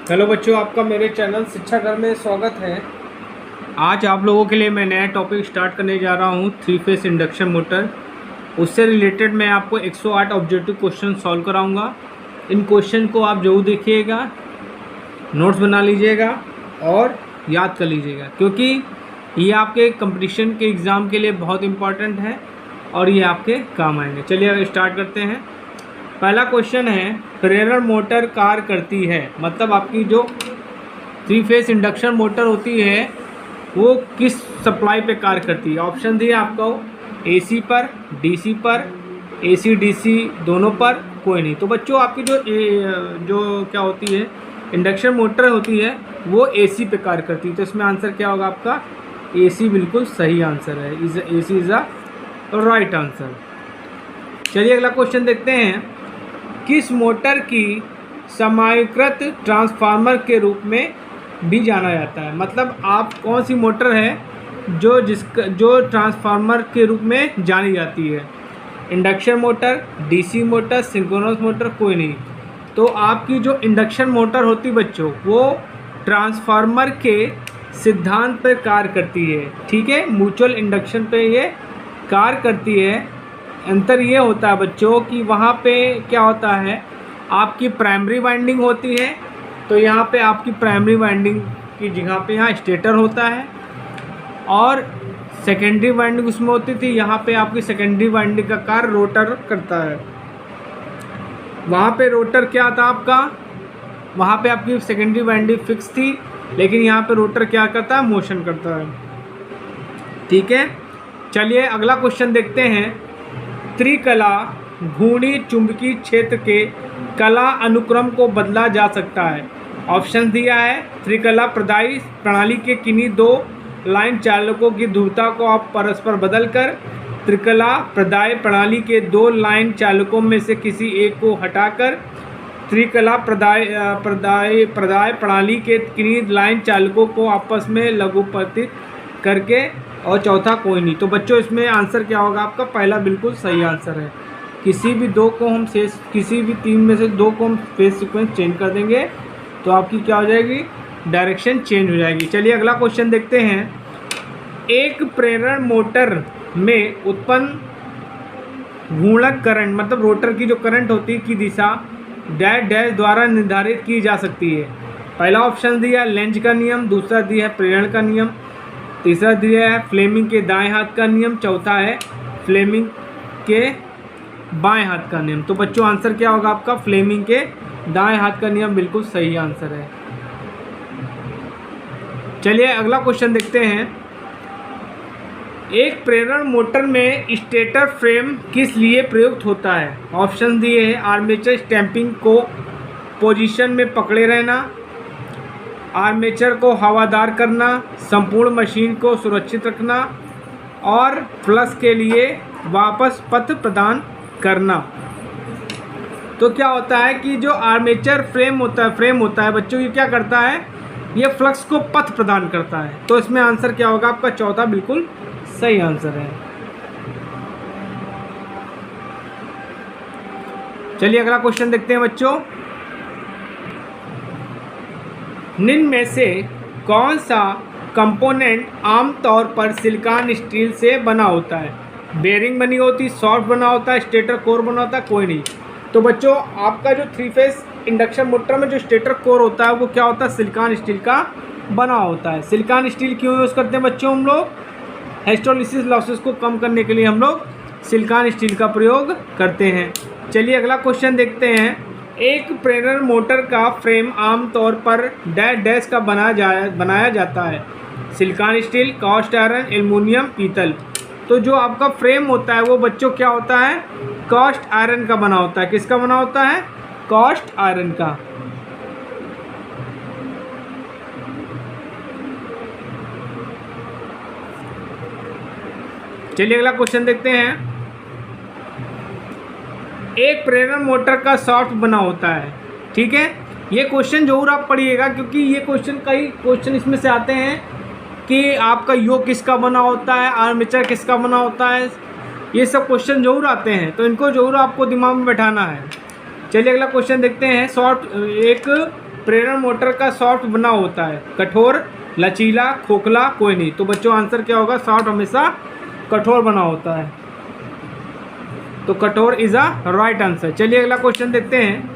Hello बच्चों, आपका मेरे चैनल शिक्षा घर में स्वागत है। आज आप लोगों के लिए मैं नया टॉपिक स्टार्ट करने जा रहा हूँ, 3 फेस इंडक्शन मोटर। उससे रिलेटेड मैं आपको 108 ऑब्जेक्टिव क्वेश्चन सॉल्व कराऊंगा। इन क्वेश्चन को आप जरूर देखिएगा, नोट्स बना लीजिएगा और याद कर लीजिएगा, क्योंकि ये आपके कंपटीशन के एग्ज़ाम के लिए बहुत इम्पॉर्टेंट है और ये आपके काम आएंगे। चलिए स्टार्ट करते हैं। पहला क्वेश्चन है, प्रेरण मोटर कार्य करती है, मतलब आपकी जो 3 फेस इंडक्शन मोटर होती है वो किस सप्लाई पे कार्य करती है। ऑप्शन दिए आपको, एसी पर, डीसी पर, एसी डीसी दोनों पर, कोई नहीं। तो बच्चों आपकी जो क्या होती है इंडक्शन मोटर होती है वो एसी पे कार्य करती है। तो इसमें आंसर क्या होगा आपका, एसी बिल्कुल सही आंसर है। AC is a right answer. चलिए अगला क्वेश्चन देखते हैं। किस मोटर की समायोकृत ट्रांसफार्मर के रूप में भी जाना जाता है, मतलब आप कौन सी मोटर है जो ट्रांसफार्मर के रूप में जानी जाती है। Induction motor, DC motor, synchronous motor, कोई नहीं। तो आपकी जो इंडक्शन मोटर होती बच्चों वो ट्रांसफार्मर के सिद्धांत पर कार्य करती है, ठीक है, म्यूचुअल इंडक्शन पे ये कार्य करती है। अंतर ये होता है बच्चों कि वहाँ पे क्या होता है, आपकी प्राइमरी वाइंडिंग होती है, तो यहाँ पे आपकी प्राइमरी वाइंडिंग की जगह पे यहाँ स्टेटर होता है, और सेकेंडरी वाइंडिंग उसमें होती थी, यहाँ पे आपकी सेकेंडरी वाइंडिंग का कार्य रोटर करता है। वहाँ पे रोटर क्या था आपका, वहाँ पे आपकी सेकेंडरी वाइंडिंग फिक्स थी, लेकिन यहाँ पे रोटर क्या करता है, मोशन करता है, ठीक है। चलिए अगला क्वेश्चन देखते हैं। त्रिकला घूर्णी चुंबकीय क्षेत्र के कला अनुक्रम को बदला जा सकता है। ऑप्शन दिया है, त्रिकला प्रदायी प्रणाली के किन्हीं दो लाइन चालकों की ध्रुवता को आप परस्पर बदलकर त्रिकला प्रदाय प्रणाली के दो लाइन चालकों में से किसी एक को हटाकर त्रिकला प्रदाय प्रणाली के किन्हीं लाइन चालकों को आपस में लघुपतित करके, और चौथा कोई नहीं। तो बच्चों इसमें आंसर क्या होगा आपका, पहला बिल्कुल सही आंसर है। किसी भी किसी भी तीन में से दो को हम फेस सीक्वेंस चेंज कर देंगे तो आपकी क्या हो जाएगी, डायरेक्शन चेंज हो जाएगी। चलिए अगला क्वेश्चन देखते हैं। एक प्रेरण मोटर में उत्पन्न घूर्णक करंट, मतलब रोटर की जो करंट होती है की दिशा डैश डैश द्वारा निर्धारित की जा सकती है। पहला ऑप्शन दिया लेंज का नियम, दूसरा दिया है प्रेरण का नियम, तीसरा दिया है फ्लेमिंग के दाएं हाथ का नियम, चौथा है फ्लेमिंग के बाएं हाथ का नियम। तो बच्चों आंसर क्या होगा आपका, फ्लेमिंग के दाएं हाथ का नियम बिल्कुल सही आंसर है। चलिए अगला क्वेश्चन देखते हैं। एक प्रेरण मोटर में स्टेटर फ्रेम किस लिए प्रयुक्त होता है। ऑप्शन दिए हैं, आर्मेचर स्टैंपिंग को पोजीशन में पकड़े रहना, आर्मेचर को हवादार करना, संपूर्ण मशीन को सुरक्षित रखना, और फ्लश के लिए वापस पथ प्रदान करना। तो क्या होता है कि जो आर्मेचर फ्रेम होता है बच्चों, ये क्या करता है, ये फ्लक्स को पथ प्रदान करता है। तो इसमें आंसर क्या होगा आपका, चौथा बिल्कुल सही आंसर है। चलिए अगला क्वेश्चन देखते हैं बच्चों। निम्न में से कौन सा कंपोनेंट आमतौर पर सिलिकॉन स्टील से बना होता है। बेरिंग बनी होती, सॉफ्ट बना होता है, स्टेटर कोर बना होता है, कोई नहीं। तो बच्चों आपका जो 3 फेस इंडक्शन मोटर में जो स्टेटर कोर होता है वो क्या होता है, सिलिकॉन स्टील का बना होता है। सिलिकॉन स्टील क्यों यूज़ करते हैं बच्चों, हम लोग हिस्टोलिसिस लॉसेस को कम करने के लिए हम लोग सिलिकॉन स्टील का प्रयोग करते हैं। चलिए अगला क्वेश्चन देखते हैं। एक प्रेरण मोटर का फ्रेम आमतौर पर डैश डैश का बनाया जाता है। Silicon steel, cast iron, aluminium, पीतल। तो जो आपका फ्रेम होता है वो बच्चों क्या होता है, कास्ट आयरन का बना होता है। किसका बना होता है, कास्ट आयरन का। चलिए अगला क्वेश्चन देखते हैं। एक प्रेरण मोटर का सॉफ्ट बना होता है, ठीक है। ये क्वेश्चन जरूर आप पढ़िएगा, क्योंकि ये कई क्वेश्चन इसमें से आते हैं कि आपका योक किसका बना होता है, आर्मेचर किसका बना होता है, ये सब क्वेश्चन जरूर आते हैं, तो इनको जरूर आपको दिमाग में बैठाना है। चलिए अगला क्वेश्चन देखते हैं। एक प्रेरण मोटर का सॉफ्ट बना होता है? कठोर, लचीला, खोखला, कोई नहीं। तो बच्चों आंसर क्या होगा? सॉफ्ट हमेशा कठोर बना होता है, तो कठोर इज अ राइट आंसर। चलिए अगला क्वेश्चन देखते हैं।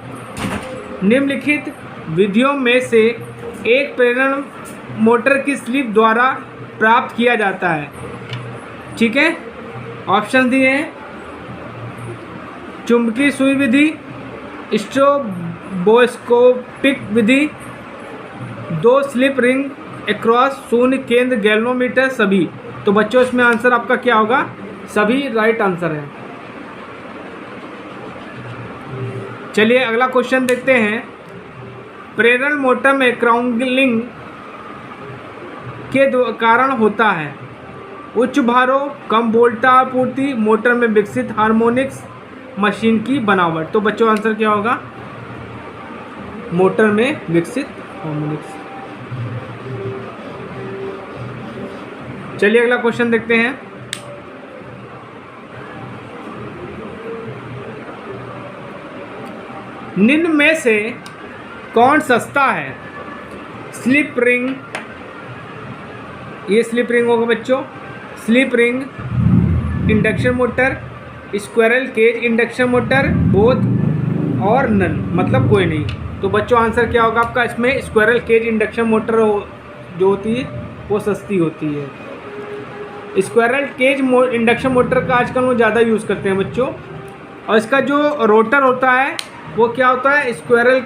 निम्नलिखित विधियों में से एक प्रेरण मोटर की स्लिप द्वारा प्राप्त किया जाता है? ठीक है, ऑप्शन दिए हैं। चुंबकीय सुई विधि, स्ट्रोबोस्कोपिक विधि, 2 स्लिप रिंग अक्रॉस शून्य केंद्र गैल्वेनोमीटर, सभी। तो बच्चों इसमें आंसर आपका क्या होगा? सभी राइट आंसर है। चलिए अगला क्वेश्चन देखते हैं। प्रेरण मोटर में क्राउंगलिंग के कारण होता है? उच्च भारों, कम वोल्टा आपूर्ति, मोटर में विकसित हार्मोनिक्स, मशीन की बनावट। तो बच्चों आंसर क्या होगा? मोटर में विकसित हार्मोनिक्स। चलिए अगला क्वेश्चन देखते हैं। निम्न में से कौन सस्ता है? स्लिप रिंग, ये स्लिप रिंग होगा बच्चों, slip ring induction motor, squirrel cage induction motor, both और नन, मतलब कोई नहीं। तो बच्चों आंसर क्या होगा आपका? इसमें स्क्विरल केज इंडक्शन मोटर जो होती है वो सस्ती होती है। स्क्विरल केज इंडक्शन मोटर का आजकल वो ज़्यादा यूज़ करते हैं बच्चों। और इसका जो रोटर होता है वो क्या होता है? स्क्विरल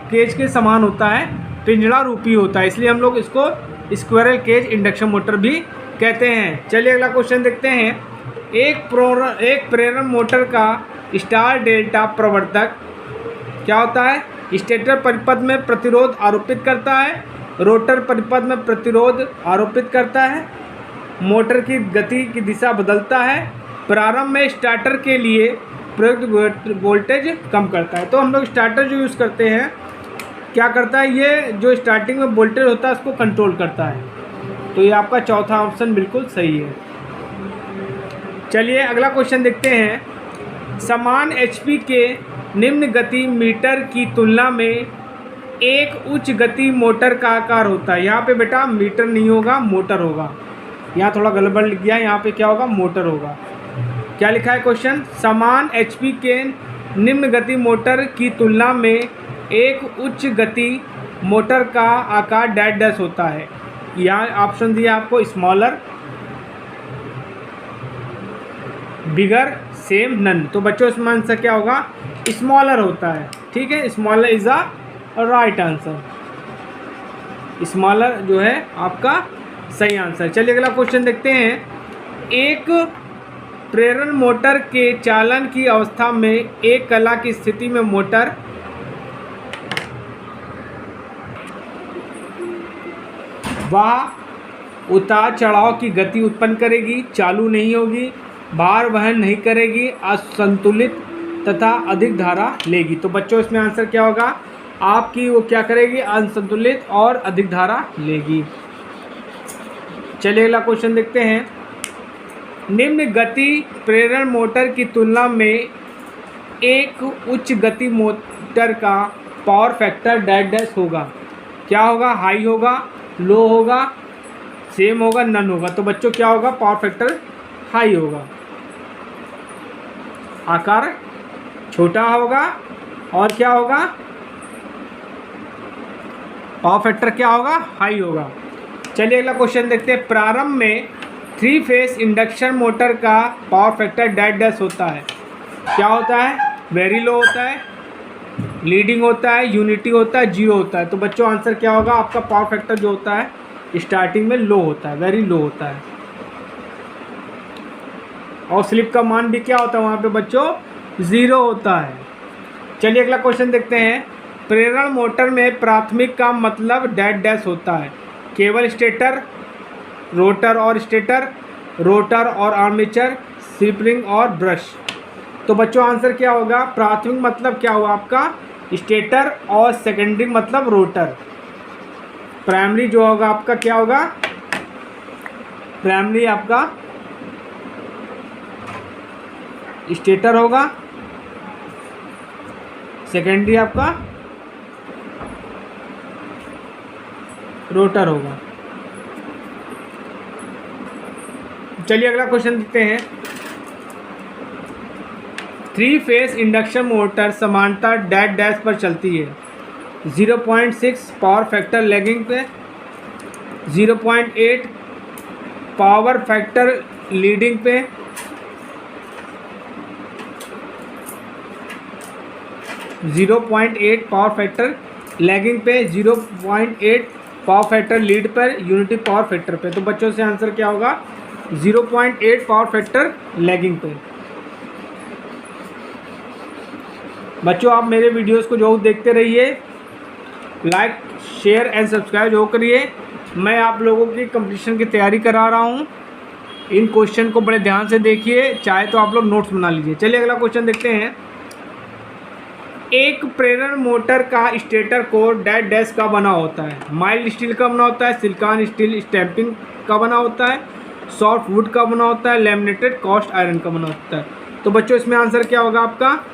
केज के समान होता है, पिंजड़ा रूपी होता है, इसलिए हम लोग इसको स्क्विरल केज इंडक्शन मोटर भी कहते हैं। चलिए अगला क्वेश्चन देखते हैं। एक प्रेरण मोटर का स्टार डेल्टा प्रवर्धक क्या होता है? स्टेटर परिपथ में प्रतिरोध आरोपित करता है, रोटर परिपथ में प्रतिरोध आरोपित करता है, मोटर की गति की दिशा बदलता है, प्रारंभ में स्टार्टर के लिए प्रयुक्त वोल्टेज कम करता है। तो हम लोग स्टार्टर जो यूज़ करते हैं क्या करता है? ये जो स्टार्टिंग में वोल्टेज होता है उसको कंट्रोल करता है। तो ये आपका चौथा ऑप्शन बिल्कुल सही है। चलिए अगला क्वेश्चन देखते हैं। समान एचपी के निम्न गति मीटर की तुलना में एक उच्च गति मोटर का आकार होता है? यहाँ पे बेटा मीटर नहीं होगा, मोटर होगा। यहाँ थोड़ा गड़बड़ लिख गया, यहाँ पे क्या होगा? मोटर होगा। क्या लिखा है क्वेश्चन? समान एचपी के निम्न गति मोटर की तुलना में एक उच्च गति मोटर का आकार डैश डैश होता है। यहाँ ऑप्शन दिया आपको, स्मॉलर, बिगर, सेम, नन। तो बच्चों इसमें आंसर क्या होगा? स्मॉलर होता है। ठीक है, smaller is a right answer. Smaller जो है आपका सही आंसर। चलिए अगला क्वेश्चन देखते हैं। एक प्रेरण मोटर के चालन की अवस्था में एक कला की स्थिति में मोटर वह उतार चढ़ाव की गति उत्पन्न करेगी, चालू नहीं होगी, भार वहन नहीं करेगी, असंतुलित तथा अधिक धारा लेगी। तो बच्चों इसमें आंसर क्या होगा आपकी? वो क्या करेगी? असंतुलित और अधिक धारा लेगी। चलिए अगला क्वेश्चन देखते हैं। निम्न गति प्रेरण मोटर की तुलना में एक उच्च गति मोटर का पावर फैक्टर डैश डैश होगा। क्या होगा? हाई होगा, लो होगा, सेम होगा, नन होगा। तो बच्चों क्या होगा? पावर फैक्टर हाई होगा। आकार छोटा होगा और क्या होगा? पावर फैक्टर क्या होगा? हाई होगा। चलिए अगला क्वेश्चन देखते हैं। प्रारंभ में 3 फेस इंडक्शन मोटर का पावर फैक्टर डैश डैश होता है। क्या होता है? वेरी लो होता है, लीडिंग होता है, यूनिटी होता है, जीरो होता है। तो बच्चों आंसर क्या होगा आपका? पावर फैक्टर जो होता है स्टार्टिंग में लो होता है, वेरी लो होता है। और स्लिप का मान भी क्या होता है वहाँ पे बच्चों? 0 होता है। चलिए अगला क्वेश्चन देखते हैं। प्रेरण मोटर में प्राथमिक का मतलब डैश डैश होता है। केवल स्टेटर, रोटर और स्टेटर, रोटर और आर्मेचर, स्लिप रिंग और ब्रश। तो बच्चों आंसर क्या होगा? प्राथमिक मतलब क्या हुआ आपका? स्टेटर, और सेकेंडरी मतलब रोटर। प्राइमरी जो होगा आपका क्या होगा? प्राइमरी आपका स्टेटर होगा, सेकेंडरी आपका रोटर होगा। चलिए अगला क्वेश्चन देखते हैं। 3 फेस इंडक्शन मोटर समांतर डैश डैश पर चलती है। 0.6 पावर फैक्टर लैगिंग पे, 0.8 पावर फैक्टर लीडिंग पे, 0.8 पावर फैक्टर लैगिंग पे, 0.8 पावर फैक्टर लीड पर, यूनिटी पावर फैक्टर पे। तो बच्चों से आंसर क्या होगा? 0.8 पावर फैक्टर लैगिंग पे। बच्चों आप मेरे वीडियोस को जो देखते रहिए, लाइक शेयर एंड सब्सक्राइब जो करिए। मैं आप लोगों की कंपटीशन की तैयारी करा रहा हूँ। इन क्वेश्चन को बड़े ध्यान से देखिए, चाहे तो आप लोग नोट्स बना लीजिए। चलिए अगला क्वेश्चन देखते हैं। एक प्रेरण मोटर का स्टेटर कोर डैश डैश का बना होता है। माइल्ड स्टील का बना होता है, सिलिकॉन स्टील स्टैंपिंग का बना होता है, सॉफ्ट वुड का बना होता है, लैमिनेटेड कास्ट आयरन का बना होता है। तो बच्चों इसमें आंसर क्या होगा आपका?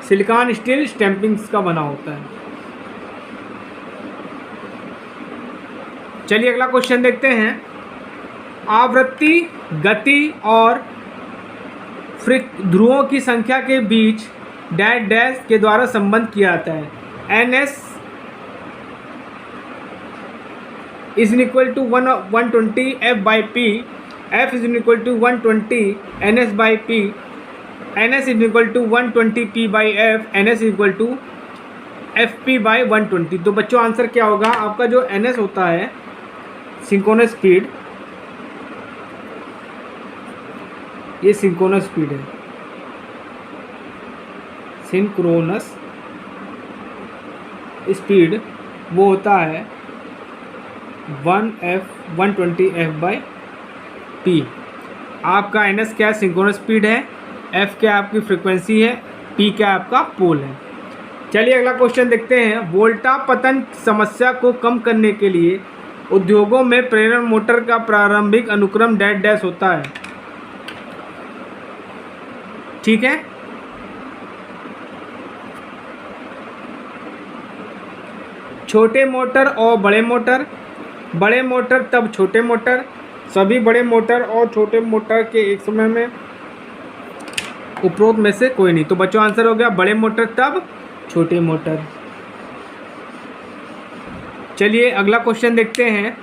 सिलिकॉन स्टील स्टैंपिंग्स का बना होता है। चलिए अगला क्वेश्चन देखते हैं। आवृत्ति, गति और ध्रुवों की संख्या के बीच डैश डैश के द्वारा संबंध किया जाता है। NS is equal to 120 F/P, F is equal to 120 NS/P, NS is equal to 120 P/F, NS is equal to FP/120। तो बच्चों आंसर क्या होगा आपका? जो NS होता है सिंक्रोनस स्पीड, ये सिंक्रोनस स्पीड है, सिंक्रोनस स्पीड वो होता है 120 F/P। आपका NS क्या है? सिंक्रोनस स्पीड है। F क्या आपकी फ्रीक्वेंसी है, P क्या आपका पोल है। चलिए अगला क्वेश्चन देखते हैं। वोल्टा पतन समस्या को कम करने के लिए उद्योगों में प्रेरण मोटर का प्रारंभिक अनुक्रम डैश डैश होता है। ठीक है, छोटे मोटर और बड़े मोटर, बड़े मोटर तब छोटे मोटर, सभी बड़े मोटर और छोटे मोटर के एक समय में, उपरोक्त में से कोई नहीं। तो बच्चों आंसर हो गया बड़े मोटर तब छोटे मोटर। चलिए अगला क्वेश्चन देखते हैं।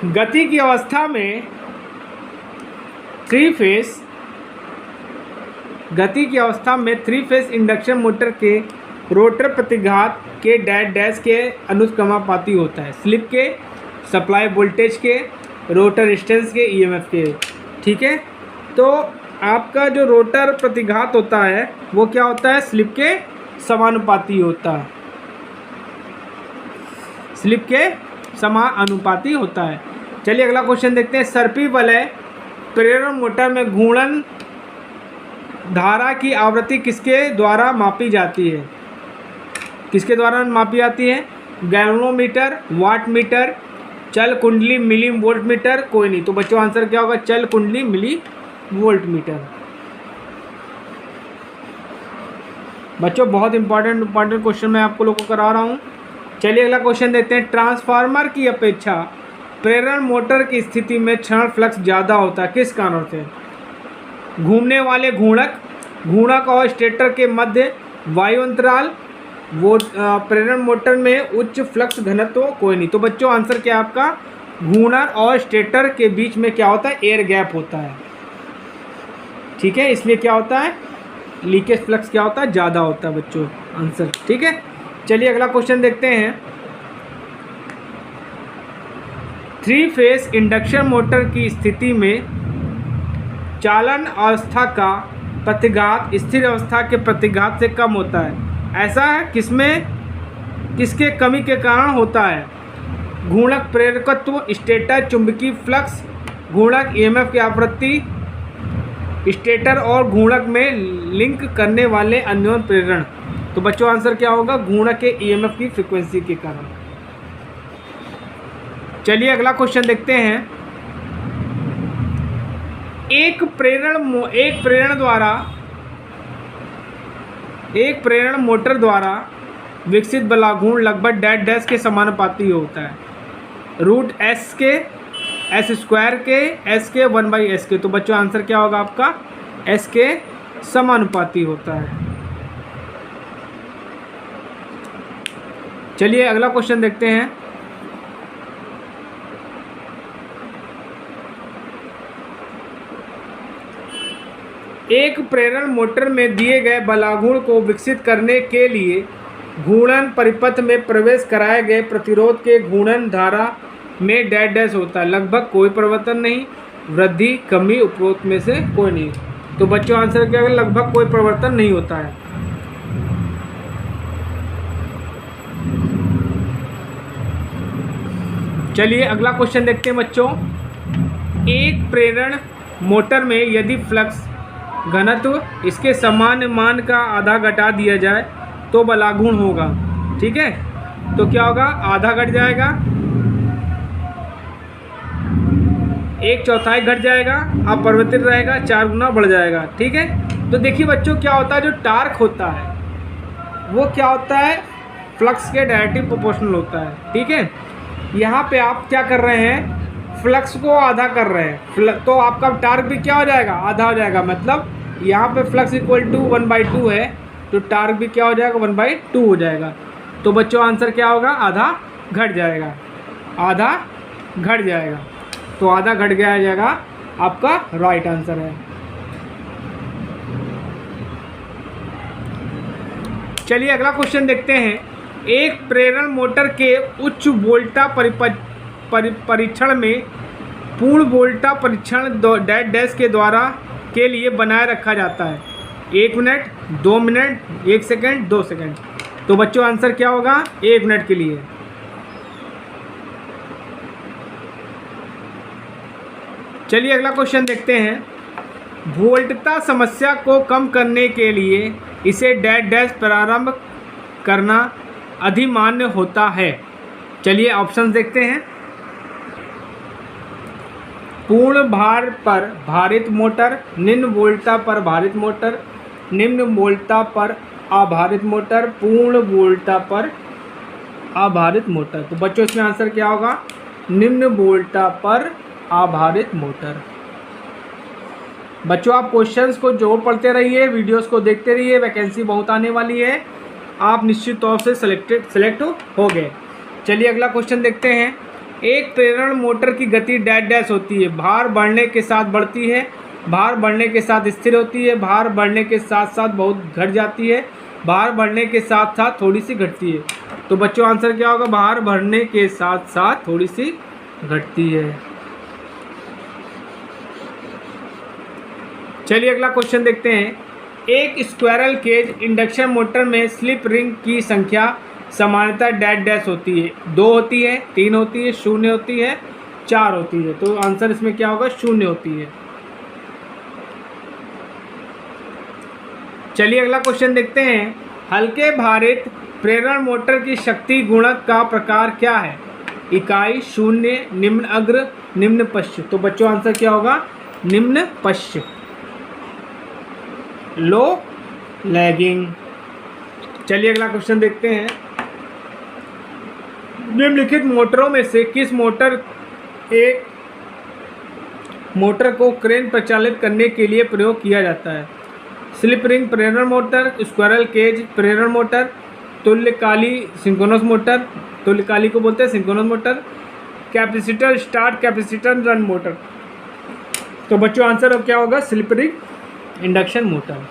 गति की अवस्था में थ्री फेस इंडक्शन मोटर के रोटर प्रतिघात के डैश डैश के अनुक्रमानुपाती होता है। स्लिप के, सप्लाई वोल्टेज के, रोटर रेजिस्टेंस के, EMF के। ठीक है, तो आपका जो रोटर प्रतिघात होता है वो क्या होता है? स्लिप के समानुपाती होता है, स्लिप के समानुपाती होता है। चलिए अगला क्वेश्चन देखते हैं। सर्पी वलय प्रेरण मोटर में घूर्णन धारा की आवृत्ति किसके द्वारा मापी जाती है? किसके द्वारा मापी जाती है? गैल्वेनोमीटर, वाट मीटर, चल कुंडली, मिली वोल्ट मीटर, कोई नहीं। तो बच्चों आंसर क्या होगा? चल कुंडली मिली वोल्ट मीटर। बच्चों बहुत इंपॉर्टेंट क्वेश्चन मैं आपको लोगों को करा रहा हूँ। चलिए अगला क्वेश्चन देखते हैं। ट्रांसफार्मर की अपेक्षा प्रेरण मोटर की स्थिति में क्षण फ्लक्स ज़्यादा होता है, किस कारण से? घूमने वाले घूर्णक और स्टेटर के मध्य वायु अंतराल, वो प्रेरण मोटर में उच्च फ्लक्स घनत्व, कोई नहीं। तो बच्चों आंसर क्या है आपका? घूर्णक और स्टेटर के बीच में क्या होता है? एयर गैप होता है। ठीक है, इसलिए क्या होता है? लीकेज फ्लक्स क्या होता है? ज़्यादा होता है बच्चों आंसर। ठीक है, चलिए अगला क्वेश्चन देखते हैं। 3 फेस इंडक्शन मोटर की स्थिति में चालन अवस्था का प्रतिघात स्थिर अवस्था के प्रतिघात से कम होता है। ऐसा किसमें, किसके कमी के कारण होता है? घूर्णक प्रेरकत्व, स्टेटर चुंबकीय फ्लक्स, घूर्णक EMF की आवृत्ति, स्टेटर और घूर्णक में लिंक करने वाले अन्योन्य प्रेरण। तो बच्चों आंसर क्या होगा? घूर्णक के EMF की फ्रीक्वेंसी के कारण। चलिए अगला क्वेश्चन देखते हैं। एक प्रेरण द्वारा एक प्रेरण मोटर द्वारा विकसित बलाघूर्ण लगभग डैश डैश के समानुपाती होता है, रूट एस के, एस स्क्वायर के, एस के 1/s के। तो बच्चों आंसर क्या होगा आपका, एस के समानुपाती होता है। चलिए अगला क्वेश्चन देखते हैं। एक प्रेरण मोटर में दिए गए बलाघूर्ण को विकसित करने के लिए घूर्णन परिपथ में प्रवेश कराए गए प्रतिरोध के घूर्णन धारा में डैश डैश होता है, लगभग कोई परिवर्तन नहीं, वृद्धि कमी उपरोक्त में से कोई नहीं। तो बच्चों आंसर क्या होगा, लगभग कोई परिवर्तन नहीं होता है। चलिए अगला क्वेश्चन देखते हैं बच्चों। एक प्रेरण मोटर में यदि फ्लक्स घनत्व इसके सामान्य मान का आधा घटा दिया जाए तो बलाघूर्ण होगा। ठीक है, तो क्या होगा, आधा घट जाएगा, 1/4 घट जाएगा, अपरिवर्तित रहेगा, 4 गुना बढ़ जाएगा। ठीक है, तो देखिए बच्चों क्या होता है, जो टार्क होता है वो क्या होता है, फ्लक्स के डायरेक्टली प्रोपोर्शनल होता है। ठीक है, यहाँ पे आप क्या कर रहे हैं, फ्लक्स को आधा कर रहे हैं, तो आपका टार्क भी क्या हो जाएगा, आधा हो जाएगा। मतलब यहाँ पे फ्लक्स इक्वल टू 1/2 है, तो टार्क भी क्या हो जाएगा, 1/2 हो जाएगा। तो बच्चों आंसर क्या होगा, आधा घट जाएगा, आधा घट जाएगा। तो आधा घट गया जाएगा आपका राइट आंसर है। चलिए अगला क्वेश्चन देखते हैं। एक प्रेरण मोटर के उच्च वोल्टा परीक्षण में पूर्ण वोल्टा परीक्षण डैश डैश के द्वारा के लिए बनाए रखा जाता है 1 मिनट, 2 मिनट, 1 सेकंड, 2 सेकंड। तो बच्चों आंसर क्या होगा, 1 मिनट के लिए। चलिए अगला क्वेश्चन देखते हैं। वोल्टता समस्या को कम करने के लिए इसे डैश डैश प्रारंभ करना अधिमान्य होता है। चलिए ऑप्शन देखते हैं। पूर्ण भार पर भारित मोटर, निम्न वोल्टता पर भारित मोटर, निम्न वोल्टता पर आभारित मोटर, पूर्ण वोल्टता पर आभारित मोटर। तो बच्चों इसमें आंसर क्या होगा, निम्न वोल्टता पर आभारित मोटर। बच्चों आप क्वेश्चंस को जोर पढ़ते रहिए, वीडियोस को देखते रहिए, वैकेंसी बहुत आने वाली है, आप निश्चित तौर से सेलेक्ट हो गए। चलिए अगला क्वेश्चन देखते हैं। एक प्रेरण मोटर की गति डैश डैश होती है, भार बढ़ने के साथ बढ़ती है, भार बढ़ने के साथ स्थिर होती है, भार बढ़ने के साथ साथ बहुत घट जाती है, भार बढ़ने के साथ साथ थोड़ी सी घटती है। तो बच्चों आंसर क्या होगा, भार बढ़ने के साथ साथ थोड़ी सी घटती है। चलिए अगला क्वेश्चन देखते हैं। एक स्क्वायरल केज इंडक्शन मोटर में स्लिप रिंग की संख्या सामान्यतः डैश डैश होती है, 2 होती है, 3 होती है, 0 होती है, 4 होती है। तो आंसर इसमें क्या होगा, 0 होती है। चलिए अगला क्वेश्चन देखते हैं। हल्के भारित प्रेरण मोटर की शक्ति गुणक का प्रकार क्या है, इकाई, 0, निम्न अग्र, निम्न पश्च। तो बच्चों आंसर क्या होगा, निम्न पश्च, लो लैगिंग। चलिए अगला क्वेश्चन देखते हैं। निम्नलिखित मोटरों में से किस एक मोटर को क्रेन प्रचालित करने के लिए प्रयोग किया जाता है, स्लिप रिंग प्रेरण मोटर, स्क्वायरल केज प्रेरण मोटर, तुल्यकाली सिंक्रोनस मोटर, तुल्यकाली को बोलते हैं synchronous motor, capacitor start capacitor run motor. तो बच्चों आंसर अब क्या होगा, स्लिप रिंग इंडक्शन मोटर।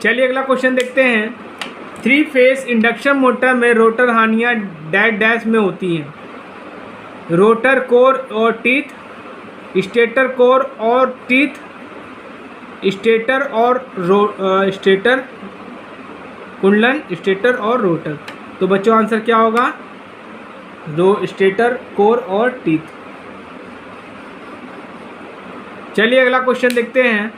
चलिए अगला क्वेश्चन देखते हैं। 3 फेस इंडक्शन मोटर में रोटर हानियाँ डैश डैश में होती हैं, रोटर कोर और टीथ, स्टेटर कोर और टीथ, स्टेटर और स्टेटर कुंडलन, स्टेटर और रोटर। तो बच्चों आंसर क्या होगा, स्टेटर कोर और टीथ। चलिए अगला क्वेश्चन देखते हैं।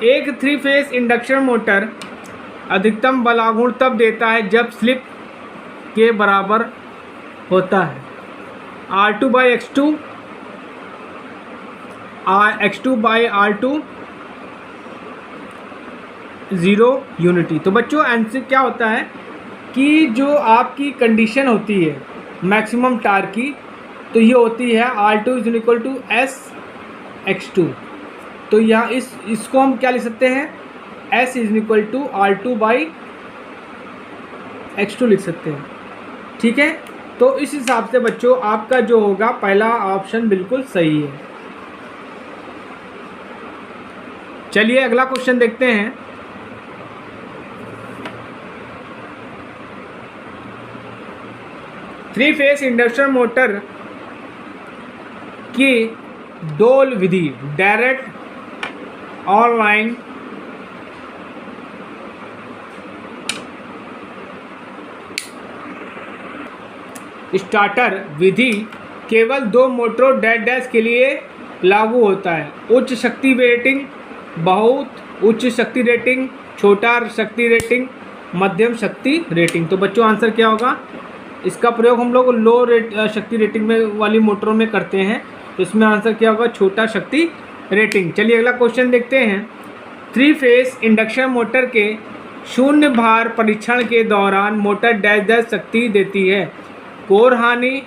एक 3 फेस इंडक्शन मोटर अधिकतम बलाघूर्ण तब देता है जब स्लिप के बराबर होता है R2/X2, X2/R2, 0 यूनिटी। तो बच्चों आंसर क्या होता है कि जो आपकी कंडीशन होती है मैक्सिमम टार्क की, तो ये होती है R2 is equal to S x2। तो यहाँ इसको हम क्या लिख सकते हैं, S is equal to R2 by x2 लिख सकते हैं। ठीक है, तो इस हिसाब से बच्चों आपका जो होगा पहला ऑप्शन बिल्कुल सही है। चलिए अगला क्वेश्चन देखते हैं। थ्री फेस इंडक्शन मोटर की डोल विधि, डायरेक्ट ऑनलाइन स्टार्टर विधि केवल 2 मोटरों डैश के लिए लागू होता है। उच्च शक्ति रेटिंग, बहुत उच्च शक्ति रेटिंग, छोटा शक्ति रेटिंग, मध्यम शक्ति रेटिंग। तो बच्चों आंसर क्या होगा, इसका प्रयोग हम लोग लो शक्ति रेटिंग में वाली मोटरों में करते हैं। तो इसमें आंसर क्या होगा, छोटा शक्ति रेटिंग। चलिए अगला क्वेश्चन देखते हैं। 3 फेस इंडक्शन मोटर के शून्य भार परीक्षण के दौरान मोटर डैश शक्ति देती है। कोर हानि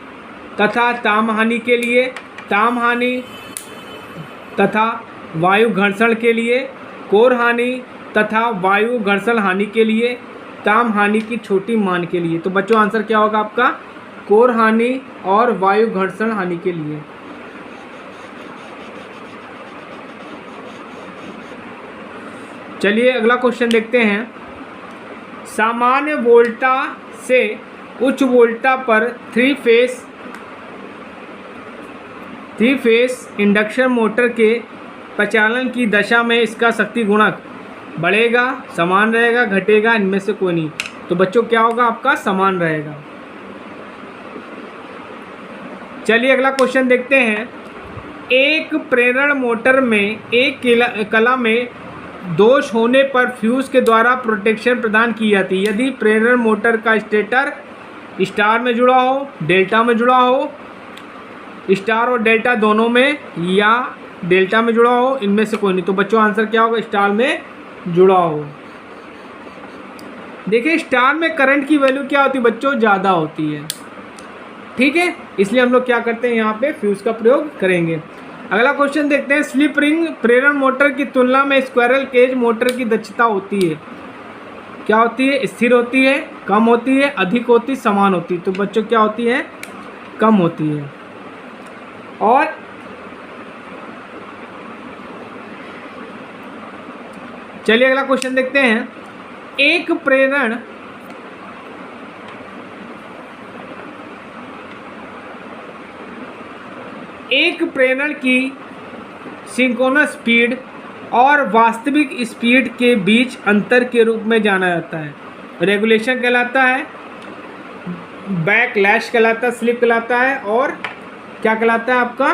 तथा ताम हानि के लिए, ताम हानि तथा वायु घर्षण के लिए, कोर हानि तथा वायु घर्षण हानि के लिए, ताम हानि की छोटी मान के लिए। तो बच्चों आंसर क्या होगा आपका, कोर हानि और वायु घर्षण हानि के लिए। चलिए अगला क्वेश्चन देखते हैं। सामान्य वोल्टा से उच्च वोल्टा पर 3 फेस इंडक्शन मोटर के प्रचालन की दशा में इसका शक्ति गुणक बढ़ेगा, समान रहेगा, घटेगा, इनमें से कोई नहीं। तो बच्चों क्या होगा आपका, समान रहेगा। चलिए अगला क्वेश्चन देखते हैं। एक प्रेरण मोटर में एक कला में दोष होने पर फ्यूज के द्वारा प्रोटेक्शन प्रदान की जाती है। यदि प्रेरण मोटर का स्टेटर स्टार में जुड़ा हो, डेल्टा में जुड़ा हो, स्टार और डेल्टा दोनों में, या डेल्टा में जुड़ा हो, इनमें से कोई नहीं। तो बच्चों आंसर क्या होगा, स्टार में जुड़ा हो। देखिए स्टार में करंट की वैल्यू क्या होती है बच्चों, ज़्यादा होती है। ठीक है, इसलिए हम लोग क्या करते हैं, यहाँ पे फ्यूज का प्रयोग करेंगे। अगला क्वेश्चन देखते हैं। स्लिप रिंग प्रेरण मोटर की तुलना में स्क्वायरल केज मोटर की दक्षता होती है, क्या होती है, स्थिर होती है, कम होती है, अधिक होती है, समान होती है। तो बच्चों क्या होती है, कम होती है। और चलिए अगला क्वेश्चन देखते हैं। एक प्रेरण की सिंक्रोनस स्पीड और वास्तविक स्पीड के बीच अंतर के रूप में जाना जाता है। रेगुलेशन कहलाता है, बैकलैश कहलाता है, स्लिप कहलाता है, और क्या कहलाता है आपका,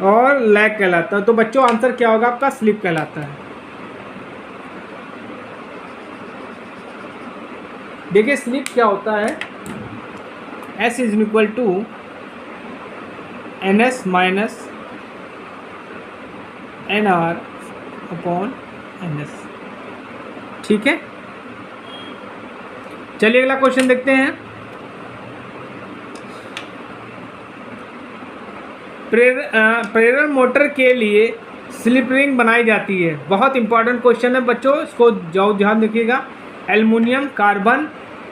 और लैग कहलाता है। तो बच्चों आंसर क्या होगा आपका, स्लिप कहलाता है। देखिए स्लिप क्या होता है, S is equal to NS minus NR upon NS। ठीक है, चलिए अगला क्वेश्चन देखते हैं। प्रेरण मोटर के लिए स्लिप रिंग बनाई जाती है। बहुत इंपॉर्टेंट क्वेश्चन है बच्चों, इसको जाओ ध्यान रखिएगा। Aluminium, carbon,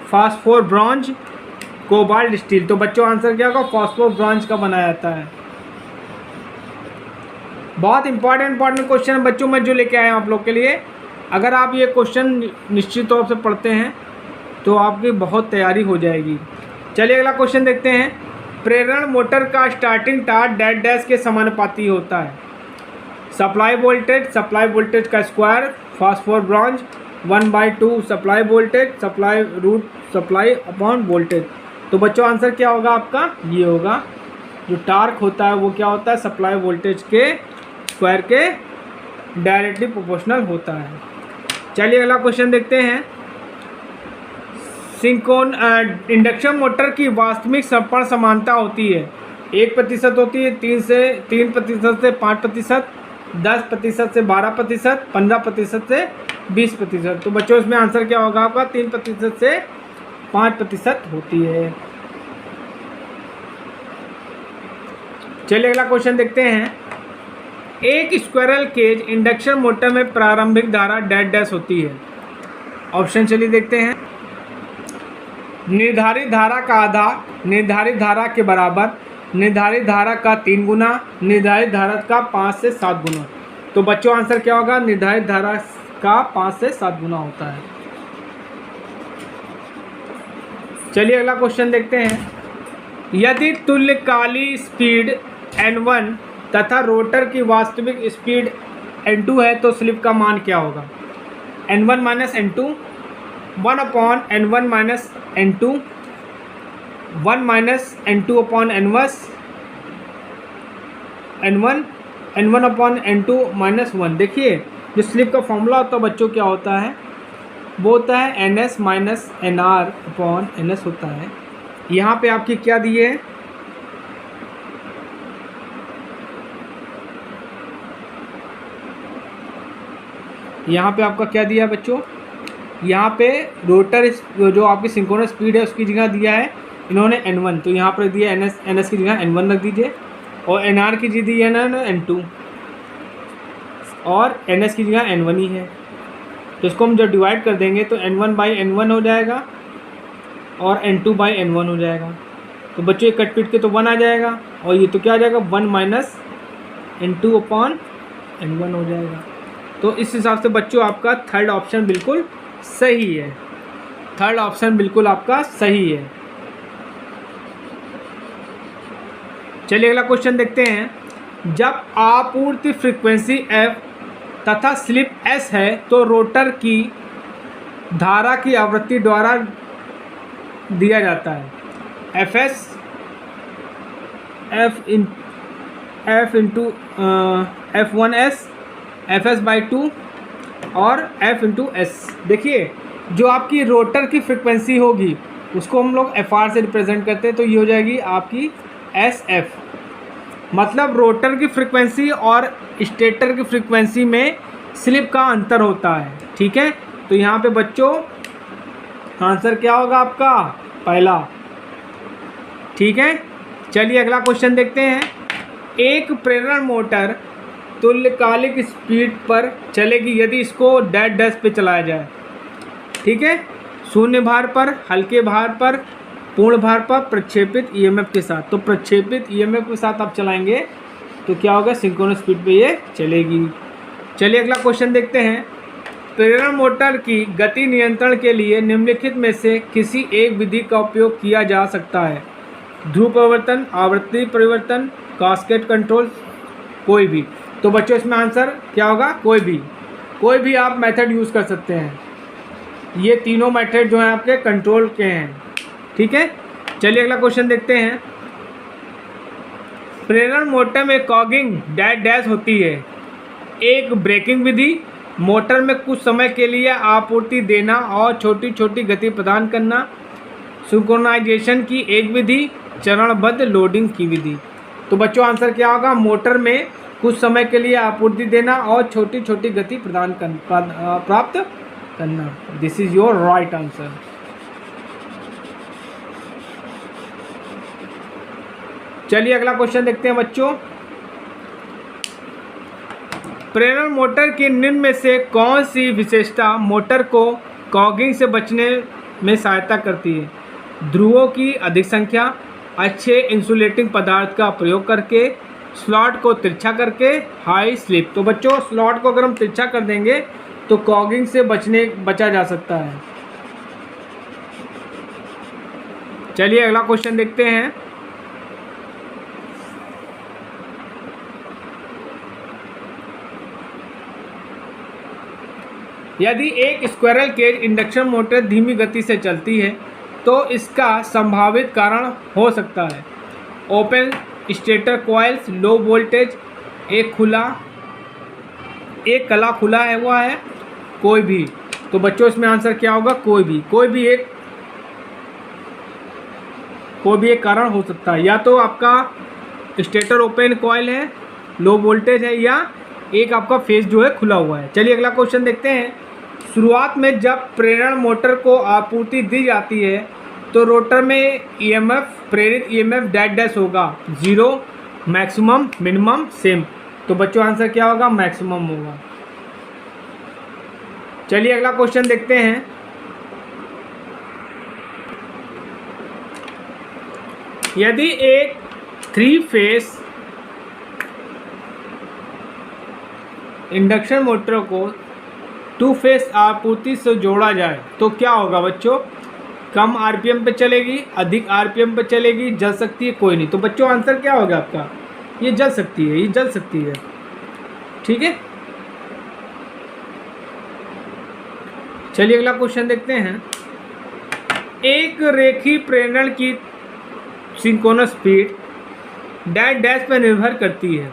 phosphor, bronze, cobalt, steel. तो बच्चों आंसर क्या होगा, फास्फोर ब्रॉन्ज का बनाया जाता है। बहुत इंपॉर्टेंट क्वेश्चन है बच्चों, मैं जो लेके आया हूँ आप लोग के लिए। अगर आप ये क्वेश्चन निश्चित तौर से पढ़ते हैं तो आपकी बहुत तैयारी हो जाएगी। चलिए अगला क्वेश्चन देखते हैं। प्रेरण मोटर का स्टार्टिंग टार्क डैश के समानुपाती होता है। सप्लाई वोल्टेज का square, phosphor bronze 1/2 supply voltage, supply upon voltage. तो बच्चों आंसर क्या होगा आपका, ये होगा। जो टार्क होता है वो क्या होता है, सप्लाई वोल्टेज के स्क्वायर के डायरेक्टली प्रोपोर्शनल होता है। चलिए अगला क्वेश्चन देखते हैं। इंडक्शन मोटर की वास्तविक संपर्ण समानता होती है 1% होती है, 3% से 5%, 10% से 12%, 15% से 20%। तो बच्चों इसमें आंसर क्या होगा आपका? 3% से 5% होती है। चलिए अगला क्वेश्चन देखते हैं। एक स्क्विरल केज इंडक्शन मोटर में प्रारंभिक धारा डैश डैश होती है। ऑप्शन चलिए देखते हैं। निर्धारित धारा का आधा, निर्धारित धारा के बराबर, निर्धारित धारा का 3 गुना, निर्धारित धारा का 5 से 7 गुना। तो बच्चों आंसर क्या होगा? निर्धारित धारा का 5 से 7 गुना होता है। चलिए अगला क्वेश्चन देखते हैं। यदि तुल्यकाली स्पीड n1 तथा रोटर की वास्तविक स्पीड n2 है तो स्लिप का मान क्या होगा? n1 minus n2, 1/n1 minus n2, 1 minus n2 upon n1, n1 upon n2 minus 1। देखिए जो स्लिप का फॉर्मूला होता है बच्चों क्या होता है? वो होता है ns minus nr upon ns होता है। यहाँ पे आपकी क्या दिए है? यहाँ पे आपका क्या दिया है बच्चों? यहाँ पे रोटर जो आपकी सिंक्रोनस स्पीड है उसकी जगह दिया है इन्होंने n1, तो यहाँ पर दिया ns की जगह n1 रख दीजिए, और nr की जगह दी है ना n2, और ns की जगह n1 ही है। तो इसको हम जब डिवाइड कर देंगे तो n1 बाई n1 हो जाएगा और n2 बाई n1 हो जाएगा। तो बच्चों ये कट पीट के तो 1 आ जाएगा, और ये तो क्या आ जाएगा? 1 माइनस n2 अपॉन n1 हो जाएगा। तो इस हिसाब से बच्चों आपका थर्ड ऑप्शन बिल्कुल सही है। थर्ड ऑप्शन बिल्कुल आपका सही है। चलिए अगला क्वेश्चन देखते हैं। जब आपूर्ति फ्रीक्वेंसी f तथा स्लिप s है तो रोटर की धारा की आवृत्ति द्वारा दिया जाता है fs f into f1s fs by 2 और f इंटू एस। देखिए जो आपकी रोटर की फ्रिक्वेंसी होगी उसको हम लोग fr से रिप्रेजेंट करते हैं, तो ये हो जाएगी आपकी sf। मतलब रोटर की फ्रिक्वेंसी और स्टेटर की फ्रिक्वेंसी में स्लिप का अंतर होता है। ठीक है, तो यहाँ पे बच्चों आंसर क्या होगा आपका? पहला। ठीक है, चलिए अगला क्वेश्चन देखते हैं। एक प्रेरण मोटर तुल्यकालिक स्पीड पर चलेगी यदि इसको डैश डैश पे चलाया जाए। ठीक है, शून्य भार पर, हल्के भार पर, पूर्ण भार पर, प्रक्षेपित ईएमएफ के साथ। तो प्रक्षेपित ईएमएफ के साथ आप चलाएंगे तो क्या होगा? सिंक्रोनस स्पीड पे ये चलेगी। चलिए अगला क्वेश्चन देखते हैं। प्रेरण मोटर की गति नियंत्रण के लिए निम्नलिखित में से किसी एक विधि का उपयोग किया जा सकता है? ध्रुव परिवर्तन, आवृत्ति परिवर्तन, कास्केड कंट्रोल, कोई भी। तो बच्चों इसमें आंसर क्या होगा? कोई भी आप मेथड यूज़ कर सकते हैं। ये तीनों मेथड जो हैं आपके कंट्रोल के हैं। ठीक है, चलिए अगला क्वेश्चन देखते हैं। प्रेरण मोटर में कॉगिंग डैश डैश होती है। एक ब्रेकिंग विधि, मोटर में कुछ समय के लिए आपूर्ति देना और छोटी छोटी गति प्रदान करना, सिंक्रोनाइजेशन की एक विधि, चरणबद्ध लोडिंग की विधि। तो बच्चों आंसर क्या होगा? मोटर में कुछ समय के लिए आपूर्ति देना और छोटी छोटी गति प्राप्त करना। This is your right answer. चलिए अगला क्वेश्चन देखते हैं बच्चों। प्रेरण मोटर की निम्न में से कौन सी विशेषता मोटर को कॉगिंग से बचने में सहायता करती है? ध्रुवों की अधिक संख्या, अच्छे इंसुलेटिंग पदार्थ का प्रयोग करके, स्लॉट को तिरछा करके, हाई स्लिप। तो बच्चों स्लॉट को अगर हम तिरछा कर देंगे तो कॉगिंग से बचा जा सकता है। चलिए अगला क्वेश्चन देखते हैं। यदि एक स्क्विरल केज इंडक्शन मोटर धीमी गति से चलती है तो इसका संभावित कारण हो सकता है open stator coils, low voltage, एक कला खुला है हुआ है, कोई भी। तो बच्चों इसमें आंसर क्या होगा? कोई भी एक कारण हो सकता है। या तो आपका स्टेटर ओपन कॉइल है, लो वोल्टेज है, या एक आपका फेस जो है खुला हुआ है। चलिए अगला क्वेश्चन देखते हैं। शुरुआत में जब प्रेरण मोटर को आपूर्ति दी जाती है तो रोटर में ईएमएफ, प्रेरित ईएमएफ डैश डैश होगा, 0, मैक्सिमम, मिनिमम, सेम। तो बच्चों आंसर क्या होगा? मैक्सिमम होगा। चलिए अगला क्वेश्चन देखते हैं। यदि एक 3 फेस इंडक्शन मोटर को 2 फेस आपूर्ति से जोड़ा जाए तो क्या होगा बच्चों? कम आरपीएम पे चलेगी, अधिक आरपीएम पे चलेगी, जल सकती है, कोई नहीं। तो बच्चों आंसर क्या होगा आपका? ये जल सकती है, ये जल सकती है। ठीक है, चलिए अगला क्वेश्चन देखते हैं। एक रेखी प्रेरण की सिंक्रोनस स्पीड डैश डैश पर निर्भर करती है।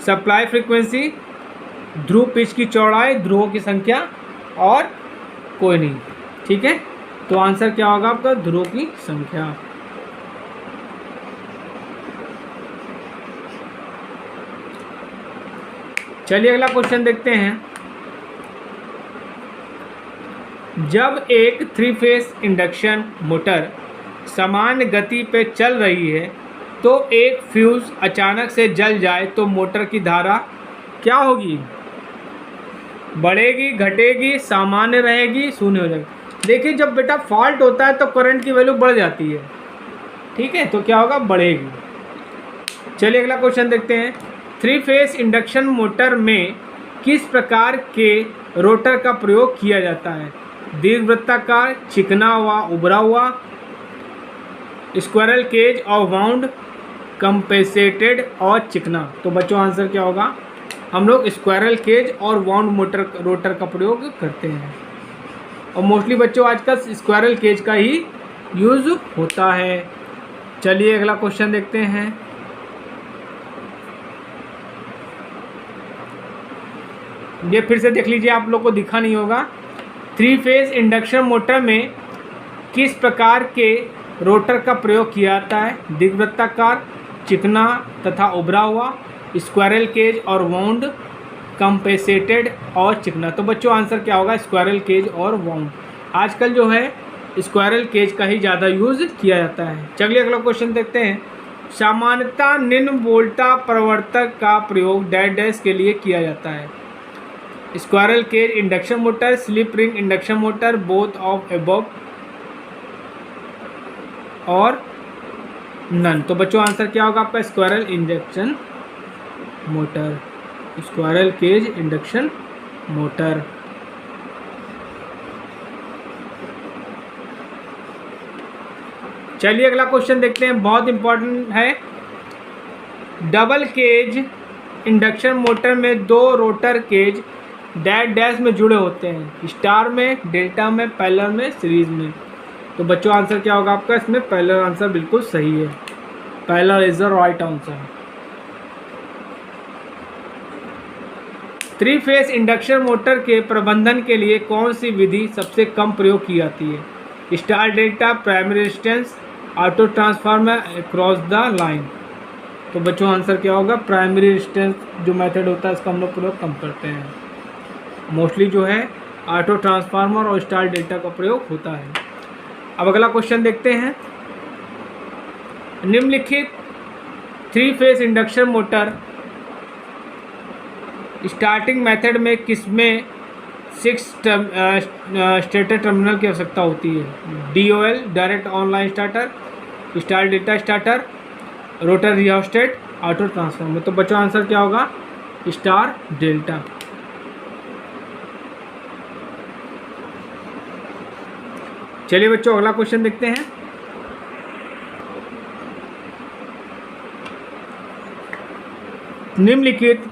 सप्लाई फ्रीक्वेंसी, ध्रुव पिच की चौड़ाई, ध्रुवों की संख्या और कोई नहीं। ठीक है, तो आंसर क्या होगा आपका? ध्रुवों की संख्या। चलिए अगला क्वेश्चन देखते हैं। जब एक 3 फेस इंडक्शन मोटर समान गति पे चल रही है तो एक फ्यूज अचानक से जल जाए तो मोटर की धारा क्या होगी? बढ़ेगी, घटेगी, सामान्य रहेगी, शून्य हो जाएगी। देखिए जब बेटा फॉल्ट होता है तो करंट की वैल्यू बढ़ जाती है। ठीक है, तो क्या होगा? बढ़ेगी। चलिए अगला क्वेश्चन देखते हैं। 3 फेस इंडक्शन मोटर में किस प्रकार के रोटर का प्रयोग किया जाता है? दीर्घवृत्ताकार, चिकना हुआ, उभरा हुआ, स्क्वायरल केज और वाउंड, कंपेसेटेड और चिकना। तो बच्चों आंसर क्या होगा? हम लोग स्क्वायरल केज और वाउंड मोटर रोटर का प्रयोग करते हैं और मोस्टली बच्चों आजकल स्क्वायरल केज का ही यूज़ होता है। चलिए अगला क्वेश्चन देखते हैं। ये फिर से देख लीजिए, आप लोग को दिखा नहीं होगा। 3 फेस इंडक्शन मोटर में किस प्रकार के रोटर का प्रयोग किया जाता है? दीर्घवृत्ताकार, चिकना तथा उभरा हुआ, स्क्वायरल केज और वाउंड, कंपेसेटेड और चिकना। तो बच्चों आंसर क्या होगा? स्क्वायरल केज और वाउंड। आजकल जो है स्क्वायरल केज का ही ज़्यादा यूज़ किया जाता है। चलिए अगला क्वेश्चन देखते हैं। सामान्यतः निम्न वोल्टा प्रवर्तक का प्रयोग डैश डैश के लिए किया जाता है। Squirrel cage induction motor, slip ring induction motor, both of above और नन। तो बच्चों आंसर क्या होगा आपका? Squirrel induction motor, squirrel cage induction motor. चलिए अगला क्वेश्चन देखते हैं, बहुत इंपॉर्टेंट है। डबल केज इंडक्शन मोटर में 2 रोटर केज डैश डैश में जुड़े होते हैं, स्टार में, डेल्टा में, पैरेलल में, सीरीज में। तो बच्चों आंसर क्या होगा आपका? इसमें पैरेलल आंसर बिल्कुल सही है। Parallel is the right answer. 3 face induction motor के प्रबंधन के लिए कौन सी विधि सबसे कम प्रयोग की जाती है? Star delta, primary resistance, auto transformer, across the line. तो बच्चों आंसर क्या होगा? प्राइमरी रेजिस्टेंस जो मेथड होता है इसका हम लोग प्रयोग कम करते हैं। मोस्टली जो है ऑटो ट्रांसफार्मर और स्टार डेल्टा का प्रयोग होता है। अब अगला क्वेश्चन देखते हैं। निम्नलिखित 3 face induction motor starting method में किसमें 6 स्टेटर टर्मिनल की आवश्यकता होती है? DOL, direct online starter, star delta starter, rotor rheostat, auto transformer. तो बच्चों आंसर क्या होगा? Star delta. चलिए बच्चों अगला क्वेश्चन देखते हैं। निम्नलिखित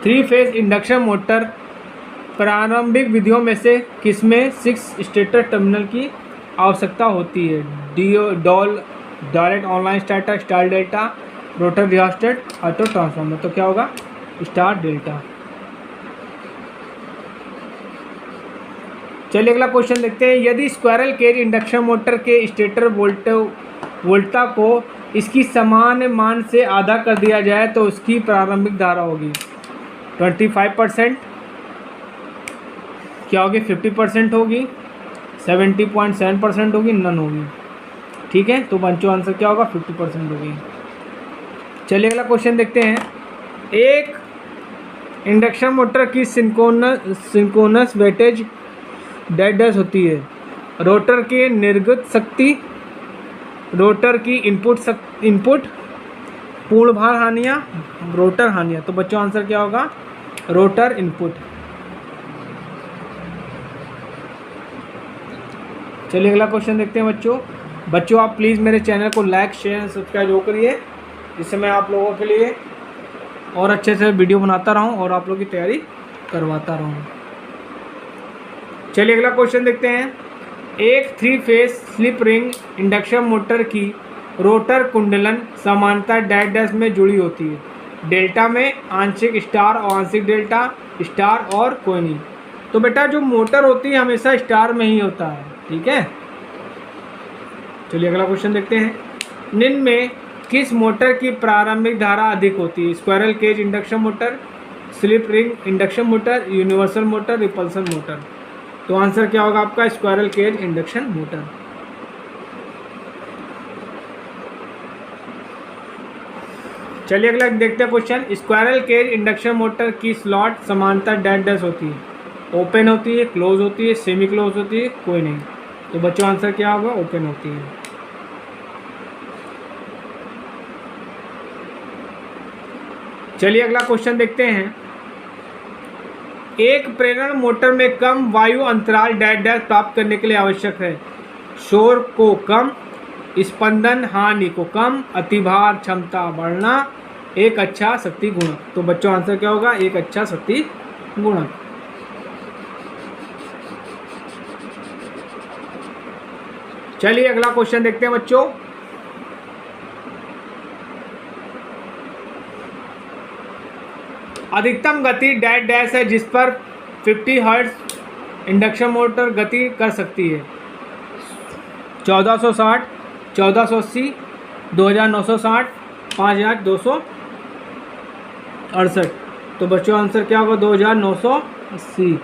3 फेस इंडक्शन मोटर प्रारंभिक विधियों में से किसमें 6 स्टेटर टर्मिनल की आवश्यकता होती है? DOL, direct online starter, star delta, rotor rheostat, auto transformer. तो क्या होगा? Star delta. चलिए अगला क्वेश्चन देखते हैं। यदि स्क्वायरल केज इंडक्शन मोटर के स्टेटर वोल्टा को इसकी समान मान से आधा कर दिया जाए तो उसकी प्रारंभिक धारा होगी 25%, क्या होगी 50% होगी, 70.7% होगी, नन होगी। ठीक है, तो बच्चों आंसर क्या होगा 50% होगी। चलिए अगला क्वेश्चन देखते हैं। एक इंडक्शन मोटर की सिंक्रोनस वेटेज डैश होती है। रोटर की निर्गत शक्ति, रोटर की इनपुट पूर्ण भार हानियाँ, रोटर हानियाँ। तो बच्चों आंसर क्या होगा रोटर इनपुट। चलिए अगला क्वेश्चन देखते हैं बच्चों आप प्लीज़ मेरे चैनल को लाइक शेयर सब्सक्राइब जो करिए, जिससे मैं आप लोगों के लिए और अच्छे से वीडियो बनाता रहूं और आप लोगों की तैयारी करवाता रहूं। चलिए अगला क्वेश्चन देखते हैं। एक 3 phase slip ring induction motor की रोटर कुंडलन समानता डैश में जुड़ी होती है। डेल्टा में आंशिक स्टार और आंशिक डेल्टा, स्टार और कोई नहीं। तो बेटा जो मोटर होती है हमेशा स्टार में ही होता है। ठीक है, चलिए अगला क्वेश्चन देखते हैं। निम्न में किस मोटर की प्रारंभिक धारा अधिक होती है? Squirrel cage induction motor, slip ring induction motor, universal motor, repulsion motor. तो आंसर क्या होगा आपका स्क्वायरल केज इंडक्शन मोटर। चलिए अगला देखते हैं question. Squirrel cage induction motor की स्लॉट समांतर डैश होती है। ओपन होती है, क्लोज होती है, सेमी क्लोज होती है, कोई नहीं। तो बच्चों आंसर क्या होगा ओपन होती है। चलिए अगला क्वेश्चन देखते हैं। एक प्रेरण मोटर में कम वायु अंतराल डैश प्राप्त करने के लिए आवश्यक है। शोर को कम, स्पंदन हानि को कम, अतिभार क्षमता बढ़ना, एक अच्छा शक्ति गुणक। तो बच्चों आंसर क्या होगा एक अच्छा शक्ति गुणक। चलिए अगला क्वेश्चन देखते हैं बच्चों। अधिकतम गति डैश है जिस पर 50 हर्ट्ज इंडक्शन मोटर गति कर सकती है। 1460, 1480, 2960, 5268। तो बच्चों आंसर क्या होगा 2980,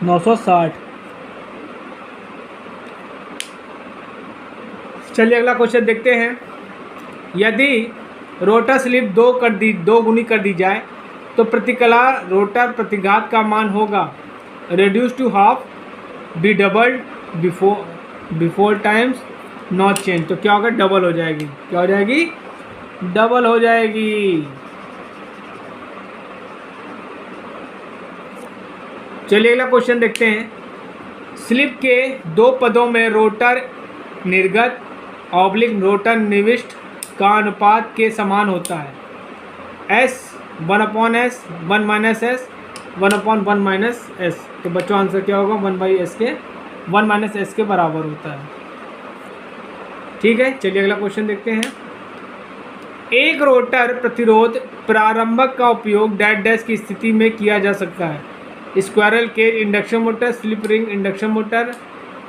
960। चलिए अगला क्वेश्चन देखते हैं। यदि रोटर स्लिप 2 गुनी कर दी जाए तो प्रतिकला रोटर प्रतिघात का मान होगा reduced to half, be doubled before times, not change। तो क्या होगा डबल हो जाएगी। क्या हो जाएगी डबल हो जाएगी। चलिए अगला क्वेश्चन देखते हैं। स्लिप के 2 पदों में रोटर निर्गत ऑब्लिक रोटर निविष्ट का अनुपात के समान होता है। S 1/s, 1 - s, 1/1 - s। तो बच्चों आंसर क्या होगा 1/s के 1 - s के बराबर होता है। ठीक है, चलिए अगला क्वेश्चन देखते हैं। एक रोटर प्रतिरोध प्रारंभक का उपयोग डैश की स्थिति में किया जा सकता है। Squirrel cage induction motor, slip ring induction motor,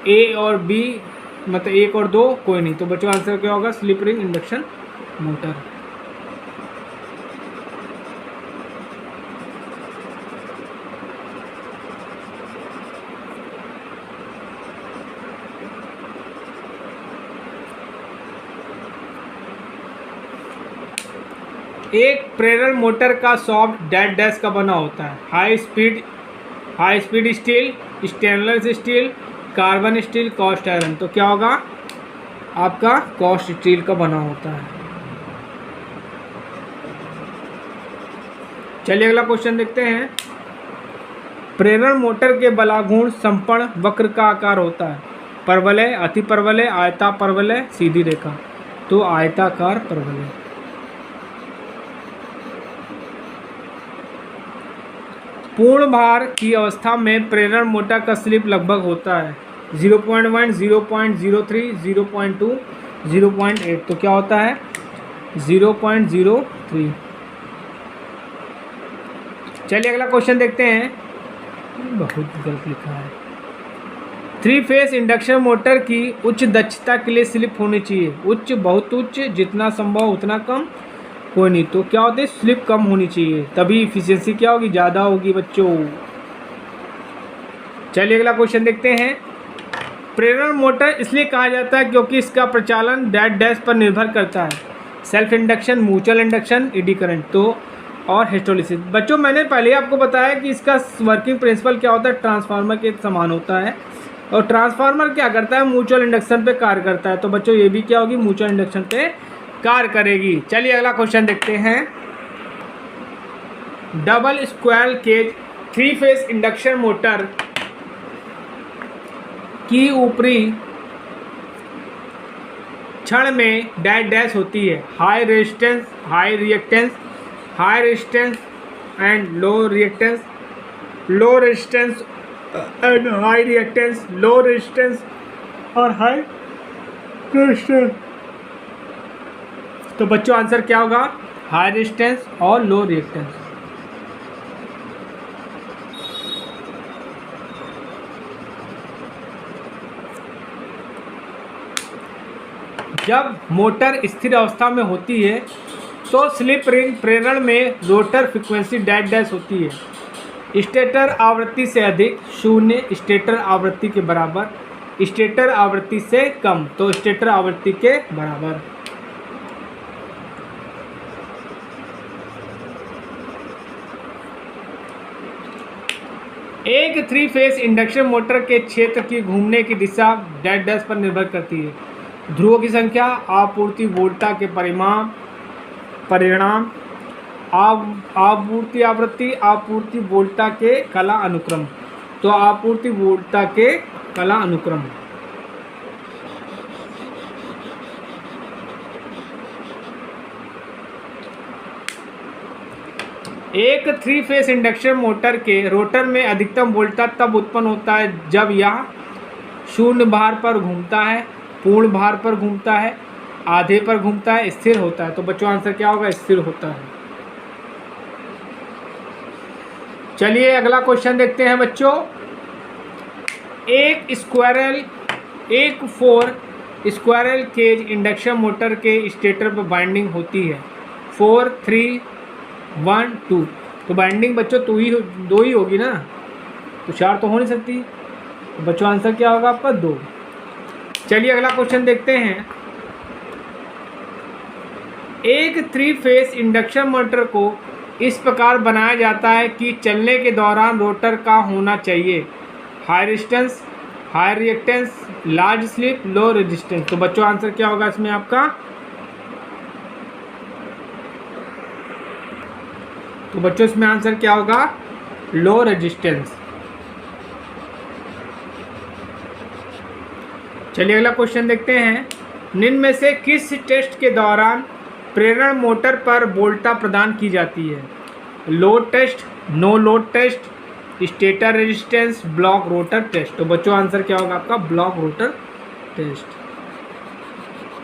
A और बी मतलब 1 और 2 कोई नहीं। तो बच्चों आंसर क्या होगा स्लिप रिंग इंडक्शन मोटर। एक प्रेरण मोटर का सॉफ्ट डैश का बना होता है। High speed steel, stainless steel, carbon steel, cast iron. तो क्या होगा आपका कास्ट स्टील का बना होता है। चलिए अगला क्वेश्चन देखते हैं। प्रेरण मोटर के बलाघूर्ण संपर्ण वक्र का आकार होता है। परवलय, अति परवलय, आयता परवलय, सीधी रेखा। तो आयताकार परवलय। पूर्ण भार की अवस्था में प्रेरण मोटर का स्लिप लगभग होता है 0.1, 0.03, 0.2, 0.8। तो क्या होता है 0.03। चलिए अगला क्वेश्चन देखते हैं। बहुत गलत लिखा है। थ्री फेस इंडक्शन मोटर की उच्च दक्षता के लिए स्लिप होनी चाहिए। उच्च, बहुत उच्च, जितना संभव उतना कम, कोई नहीं। तो क्या होते हैं, स्लिप कम होनी चाहिए, तभी इफिशियंसी क्या होगी, ज़्यादा होगी बच्चों। चलिए अगला क्वेश्चन देखते हैं। प्रेरण मोटर इसलिए कहा जाता है क्योंकि इसका प्रचालन डैश डैश पर निर्भर करता है। Self induction, mutual induction, eddy current तो और हिस्टोलिसिस। बच्चों मैंने पहले आपको बताया कि इसका वर्किंग प्रिंसिपल क्या होता है, ट्रांसफार्मर के समान होता है। और ट्रांसफार्मर क्या करता है, म्यूचुअल इंडक्शन पे कार्य करता है। तो बच्चों ये भी क्या होगी, म्यूचुअल इंडक्शन पे कार्य करेगी। चलिए अगला क्वेश्चन देखते हैं। Double square cage three phase induction motor की ऊपरी क्षण में डैश डैश होती है। High resistance, high reactance, high resistance and low reactance, low resistance and high reactance, low resistance और हाई रेजिस्टेंस। तो बच्चों आंसर क्या होगा, हाई रेजिस्टेंस और लो रिएक्टेंस। जब मोटर स्थिर अवस्था में होती है तो स्लिप रिंग प्रेरण में रोटर फ्रीक्वेंसी डैश डैश होती है। स्टेटर आवृत्ति से अधिक, शून्य, स्टेटर आवृत्ति के बराबर, स्टेटर आवृत्ति से कम, तो स्टेटर आवृत्ति के बराबर। एक थ्री फेस इंडक्शन मोटर के क्षेत्र की घूमने की दिशा डैश डैश पर निर्भर करती है। ध्रुवों की संख्या, आपूर्ति वोल्टता के परिणाम, आपूर्ति आवृत्ति, आपूर्ति वोल्टता के कला अनुक्रम, तो आपूर्ति वोल्टता के कला अनुक्रम। एक थ्री फेस इंडक्शन मोटर के रोटर में अधिकतम वोल्टता तब उत्पन्न होता है जब यह शून्य भार पर घूमता है, पूर्ण भार पर घूमता है, आधे पर घूमता है, स्थिर होता है। तो बच्चों आंसर क्या होगा, स्थिर होता है। चलिए अगला क्वेश्चन देखते हैं बच्चों। एक four squirrel cage induction motor के स्टेटर पर बाइंडिंग होती है 4, 3, 1, 2। तो बाइंडिंग बच्चों दो ही होगी ना, तो 4 तो हो नहीं सकती। तो बच्चों आंसर क्या होगा आपका, 2। चलिए अगला क्वेश्चन देखते हैं। एक थ्री फेस इंडक्शन मोटर को इस प्रकार बनाया जाता है कि चलने के दौरान रोटर का होना चाहिए high resistance, high reactance, large slip, low resistance. तो बच्चों आंसर क्या होगा इसमें आपका, तो बच्चों इसमें आंसर क्या होगा, लो रेजिस्टेंस। चलिए अगला क्वेश्चन देखते हैं। निम्न में से किस टेस्ट के दौरान प्रेरण मोटर पर वोल्टता प्रदान की जाती है, load test, no load test, stator resistance, block rotor test. तो बच्चों आंसर क्या होगा आपका, ब्लॉक रोटर टेस्ट।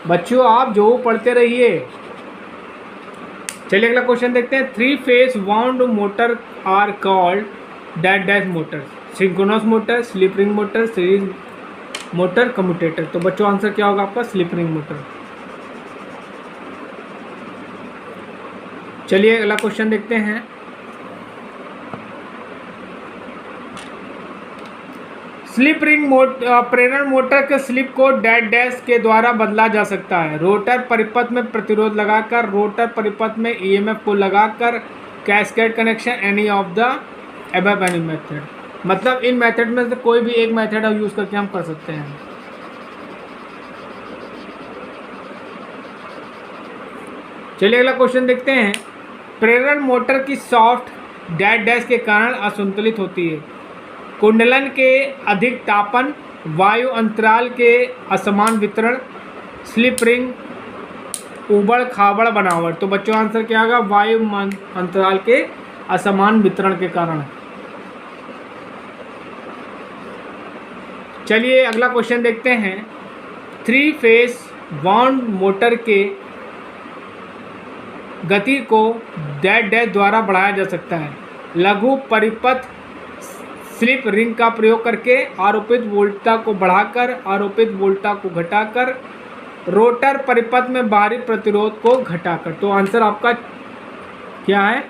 बच्चों आप जो पढ़ते रहिए। चलिए अगला क्वेश्चन देखते हैं। Three phase wound motor are called dash dash motor, synchronous motor, slip ring motor, series motor, commutator. तो बच्चों आंसर क्या होगा आपका, स्लिप रिंग मोटर। चलिए अगला क्वेश्चन देखते हैं। स्लिप रिंग प्रेरण मोटर के स्लिप को डैश डैश के द्वारा बदला जा सकता है। रोटर परिपथ में प्रतिरोध लगाकर, रोटर परिपथ में ईएमएफ को लगाकर, cascade connection, any of the above any method. मतलब इन मेथड में से कोई भी एक मेथड यूज करके हम कर सकते हैं। चलिए अगला क्वेश्चन देखते हैं। प्रेरण मोटर की सॉफ्ट डैश डैश के कारण असंतुलित होती है। कुंडलन के अधिक तापन, वायु अंतराल के असमान वितरण, स्लिप रिंग उबड़ खाबड़ बनावट। तो बच्चों आंसर क्या होगा, वायु अंतराल के असमान वितरण के कारण। चलिए अगला क्वेश्चन देखते हैं। थ्री फेस वाउंड मोटर के गति को डैश डैश द्वारा बढ़ाया जा सकता है। लघु परिपथ स्लिप रिंग का प्रयोग करके, आरोपित वोल्टता को बढ़ाकर, आरोपित वोल्टता को घटाकर, रोटर परिपथ में बाहरी प्रतिरोध को घटाकर। तो आंसर आपका क्या है?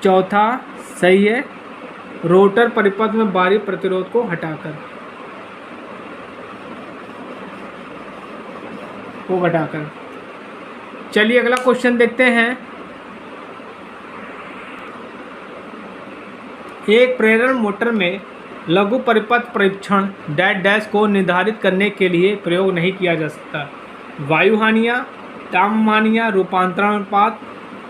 चौथा सही है, रोटर परिपथ में बाहरी प्रतिरोध को घटाकर। चलिए अगला क्वेश्चन देखते हैं। एक प्रेरण मोटर में लघु परिपथ परीक्षण डैश डैश को निर्धारित करने के लिए प्रयोग नहीं किया जा सकता। वायु हानियाँ, ताप हानियाँ, रूपांतरण अनुपात,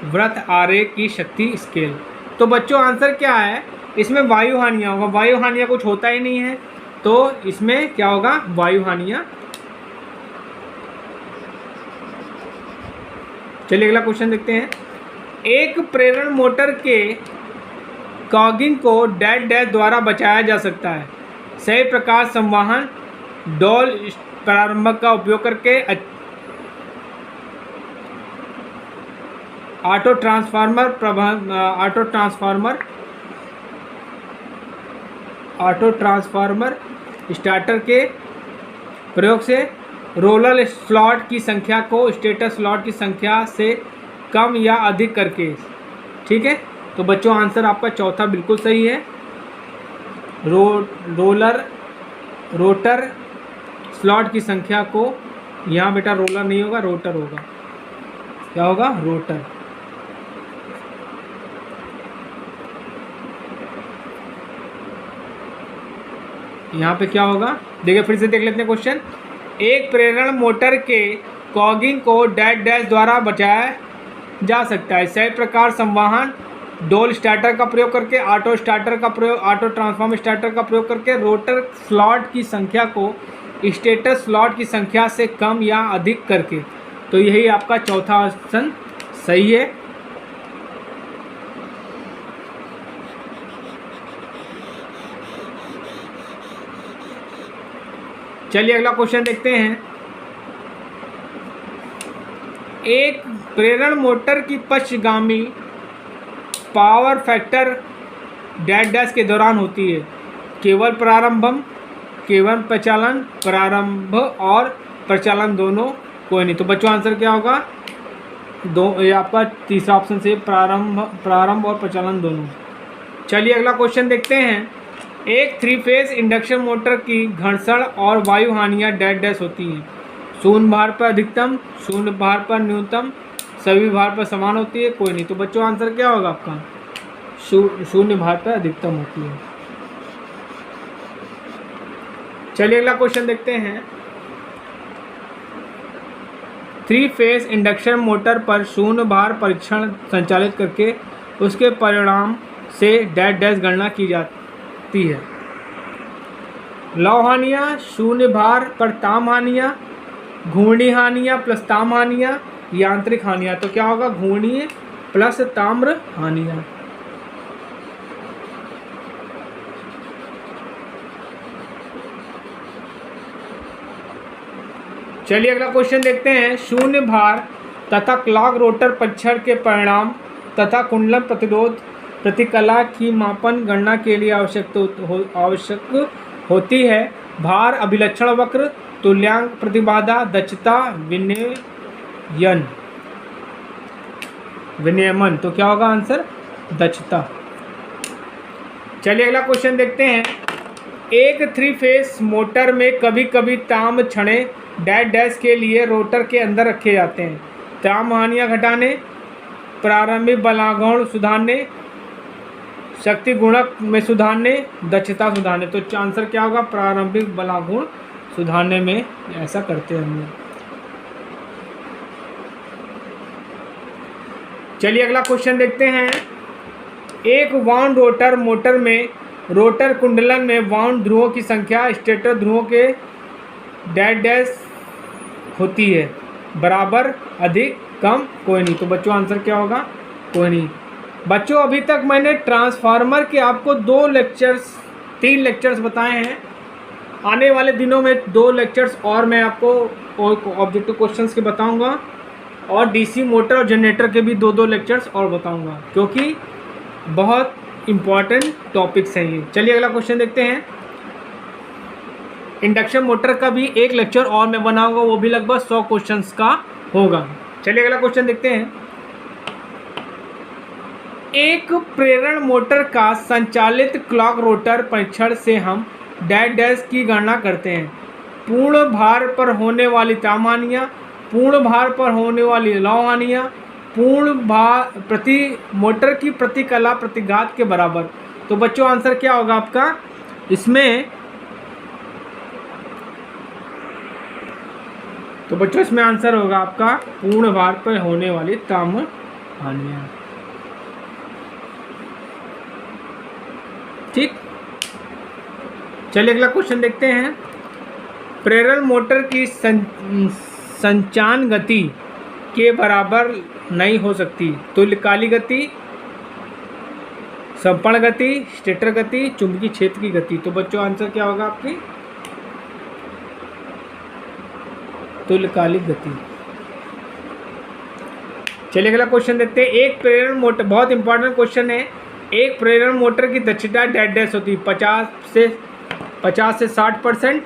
वृत्त आरेख की शक्ति स्केल। तो बच्चों आंसर क्या है? इसमें वायु हानियाँ होगा। वायु हानियाँ कुछ होता ही नहीं है, तो इसमें क्या होगा? वायु हानियाँ। चलिए अगला क्वेश्चन देखते हैं। एक प्रेरण मोटर के कॉगिंग को डैश डैश द्वारा बचाया जा सकता है। सही प्रकार संवाहन डोल प्रारंभक का उपयोग करके, ऑटो ट्रांसफार्मर स्टार्टर के प्रयोग से, रोलर स्लॉट की संख्या को स्टेटर स्लॉट की संख्या से कम या अधिक करके। ठीक है, तो बच्चों आंसर आपका चौथा बिल्कुल सही है। रोटर स्लॉट की संख्या को, यहाँ बेटा रोलर नहीं होगा, रोटर होगा। क्या होगा? रोटर। यहाँ पे क्या होगा? देखिए फिर से देख लेते हैं क्वेश्चन। एक प्रेरण मोटर के कॉगिंग को डैश डैश द्वारा बचाया जा सकता है। सही प्रकार संवाहन डोल स्टार्टर का प्रयोग करके, ऑटो ट्रांसफॉर्म स्टार्टर का प्रयोग करके, रोटर स्लॉट की संख्या को स्टेटर स्लॉट की संख्या से कम या अधिक करके। तो यही आपका चौथा ऑप्शन सही है। चलिए अगला क्वेश्चन देखते हैं। एक प्रेरण मोटर की पश्चगामी पावर फैक्टर डैश डैश के दौरान होती है। केवल प्रचालन, प्रारंभ और प्रचालन दोनों, कोई नहीं। तो बच्चों आंसर क्या होगा? ये आपका तीसरा ऑप्शन से, प्रारंभ और प्रचालन दोनों। चलिए अगला क्वेश्चन देखते हैं। एक 3 फेज इंडक्शन मोटर की घर्षण और वायु हानियाँ डैश डैश होती हैं। शून्य भार पर अधिकतम, शून्य भार पर न्यूनतम, सभी भार पर समान होती है, कोई नहीं। तो बच्चों आंसर क्या होगा आपका? शून्य भार पर अधिकतम होती है। चलिए अगला क्वेश्चन देखते हैं। 3 फेज इंडक्शन मोटर पर शून्य भार परीक्षण संचालित करके उसके परिणाम से डैश डैश गणना की जाती है। लौ हानियाँ, शून्य भार पर ताम हानियाँ, घूर्णी हानियाँ प्लस ताम हानियाँ, यांत्रिक हानियाँ। तो क्या होगा? घूर्णीय प्लस ताम्र हानियाँ। चलिए अगला क्वेश्चन देखते हैं। शून्य भार तथा क्लॉग रोटर परीक्षण के परिणाम तथा कुंडलन प्रतिरोध प्रतिकला की मापन गणना के लिए आवश्यक होती है। भार, अभिलक्षण वक्र, तुल्यांक प्रतिबाधा, दक्षता, विनियमन। तो क्या होगा आंसर? दक्षता। चलिए अगला क्वेश्चन देखते हैं। एक 3 फेज मोटर में कभी कभी ताम छड़े डैश डैश के लिए रोटर के अंदर रखे जाते हैं। ताम हानियाँ घटाने, प्रारंभिक बलागुण सुधारने, शक्ति गुणक में सुधारने, दक्षता सुधारने। तो आंसर क्या होगा? प्रारंभिक बलागुण सुधारने में ऐसा करते हैं हम लोग। चलिए अगला क्वेश्चन देखते हैं। एक वाउंड रोटर मोटर में रोटर कुंडलन में वाउंड ध्रुवों की संख्या स्टेटर ध्रुवों के डैश डैश होती है। बराबर, अधिक, कम, कोई नहीं। तो बच्चों आंसर क्या होगा? कोई नहीं। बच्चों अभी तक मैंने ट्रांसफार्मर के आपको 3 लेक्चर्स बताए हैं। आने वाले दिनों में 2 लेक्चर्स और मैं आपको ऑब्जेक्टिव क्वेश्चंस के बताऊंगा, और डीसी मोटर और जनरेटर के भी 2 लेक्चर्स और बताऊंगा, क्योंकि बहुत इम्पॉर्टेंट टॉपिक्स हैं ये। चलिए अगला क्वेश्चन देखते हैं। इंडक्शन मोटर का भी एक लेक्चर और मैं बनाऊंगा, वो भी लगभग 100 क्वेश्चंस का होगा। चलिए अगला क्वेश्चन देखते हैं। एक प्रेरण मोटर का संचालित क्लॉक रोटर परीक्षण से हम डैश डैश की गणना करते हैं। पूर्ण भार पर होने वाली तापहानियाँ, पूर्ण भार पर होने वाली लौह हानियाँ, पूर्ण भार प्रति मोटर की प्रति कला प्रतिघात के बराबर। तो बच्चों आंसर क्या होगा आपका इसमें? तो बच्चों इसमें आंसर होगा आपका पूर्ण भार पर होने वाली तापहानियाँ। ठीक, चलिए अगला क्वेश्चन देखते हैं। प्रेरण मोटर की संचान गति के बराबर नहीं हो सकती। तुल्यकालिक गति, संपर्ण गति, स्टेटर गति, चुंबकीय क्षेत्र की गति। तो बच्चों आंसर क्या होगा आपकी? तुल्यकालिक गति। चलिए अगला क्वेश्चन देखते हैं। एक प्रेरण मोटर, बहुत इंपॉर्टेंट क्वेश्चन है। एक प्रेरण मोटर की दक्षता डैश डैश होती है 50 से 60%,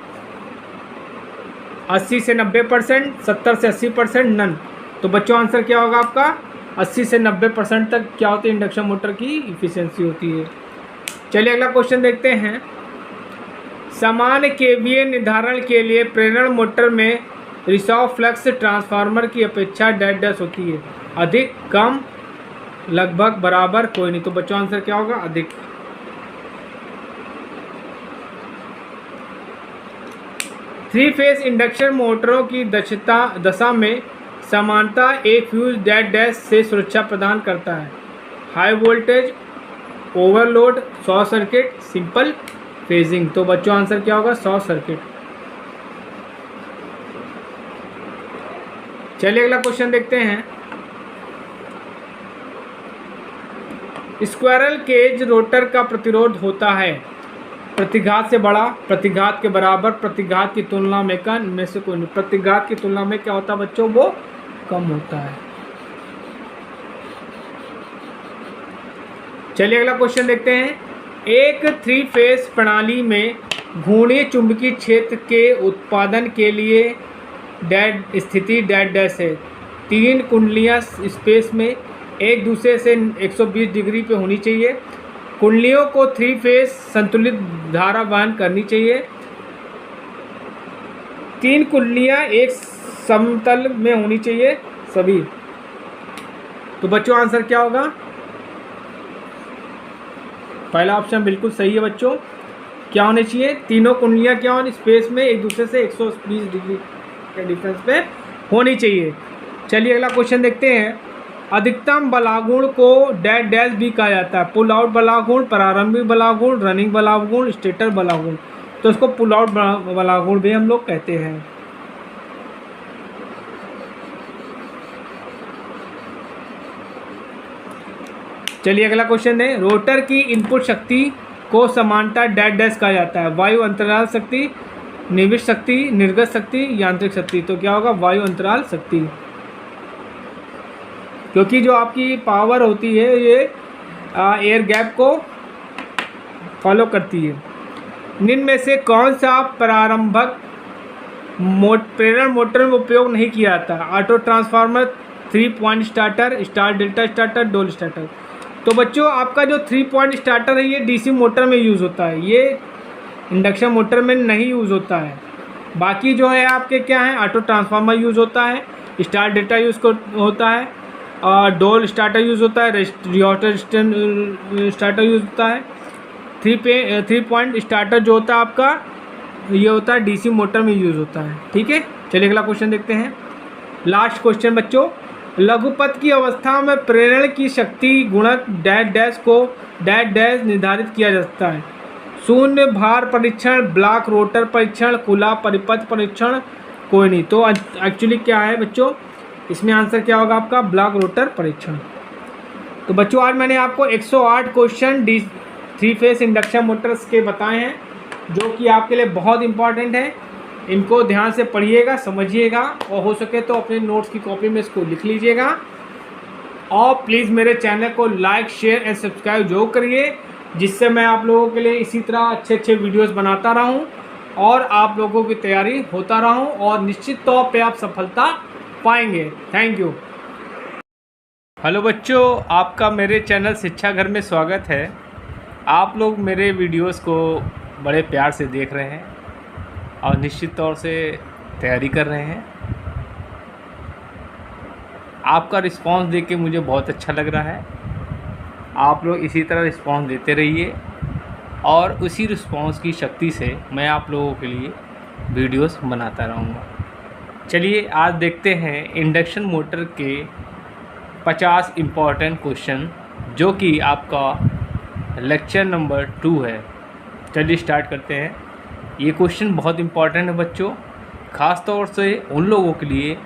80 से 90%, 70 से 80%, नन। तो बच्चों आंसर क्या होगा आपका? 80 से 90% तक क्या होती है इंडक्शन मोटर की इफिशिएंसी होती है। चलिए अगला क्वेश्चन देखते हैं। समान केवीए निर्धारण के लिए प्रेरण मोटर में रिसाव फ्लक्स ट्रांसफार्मर की अपेक्षा डैश डैश होती है। अधिक, कम, लगभग, बराबर, कोई नहीं। तो बच्चों आंसर क्या होगा? अधिक। थ्री फेज इंडक्शन मोटरों की दशा में समानता एक फ्यूज डैश डैश से सुरक्षा प्रदान करता है। High voltage, overload, short circuit, simple phasing. तो बच्चों आंसर क्या होगा? Short circuit. चलिए अगला क्वेश्चन देखते हैं। स्क्वायरल केज रोटर का प्रतिरोध होता है प्रतिघात से बड़ा, प्रतिघात के बराबर, प्रतिघात की तुलना में कम, में से कोई नहीं। प्रतिघात की तुलना में क्या होता है बच्चों? वो कम होता है। चलिए अगला क्वेश्चन देखते हैं। एक थ्री फेज प्रणाली में घूर्णीय चुंबकीय क्षेत्र के उत्पादन के लिए डैश स्थिति डैश डैश है। 3 कुंडलियां स्पेस में एक दूसरे से 120 डिग्री पे होनी चाहिए। कुंडलियों को थ्री फेज संतुलित धारा वहन करनी चाहिए। 3 कुंडलियां एक समतल में होनी चाहिए सभी। तो बच्चों आंसर क्या होगा? पहला ऑप्शन बिल्कुल सही है बच्चों। क्या होनी चाहिए? तीनों कुंडलियां क्या होनी स्पेस में एक दूसरे से 120 डिग्री के डिफरेंस पे होनी चाहिए। चलिए अगला क्वेश्चन देखते हैं। अधिकतम बलागुण को डैश डैश भी कहा जाता है। पुल आउट बलागुण, प्रारंभिक बलागुण, रनिंग बलागुण, स्टेटर बलागुण। तो इसको पुल आउट बलागुण भी हम लोग कहते हैं। चलिए अगला क्वेश्चन है। रोटर की इनपुट शक्ति को समानता डैश डैश कहा जाता है। वायु अंतराल शक्ति, निविष्ट शक्ति, निर्गत शक्ति, यांत्रिक शक्ति। तो क्या होगा? वायु अंतराल शक्ति। क्योंकि जो आपकी पावर होती है ये एयर गैप को फॉलो करती है। निम्न में से कौन सा प्रारंभक प्रेरण मोटर में उपयोग नहीं किया जाता? Auto transformer, 3 point starter, star delta starter, डोल स्टार्टर। तो बच्चों आपका जो 3 पॉइंट स्टार्टर है ये डीसी मोटर में यूज़ होता है, ये इंडक्शन मोटर में नहीं यूज़ होता है। बाकी जो है आपके क्या है? ऑटो ट्रांसफार्मर यूज़ होता है, स्टार डेल्टा यूज़ होता है, और डोल स्टार्टर यूज़ होता है, रियोटर स्टार्टर यूज़ होता है। 3 पॉइंट स्टार्टर जो होता है आपका ये होता है डीसी मोटर में यूज़ होता है। ठीक है, चलिए अगला क्वेश्चन देखते हैं। लास्ट क्वेश्चन बच्चों। लघुपथ की अवस्था में प्रेरण की शक्ति गुणक डैश डैश को डैश डैश निर्धारित किया जाता है। शून्य भार परीक्षण, ब्लॉक रोटर परीक्षण, खुला परिपथ परीक्षण, कोई नहीं। तो एक्चुअली क्या है बच्चों? इसमें आंसर क्या होगा आपका? ब्लॉक रोटर परीक्षण। तो बच्चों आज मैंने आपको 108 question three phase induction Motors के बताए हैं जो कि आपके लिए बहुत इंपॉर्टेंट है। इनको ध्यान से पढ़िएगा, समझिएगा और हो सके तो अपने नोट्स की कॉपी में इसको लिख लीजिएगा। और प्लीज़ मेरे चैनल को लाइक, शेयर एंड सब्सक्राइब जरूर करिए जिससे मैं आप लोगों के लिए इसी तरह अच्छे अच्छे वीडियोस बनाता रहूं और आप लोगों की तैयारी होता रहूं और निश्चित तौर पे आप सफलता पाएंगे। Thank you. हेलो बच्चों, आपका मेरे चैनल शिक्षा घर में स्वागत है। आप लोग मेरे वीडियोस को बड़े प्यार से देख रहे हैं और निश्चित तौर से तैयारी कर रहे हैं। आपका रिस्पांस देख के मुझे बहुत अच्छा लग रहा है। आप लोग इसी तरह रिस्पांस देते रहिए और उसी रिस्पांस की शक्ति से मैं आप लोगों के लिए वीडियोस बनाता रहूँगा। चलिए आज देखते हैं इंडक्शन मोटर के 50 इम्पॉर्टेंट क्वेश्चन, जो कि आपका लेक्चर नंबर 2 है। चलिए स्टार्ट करते हैं। ये क्वेश्चन बहुत इम्पॉर्टेंट है बच्चों, ख़ास तौर से उन लोगों के लिए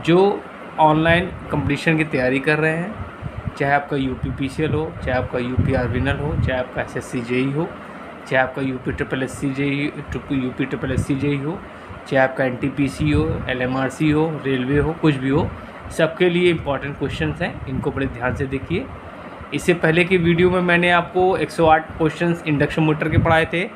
जो ऑनलाइन कंपटीशन की तैयारी कर रहे हैं, चाहे आपका यूपी पीसीएल हो, चाहे आपका यूपी आर्विनल हो, चाहे आपका एसएससी जेई हो, चाहे आपका यूपी ट्रिपल एससी जेई हो, चाहे आपका एनटीपीसी हो, एलएमआरसी हो, रेलवे हो, कुछ भी हो, सबके लिए इम्पॉर्टेंट क्वेश्चंस हैं। इनको बड़े ध्यान से देखिए। इससे पहले की वीडियो में मैंने आपको 108 क्वेश्चंस इंडक्शन मोटर के पढ़ाए थे।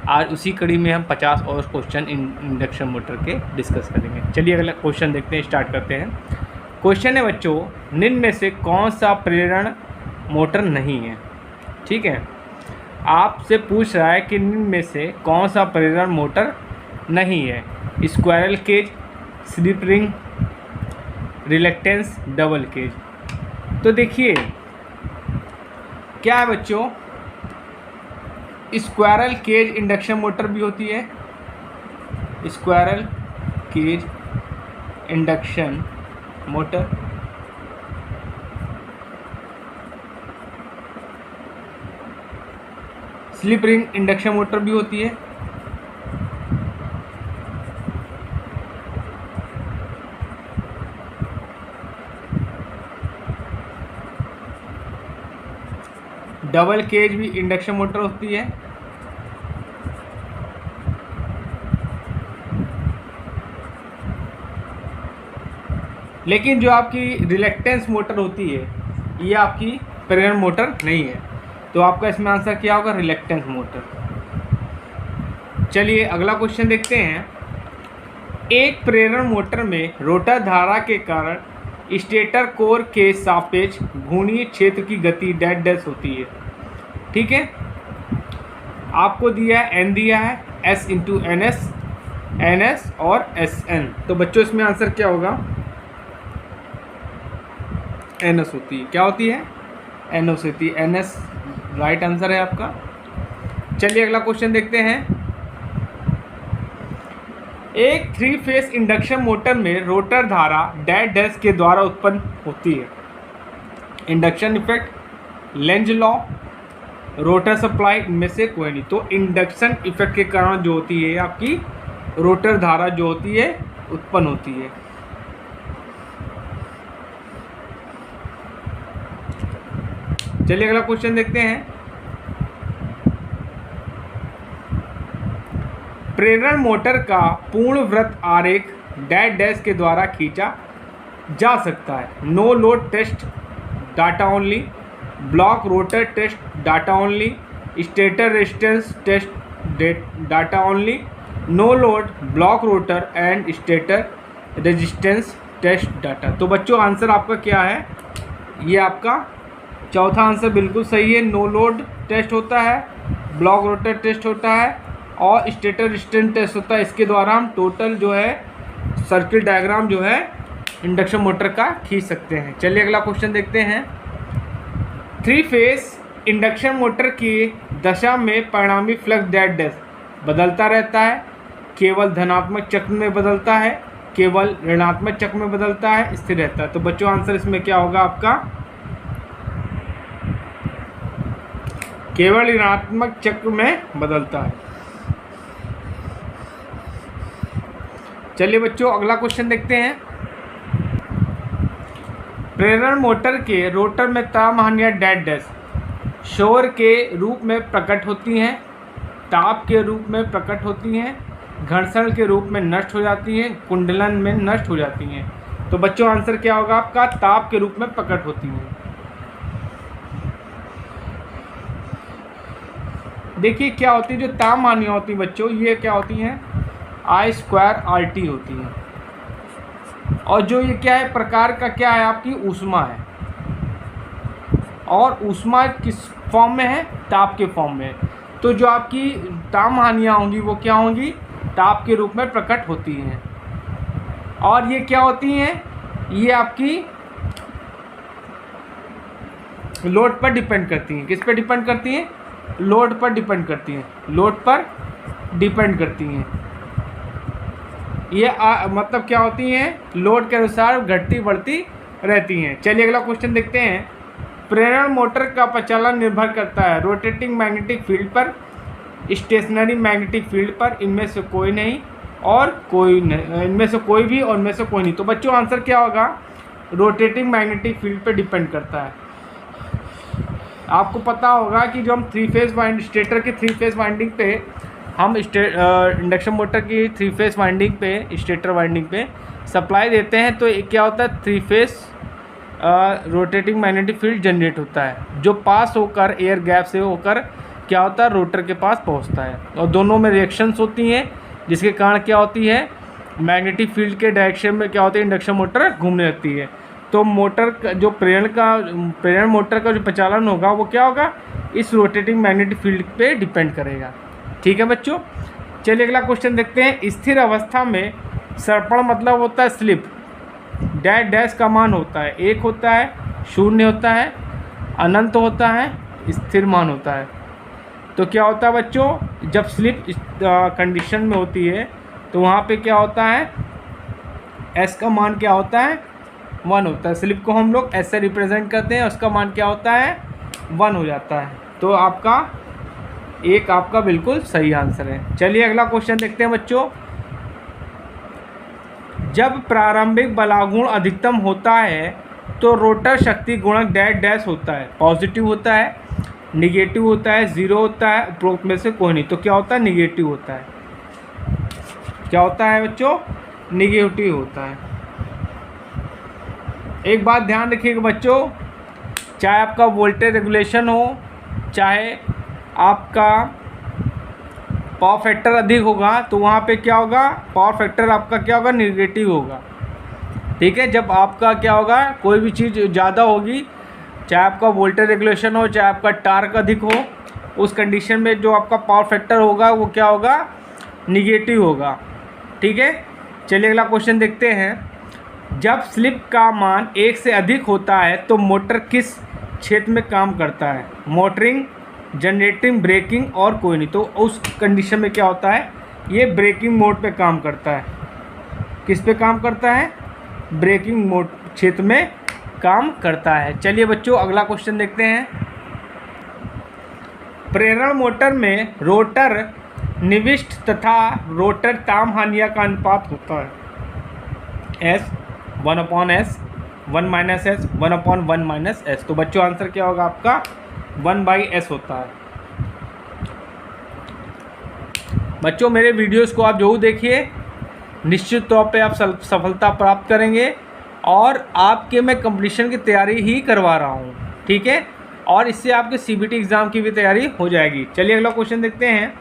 आज उसी कड़ी में हम 50 और क्वेश्चन इंडक्शन मोटर के डिस्कस करेंगे। चलिए अगला क्वेश्चन देखते हैं, स्टार्ट करते हैं। क्वेश्चन है बच्चों, निम्न में से कौन सा प्रेरण मोटर नहीं है? ठीक है, आपसे पूछ रहा है कि निम्न में से कौन सा प्रेरण मोटर नहीं है। Squirrel cage, slip ring, reluctance, double cage. तो देखिए क्या है बच्चों, स्क्वायरल केज इंडक्शन मोटर भी होती है। Squirrel cage induction motor, slip ring induction motor भी होती है। डबल केज भी इंडक्शन मोटर होती है। लेकिन जो आपकी रिलक्टेंस मोटर होती है, ये आपकी प्रेरण मोटर नहीं है। तो आपका इसमें आंसर क्या होगा? Reluctance motor. चलिए अगला क्वेश्चन देखते हैं। एक प्रेरण मोटर में रोटर धारा के कारण स्टेटर कोर के सापेक्ष घूर्णीय क्षेत्र की गति डैश डैश होती है। ठीक है, आपको दिया है एन, दिया है एस इंटू एन एस और एस एन। तो बच्चों इसमें आंसर क्या होगा? एन एस होती है। क्या होती है? एन एस होती है। एन एस राइट आंसर है आपका। चलिए अगला क्वेश्चन देखते हैं। एक 3 फेस इंडक्शन मोटर में रोटर धारा डैश डैश के द्वारा उत्पन्न होती है। Induction effect, Lenz law, rotor supply, इनमें से कोई नहीं। तो इंडक्शन इफेक्ट के कारण जो होती है आपकी रोटर धारा जो होती है उत्पन्न होती है। चलिए अगला क्वेश्चन देखते हैं। प्रेरण मोटर का पूर्ण वृत्त आरेख डैश डैश के द्वारा खींचा जा सकता है। No load test data only, block rotor test data only, stator resistance test data only, no load block rotor and stator resistance test data. तो बच्चों आंसर आपका क्या है? ये आपका चौथा आंसर बिल्कुल सही है। नो लोड टेस्ट होता है, ब्लॉक रोटर टेस्ट होता है और स्टेटर रेजिस्टेंस टेस्ट होता है। इसके द्वारा हम टोटल जो है सर्किट डायग्राम जो है इंडक्शन मोटर का खींच सकते हैं। चलिए अगला क्वेश्चन देखते हैं। 3 फेस इंडक्शन मोटर की दशा में परिणामी फ्लक्स डैश डैश बदलता रहता है। केवल धनात्मक चक्र में बदलता है, केवल ऋणात्मक चक्र में बदलता है, स्थिर रहता है। तो बच्चों आंसर इसमें क्या होगा आपका? केवल ऋणात्मक चक्र में बदलता है। चलिए बच्चों अगला क्वेश्चन देखते हैं। प्रेरण मोटर के रोटर में ताप हानियाँ डैश डैश शोर के रूप में प्रकट होती हैं, ताप के रूप में प्रकट होती हैं, घर्षण के रूप में नष्ट हो जाती हैं, कुंडलन में नष्ट हो जाती हैं। तो बच्चों आंसर क्या होगा आपका? ताप के रूप में प्रकट होती हैं। देखिए क्या होती है, जो ताम हानियाँ होती हैं बच्चों, ये क्या होती हैं, I²RT होती हैं। और जो ये क्या है प्रकार का, क्या है आपकी ऊष्मा है, और ऊष्मा किस फॉर्म में है, ताप के फॉर्म में। तो जो आपकी ताम हानियाँ होंगी वो क्या होंगी, ताप के रूप में प्रकट होती हैं। और ये क्या होती हैं, ये आपकी लोड पर डिपेंड करती हैं। किस पे डिपेंड करती हैं, लोड पर डिपेंड करती हैं, लोड पर डिपेंड करती हैं। ये मतलब क्या होती हैं, लोड के अनुसार घटती बढ़ती रहती हैं। चलिए अगला क्वेश्चन देखते हैं। प्रेरण मोटर का प्रचालन निर्भर करता है रोटेटिंग मैग्नेटिक फील्ड पर, स्टेशनरी मैग्नेटिक फील्ड पर, इनमें से कोई नहीं और कोई नहीं, इनमें से कोई भी और इनमें से कोई नहीं। तो बच्चों आंसर क्या होगा, रोटेटिंग मैग्नेटिक फील्ड पर डिपेंड करता है। आपको पता होगा कि जो हम 3 फेज वाइंड स्टेटर के 3 फेज वाइंडिंग पे, हम इंडक्शन मोटर की 3 फेज वाइंडिंग पे, स्टेटर वाइंडिंग पे सप्लाई देते हैं, तो क्या होता है 3 phase rotating magnetic field generate होता है, जो पास होकर एयर गैप से होकर क्या होता है रोटर के पास पहुंचता है। और दोनों में रिएक्शंस होती हैं, जिसके कारण क्या होती है, मैग्नेटिक फील्ड के डायरेक्शन में क्या होती है, इंडक्शन मोटर घूमने लगती है। तो मोटर का जो प्रेरण मोटर का जो प्रचालन होगा वो क्या होगा, इस रोटेटिंग मैग्नेटिक फील्ड पे डिपेंड करेगा। ठीक है बच्चों, चलिए अगला क्वेश्चन देखते हैं। स्थिर अवस्था में सर्पण मतलब होता है स्लिप, डैश डैश का मान होता है, 1 होता है, 0 होता है, अनंत होता है, स्थिर मान होता है। तो क्या होता है बच्चों, जब स्लिप कंडीशन में होती है तो वहाँ पे क्या होता है, एस का मान क्या होता है, 1 होता है। स्लिप को हम लोग एस से रिप्रेजेंट करते हैं, उसका मान क्या होता है, 1 हो जाता है। तो आपका आपका बिल्कुल सही आंसर है। चलिए अगला क्वेश्चन देखते हैं बच्चों। जब प्रारंभिक बलागुण अधिकतम होता है तो रोटर शक्ति गुणक डैश डैश होता है, पॉजिटिव होता है, निगेटिव होता है, 0 होता है, उपरोक्त में से कोई नहीं। तो क्या होता है, निगेटिव होता है। क्या होता है बच्चों, निगेटिव होता है। एक बात ध्यान रखिएगा बच्चों, चाहे आपका वोल्टेज रेगुलेशन हो, चाहे आपका पावर फैक्टर अधिक होगा, तो वहाँ पे क्या होगा, पावर फैक्टर आपका क्या होगा, निगेटिव होगा। ठीक है, जब आपका क्या होगा, कोई भी चीज़ ज़्यादा होगी, चाहे आपका वोल्टेज रेगुलेशन हो, चाहे आपका टार्क अधिक हो, उस कंडीशन में जो आपका पावर फैक्टर होगा वो क्या होगा, निगेटिव होगा। ठीक है, चलिए अगला क्वेश्चन देखते हैं। जब स्लिप का मान 1 से अधिक होता है तो मोटर किस क्षेत्र में काम करता है, मोटरिंग, जनरेटिंग, ब्रेकिंग और कोई नहीं। तो उस कंडीशन में क्या होता है, ये ब्रेकिंग मोड पे काम करता है। किस पे काम करता है, ब्रेकिंग मोड क्षेत्र में काम करता है। चलिए बच्चों अगला क्वेश्चन देखते हैं। प्रेरण मोटर में रोटर निविष्ट तथा रोटर ताम हानिया का अनुपात होता है S 1/S 1-S 1/1-S। तो बच्चों आंसर क्या होगा आपका, 1/S होता है। बच्चों मेरे वीडियोस को आप जरूर देखिए, निश्चित तौर पे आप सफलता प्राप्त करेंगे, और आपके मैं कंपटीशन की तैयारी ही करवा रहा हूँ। ठीक है, और इससे आपके CBT एग्ज़ाम की भी तैयारी हो जाएगी। चलिए अगला क्वेश्चन देखते हैं।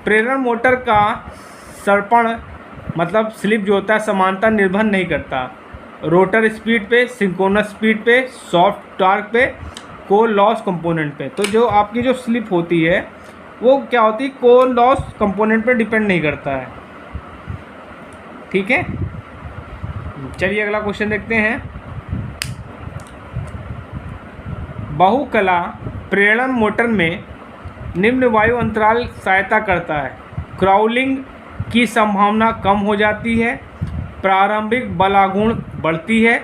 प्रेरण मोटर का सर्पण मतलब स्लिप जो होता है समानता निर्भर नहीं करता, रोटर स्पीड पे, सिंक्रोनस स्पीड पे, सॉफ्ट टॉर्क पे, कोर लॉस कंपोनेंट पे। तो जो आपकी जो स्लिप होती है वो क्या होती है, कोर लॉस कंपोनेंट पे डिपेंड नहीं करता है। ठीक है, चलिए अगला क्वेश्चन देखते हैं। बहुकला प्रेरण मोटर में निम्न वायु अंतराल सहायता करता है, क्राउलिंग की संभावना कम हो जाती है, प्रारंभिक बलागुण बढ़ती है,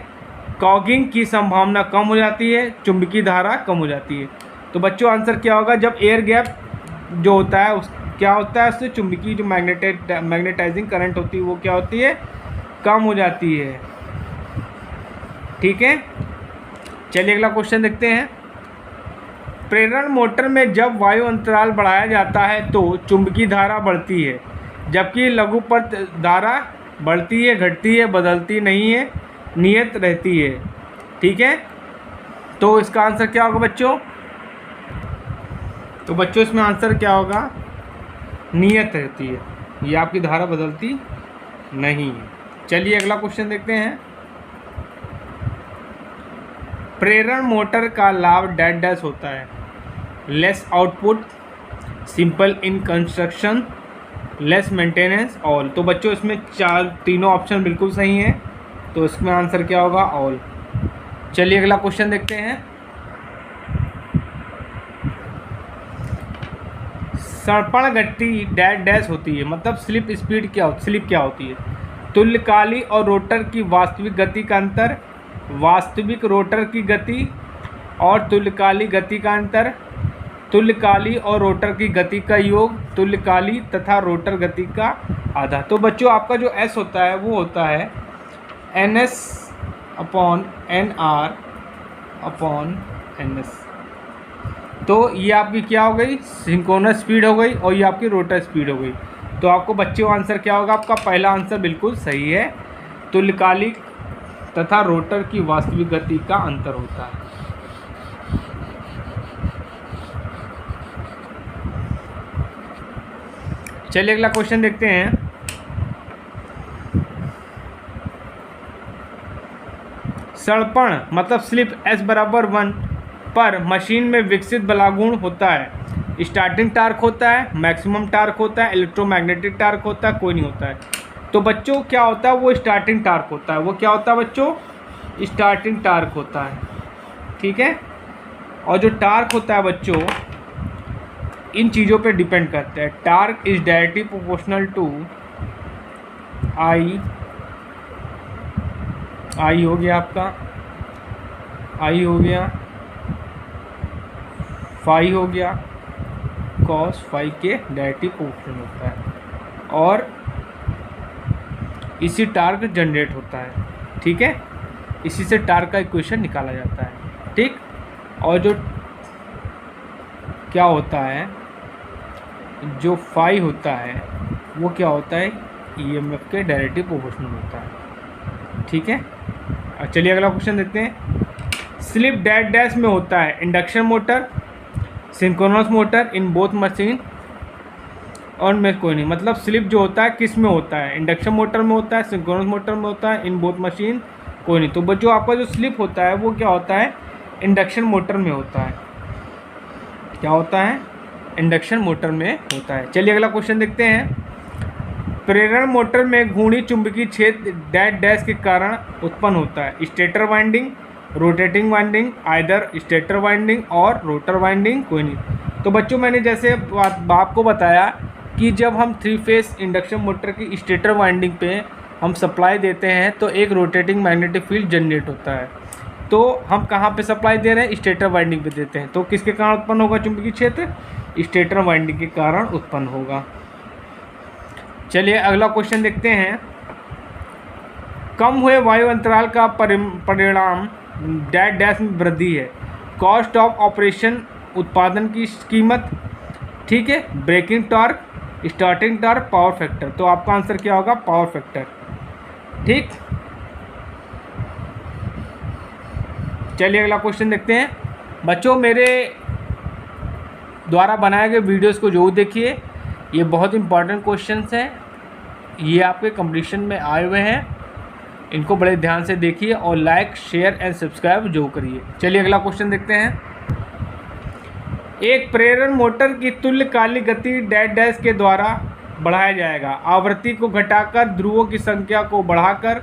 कॉगिंग की संभावना कम हो जाती है, चुंबकीय धारा कम हो जाती है। तो बच्चों आंसर क्या होगा, जब एयर गैप जो होता है उस क्या होता है, उससे चुंबकीय जो मैग्नेटाइजिंग करंट होती है वो क्या होती है, कम हो जाती है। ठीक है, चलिए अगला क्वेश्चन देखते हैं। प्रेरण मोटर में जब वायु अंतराल बढ़ाया जाता है तो चुंबकीय धारा बढ़ती है, जबकि लघुपथ धारा बढ़ती है, घटती है, बदलती नहीं है, नियत रहती है। ठीक है, तो इसका आंसर क्या होगा बच्चों, तो बच्चों इसमें आंसर क्या होगा, नियत रहती है, ये आपकी धारा बदलती नहीं है। चलिए अगला क्वेश्चन देखते हैं। प्रेरण मोटर का लाभ डैश डैश होता है, less output, simple in construction, less maintenance, all. तो बच्चों इसमें तीनों ऑप्शन बिल्कुल सही हैं, तो इसमें आंसर क्या होगा, ऑल। चलिए अगला क्वेश्चन देखते हैं। सर्पण गति डैश डैश होती है, मतलब स्लिप स्पीड स्लिप क्या होती है, तुल्यकाली और रोटर की वास्तविक गति का अंतर, वास्तविक रोटर की गति और तुल्यकाली गति का अंतर, तुल्यकाली और रोटर की गति का योग, तुल्यकाली तथा रोटर गति का आधा। तो बच्चों आपका जो एस होता है वो होता है NS upon NR upon NS। तो ये आपकी क्या हो गई, सिंक्रोनस स्पीड हो गई, और ये आपकी रोटर स्पीड हो गई। तो आपको बच्चों आंसर क्या होगा, आपका पहला आंसर बिल्कुल सही है, तुल्यकालिक तथा रोटर की वास्तविक गति का अंतर होता है। चलिए अगला क्वेश्चन देखते हैं। सर्पण मतलब स्लिप S बराबर 1 पर मशीन में विकसित बलागुण होता है, स्टार्टिंग टार्क होता है, मैक्सिमम टार्क होता है, इलेक्ट्रोमैग्नेटिक टार्क होता है, कोई नहीं होता है। तो बच्चों क्या होता है, वो स्टार्टिंग टार्क होता है। वो क्या होता है बच्चों, स्टार्टिंग टार्क होता है, ठीक है। और जो टार्क होता है बच्चों, इन चीज़ों पे डिपेंड करता है। Torque is directly proportional to I हो गया आपका, आई हो गया, फाई हो गया, कॉस फाई के डायरेक्टली प्रोपोर्शनल होता है, और इसी टार्क जनरेट होता है, ठीक है। इसी से टार्क का इक्वेशन निकाला जाता है, ठीक। और जो क्या होता है, जो फाई होता है वो क्या होता है, EMF के डायरेक्टली प्रोपोर्शनल होता है, ठीक है। चलिए अगला क्वेश्चन देखते हैं। स्लिप डैश डैश में होता है, induction motor, synchronous motor, in both machine, और में कोई नहीं। मतलब स्लिप जो होता है किस में होता है, इंडक्शन मोटर में होता है, सिंक्रोनस मोटर में होता है, इन बोथ मशीन, कोई नहीं। तो जो आपका जो स्लिप होता है वो क्या होता है, इंडक्शन मोटर में होता है। क्या होता है, इंडक्शन मोटर में होता है। चलिए अगला क्वेश्चन देखते हैं। प्रेरण मोटर में घूर्णी चुंबकीय क्षेत्र डैश डैश के कारण उत्पन्न होता है, stator winding, rotating winding, either stator winding और रोटर वाइंडिंग, कोई नहीं। तो बच्चों मैंने जैसे आपको बताया कि जब हम 3 फेस इंडक्शन मोटर की स्टेटर वाइंडिंग पे हम सप्लाई देते हैं तो एक रोटेटिंग मैग्नेटिक फील्ड जनरेट होता है। तो हम कहाँ पे सप्लाई दे रहे हैं, स्टेटर वाइंडिंग पे देते हैं। तो किसके कारण उत्पन्न होगा चुंबकीय क्षेत्र, स्टेटर वाइंडिंग के कारण उत्पन्न होगा। चलिए अगला क्वेश्चन देखते हैं। कम हुए वायु अंतराल का परिणाम डैश डैश में वृद्धि है, कॉस्ट ऑफ ऑपरेशन उत्पादन की कीमत, ठीक है, braking torque, starting torque, power factor. तो आपका आंसर क्या होगा, पावर फैक्टर, ठीक। चलिए अगला क्वेश्चन देखते हैं। बच्चों मेरे द्वारा बनाए गए वीडियोस को जरूर देखिए, ये बहुत इंपॉर्टेंट क्वेश्चंस हैं, ये आपके कंपटीशन में आए हुए हैं, इनको बड़े ध्यान से देखिए और लाइक शेयर एंड सब्सक्राइब जरूर करिए। चलिए अगला क्वेश्चन देखते हैं। एक प्रेरण मोटर की तुल्यकालिक गति डैश डैश के द्वारा बढ़ाया जाएगा, आवृत्ति को घटाकर, ध्रुवों की संख्या को बढ़ाकर,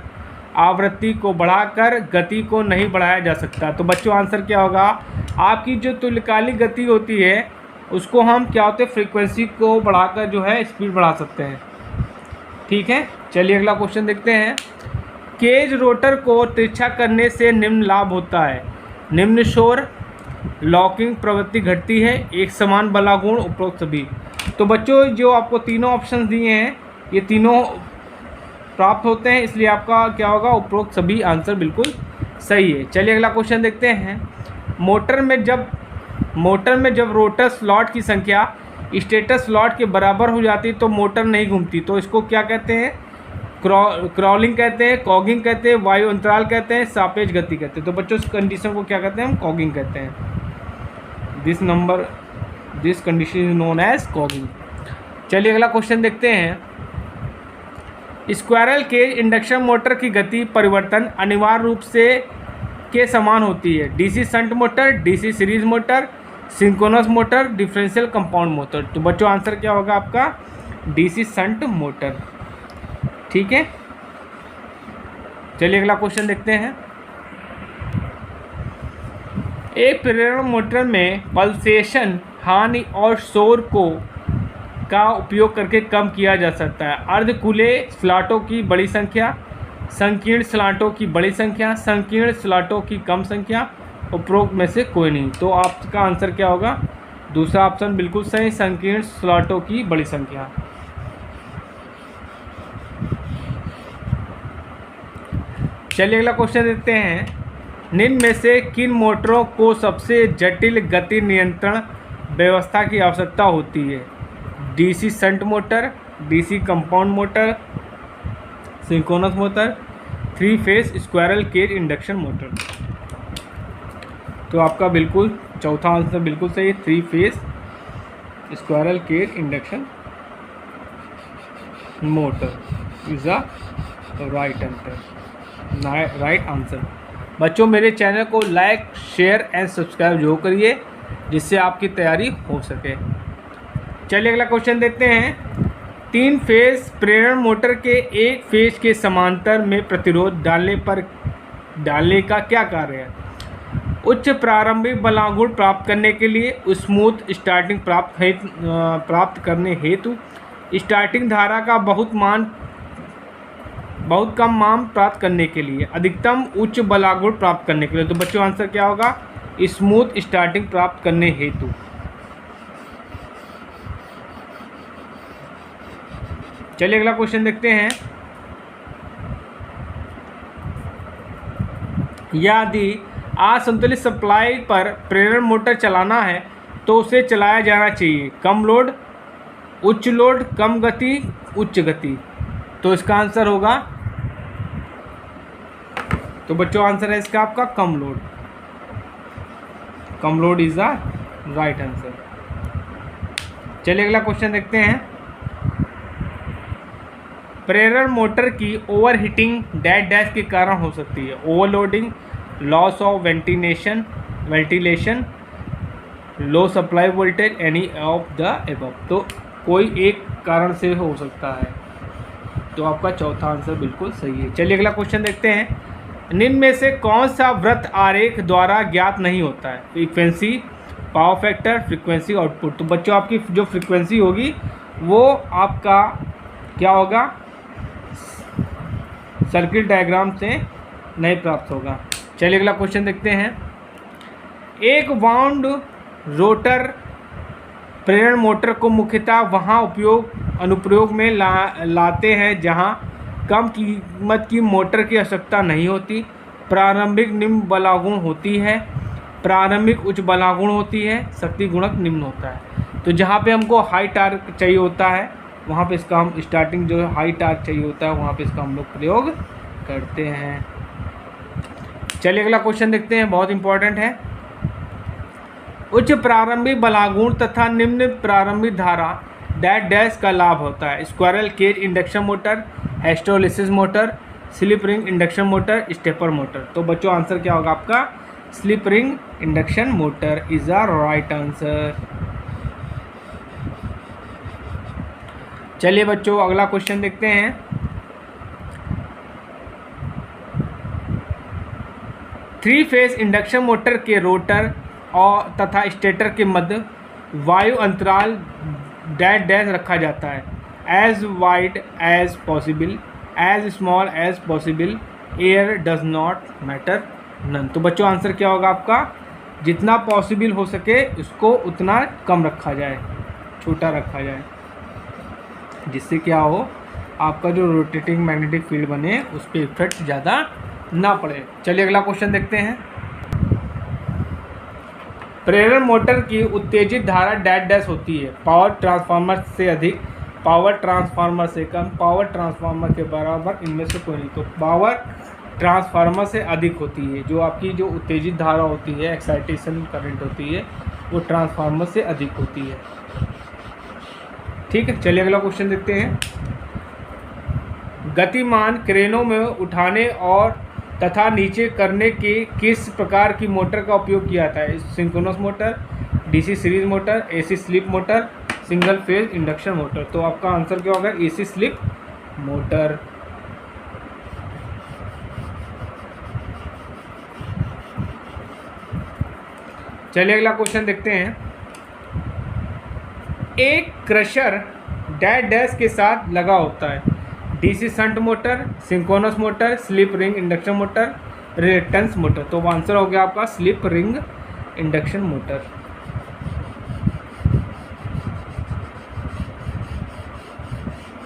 आवृत्ति को बढ़ाकर, गति को नहीं बढ़ाया जा सकता। तो बच्चों आंसर क्या होगा, आपकी जो तुल्यकालिक गति होती है उसको हम क्या होते हैं, फ्रीक्वेंसी को बढ़ाकर जो है स्पीड बढ़ा सकते हैं, ठीक है। चलिए अगला क्वेश्चन देखते हैं। केज रोटर को तिरछा करने से निम्न लाभ होता है, निम्न शोर, लॉकिंग प्रवृत्ति घटती है, एक समान बलागुण, उपरोक्त सभी। तो बच्चों जो आपको तीनों ऑप्शन दिए हैं ये तीनों प्राप्त होते हैं, इसलिए आपका क्या होगा, उपरोक्त सभी आंसर बिल्कुल सही है। चलिए अगला क्वेश्चन देखते हैं। मोटर में जब रोटर स्लॉट की संख्या स्टेटर स्लॉट के बराबर हो जाती तो मोटर नहीं घूमती, तो इसको क्या कहते हैं, क्रॉलिंग कहते हैं, कॉगिंग कहते हैं, वायु अंतराल कहते हैं, सापेक्ष गति कहते हैं। तो बच्चों इस कंडीशन को क्या कहते हैं, हम कॉगिंग कहते हैं। This number this condition is known as cogging. चलिए अगला क्वेश्चन देखते हैं। स्क्वायरल केज इंडक्शन मोटर की गति परिवर्तन अनिवार्य रूप से के समान होती है। DC shunt motor, DC series motor, synchronous motor, differential compound motor. तो बच्चों आंसर क्या होगा आपका? DC shunt motor. ठीक है, चलिए अगला क्वेश्चन देखते हैं। एक प्रेरण मोटर में पल्सेशन हानि और शोर को का उपयोग करके कम किया जा सकता है। अर्ध खुले स्लॉटों की बड़ी संख्या, संकीर्ण स्लॉटों की बड़ी संख्या, संकीर्ण स्लॉटों की कम संख्या, उपरोक्त में से कोई नहीं। तो आपका आंसर क्या होगा? दूसरा ऑप्शन बिल्कुल सही, संकीर्ण स्लॉटों की बड़ी संख्या। चलिए अगला क्वेश्चन देखते हैं। निम्न में से किन मोटरों को सबसे जटिल गति नियंत्रण व्यवस्था की आवश्यकता होती है? DC shunt motor, DC compound motor, synchronous motor, 3 phase squirrel cage induction motor. तो आपका बिल्कुल चौथा आंसर बिल्कुल सही है, 3 phase squirrel cage induction motor is the right answer. बच्चों मेरे चैनल को लाइक, शेयर एंड सब्सक्राइब जरूर करिए जिससे आपकी तैयारी हो सके। चलिए अगला क्वेश्चन देखते हैं। 3 फेज प्रेरण मोटर के एक फेज के समांतर में प्रतिरोध डालने का क्या कार्य है? उच्च प्रारंभिक बलागुण प्राप्त करने के लिए, स्मूथ स्टार्टिंग प्राप्त करने हेतु, स्टार्टिंग धारा का बहुत कम मान प्राप्त करने के लिए, अधिकतम उच्च बलागुण प्राप्त करने के लिए। तो बच्चों आंसर क्या होगा? स्मूथ स्टार्टिंग प्राप्त करने हेतु। चलिए अगला क्वेश्चन देखते हैं। यदि असंतुलित सप्लाई पर प्रेरण मोटर चलाना है तो उसे चलाया जाना चाहिए कम लोड, उच्च लोड, कम गति, उच्च गति। तो इसका आंसर होगा, तो बच्चों आंसर है इसका आपका कम लोड। कम load is the right answer. चलिए अगला क्वेश्चन देखते हैं। प्रेरण मोटर की ओवरहीटिंग डैश के कारण हो सकती है। Overloading, loss of ventilation, low supply voltage, any of the above. तो कोई एक कारण से हो सकता है। तो आपका चौथा आंसर बिल्कुल सही है। चलिए अगला क्वेश्चन देखते हैं। निम्न में से कौन सा वृत्त आरेख द्वारा ज्ञात नहीं होता है? Frequency, power factor, frequency output. तो बच्चों आपकी जो फ्रीक्वेंसी होगी वो आपका क्या होगा? सर्किट डायग्राम से नहीं प्राप्त होगा। चलिए अगला क्वेश्चन देखते हैं। एक वाउंड रोटर प्रेरण मोटर को मुख्यतः वहाँ अनुप्रयोग में लाते हैं जहाँ कम कीमत की मोटर की आवश्यकता नहीं होती, प्रारंभिक निम्न बलागुण होती है, प्रारंभिक उच्च बलागुण होती है, शक्ति गुणक निम्न होता है। तो जहाँ पे हमको हाई टार्क चाहिए होता है वहाँ पे इसका हम स्टार्टिंग जो हाई टार्क चाहिए होता है वहाँ पे इसका हम लोग प्रयोग करते हैं। चलिए अगला क्वेश्चन देखते हैं, बहुत इंपॉर्टेंट है। उच्च प्रारंभिक बलागुण तथा निम्न प्रारंभिक धारा डैश का लाभ होता है। Squirrel cage induction motor, hysteresis motor, slip ring induction motor, stepper motor. तो बच्चों आंसर क्या होगा आपका? Slip ring induction motor is the right answer. चलिए बच्चों अगला क्वेश्चन देखते हैं। थ्री फेज इंडक्शन मोटर के रोटर और तथा स्टेटर के मध्य वायु अंतराल डैश रखा जाता है। As wide as possible, as small as possible, air does not matter none. तो बच्चों आंसर क्या होगा आपका? जितना पॉसिबल हो सके उसको उतना कम रखा जाए, छोटा रखा जाए, जिससे क्या हो आपका जो रोटेटिंग मैग्नेटिक फील्ड बने उस पर इफेक्ट ज़्यादा ना पड़े। चलिए अगला क्वेश्चन देखते हैं। प्रेरण मोटर की उत्तेजित धारा डैश होती है। पावर ट्रांसफार्मर से अधिक, पावर ट्रांसफार्मर से कम, पावर ट्रांसफार्मर के बराबर, इनमें से कोई नहीं। तो पावर ट्रांसफार्मर से अधिक होती है। जो आपकी जो उत्तेजित धारा होती है, एक्साइटेशन करंट होती है, वो ट्रांसफार्मर से अधिक होती है। ठीक है, चलिए अगला क्वेश्चन देखते हैं। गतिमान क्रेनों में उठाने और तथा नीचे करने के किस प्रकार की मोटर का उपयोग किया जाता है? Synchronous motor, DC series motor, AC slip motor, single phase induction motor. तो आपका आंसर क्या होगा? AC slip motor. चलिए अगला क्वेश्चन देखते हैं। एक क्रशर डैश डैश के साथ लगा होता है। DC shunt motor, synchronous motor, slip ring induction motor, reactance motor. तो आंसर हो गया आपका स्लिप रिंग इंडक्शन मोटर।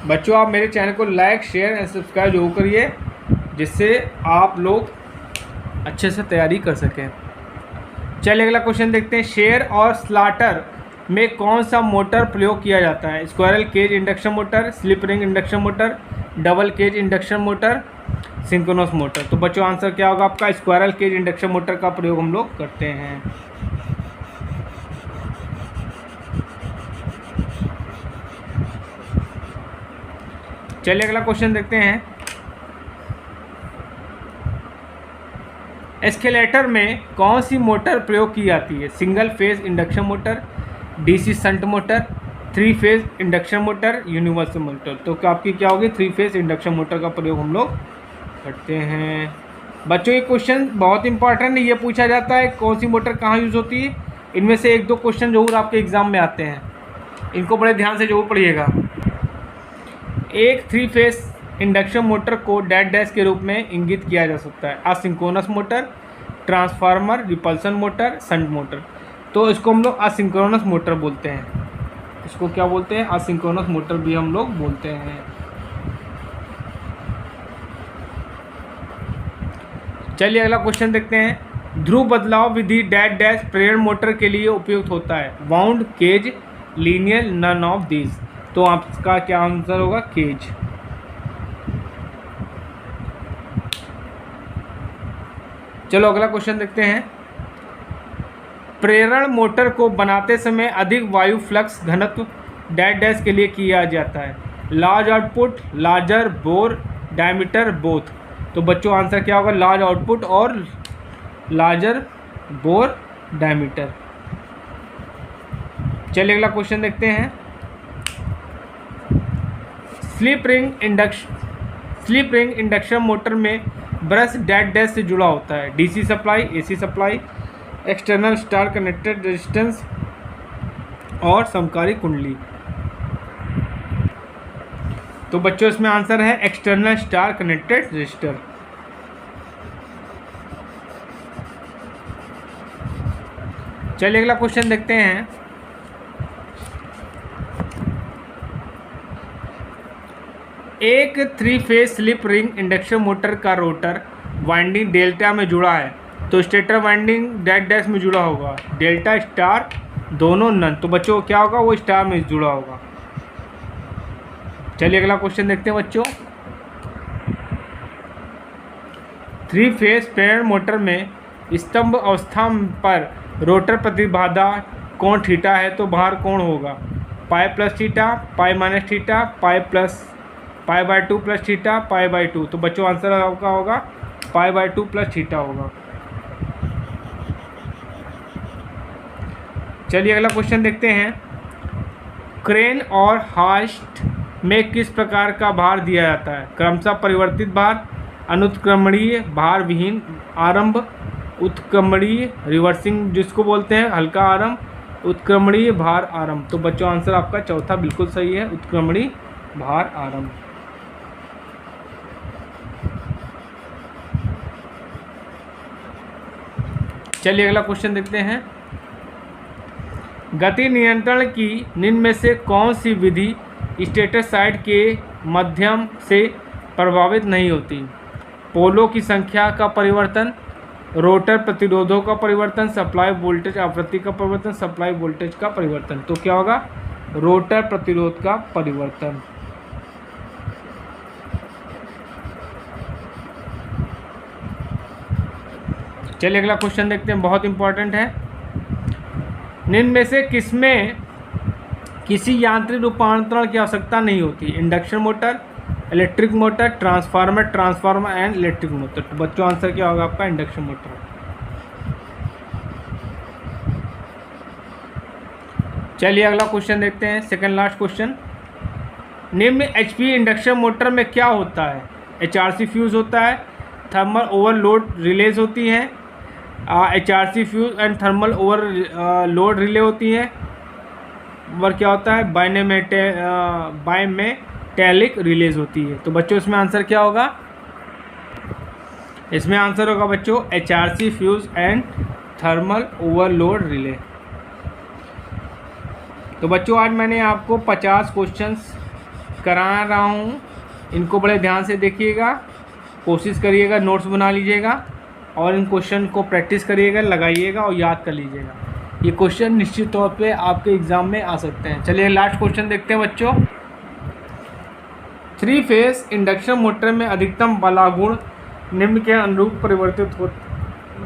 बच्चों आप मेरे चैनल को लाइक, शेयर एंड सब्सक्राइब जरूर करिए, जिससे आप लोग अच्छे से तैयारी कर सकें। चलिए अगला क्वेश्चन देखते हैं। शेयर और स्लाटर में कौन सा मोटर प्रयोग किया जाता है? Squirrel cage induction motor, slip ring induction motor, double cage induction motor, synchronous motor. तो बच्चों आंसर क्या होगा आपका? स्क्वायरल केज इंडक्शन मोटर का प्रयोग हम लोग करते हैं। चलिए अगला क्वेश्चन देखते हैं। एस्केलेटर में कौन सी मोटर प्रयोग की जाती है? Single phase induction motor, DC shunt motor, 3 phase induction motor, universal motor. तो आपकी क्या होगी? 3 फेज इंडक्शन मोटर का प्रयोग हम लोग करते हैं। बच्चों ये क्वेश्चन बहुत इंपॉर्टेंट है, ये पूछा जाता है कौन सी मोटर कहाँ यूज़ होती है। इनमें से 1-2 क्वेश्चन जरूर आपके एग्जाम में आते हैं, इनको बड़े ध्यान से जरूर पढ़िएगा। एक 3 फेज इंडक्शन मोटर को डैश डैश के रूप में इंगित किया जा सकता है। Asynchronous motor, transformer, repulsion motor, shunt motor. तो इसको हम लोग असिंक्रोनस मोटर बोलते हैं। इसको क्या बोलते हैं? असिंक्रोनस मोटर भी हम लोग बोलते हैं। चलिए अगला क्वेश्चन देखते हैं। ध्रुव बदलाव विधि डैश डैश प्रेरण मोटर के लिए उपयुक्त होता है? Wound, cage, linear, none of these. तो आपका क्या आंसर होगा? केज। चलो अगला क्वेश्चन देखते हैं। प्रेरण मोटर को बनाते समय अधिक वायु फ्लक्स घनत्व डैश डैश के लिए किया जाता है? Large output, larger bore, diameter, both. तो बच्चों आंसर क्या होगा? लार्ज आउटपुट और लार्जर बोर डायमीटर। चलिए अगला क्वेश्चन देखते हैं। स्लिप रिंग इंडक्शन मोटर में ब्रश डैश डैश से जुड़ा होता है? DC supply, AC supply, external star connected resistance और समकारी कुंडली। तो बच्चों इसमें आंसर है एक्सटर्नल स्टार कनेक्टेड रेजिस्टर। चलिए अगला क्वेश्चन देखते हैं। एक 3 phase slip ring induction motor का रोटर वाइंडिंग डेल्टा में जुड़ा है, तो स्टेटर वाइंडिंग डैश डैश में जुड़ा होगा? डेल्टा, स्टार, दोनों, नन। तो बच्चों क्या होगा? वो स्टार में जुड़ा होगा। चलिए अगला क्वेश्चन देखते हैं बच्चों। 3 फेज प्रेरण मोटर में स्तंभ अवस्था पर रोटर प्रतिबाधा कोण थीटा है, तो भार कोण होगा? Pi plus theta, pi minus theta, pi by 2 plus theta, pi by 2। तो बच्चों आंसर आपका होगा पाई बाय 2 प्लस थीटा होगा। चलिए अगला क्वेश्चन देखते हैं। क्रेन और हास्ट में किस प्रकार का भार दिया जाता है? क्रमशः परिवर्तित भार, अनुत्क्रमणीय भार विहीन आरंभ, उत्क्रमणीय रिवर्सिंग जिसको बोलते हैं हल्का आरंभ, उत्क्रमणीय भार आरंभ। तो बच्चों आंसर आपका चौथा बिल्कुल सही है, उत्क्रमणीय भार आरंभ। चलिए अगला क्वेश्चन देखते हैं। गति नियंत्रण की निम्न में से कौन सी विधि स्टेटर साइड के माध्यम से प्रभावित नहीं होती? पोलों की संख्या का परिवर्तन, रोटर प्रतिरोधों का परिवर्तन, सप्लाई वोल्टेज आवृत्ति का परिवर्तन, सप्लाई वोल्टेज का परिवर्तन। तो क्या होगा? रोटर प्रतिरोध का परिवर्तन। चलिए अगला क्वेश्चन देखते हैं, बहुत इंपॉर्टेंट है। निम्न में से किसमें किसी यांत्रिक रूपांतरण की आवश्यकता नहीं होती? Induction motor, electric motor, transformer and electric motor. तो बच्चों आंसर क्या होगा आपका? Induction motor. चलिए अगला क्वेश्चन देखते हैं, सेकंड लास्ट क्वेश्चन। निम्न एचपी इंडक्शन मोटर में क्या होता है? एचआरसी फ्यूज होता है, थर्मल ओवरलोड रिलेज होती हैं, HRC fuse and thermal overload relay होती हैं, और क्या होता है? बायमेटेलिक रिलेज होती है। तो बच्चों इसमें आंसर क्या होगा? इसमें आंसर होगा बच्चों HRC fuse and thermal overload relay. तो बच्चों आज मैंने आपको 50 क्वेश्चंस करा रहा हूँ, इनको बड़े ध्यान से देखिएगा, कोशिश करिएगा, नोट्स बना लीजिएगा और इन क्वेश्चन को प्रैक्टिस करिएगा, लगाइएगा और याद कर लीजिएगा। ये क्वेश्चन निश्चित तौर पे आपके एग्ज़ाम में आ सकते हैं। चलिए लास्ट क्वेश्चन देखते हैं बच्चों। 3 फेज इंडक्शन मोटर में अधिकतम बलागुण निम्न के अनुरूप परिवर्तित हो।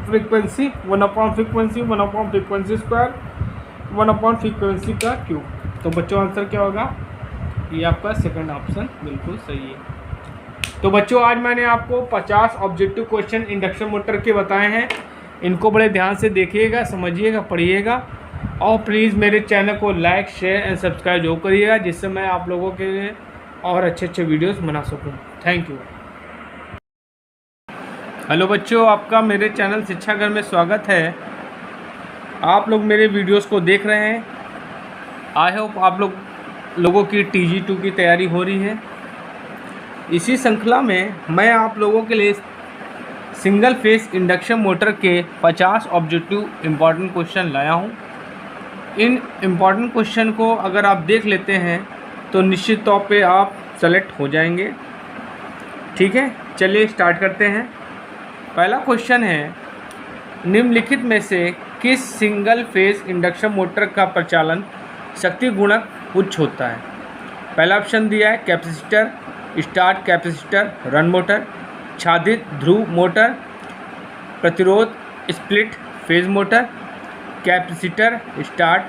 फ्रीक्वेंसी 1/फ्रीक्वेंसी, 1/फ्रीक्वेंसी स्क्वायर, 1/फ्रीक्वेंसी का क्यूब। तो बच्चों आंसर क्या होगा? ये आपका सेकंड ऑप्शन बिल्कुल सही है। तो बच्चों आज मैंने आपको 50 ऑब्जेक्टिव क्वेश्चन इंडक्शन मोटर के बताए हैं, इनको बड़े ध्यान से देखिएगा, समझिएगा, पढ़िएगा और प्लीज़ मेरे चैनल को लाइक, शेयर एंड सब्सक्राइब जरूर करिएगा, जिससे मैं आप लोगों के लिए और अच्छे अच्छे वीडियोस बना सकूं। Thank you. हेलो बच्चों, आपका मेरे चैनल शिक्षा घर में स्वागत है। आप लोग मेरे वीडियोस को देख रहे हैं। आई होप आप लोगों की TG2 की तैयारी हो रही है। इसी श्रृंखला में मैं आप लोगों के लिए सिंगल फेस इंडक्शन मोटर के 50 ऑब्जेक्टिव इम्पॉर्टेंट क्वेश्चन लाया हूं। इन इम्पॉर्टेंट क्वेश्चन को अगर आप देख लेते हैं तो निश्चित तौर पे आप सेलेक्ट हो जाएंगे। ठीक है, चलिए स्टार्ट करते हैं। पहला क्वेश्चन है, निम्नलिखित में से किस सिंगल फेज इंडक्शन मोटर का प्रचालन शक्ति गुणक उच्च होता है? पहला ऑप्शन दिया है capacitor, start capacitor, run motor, छादित ध्रुव मोटर, प्रतिरोध split phase motor, capacitor, start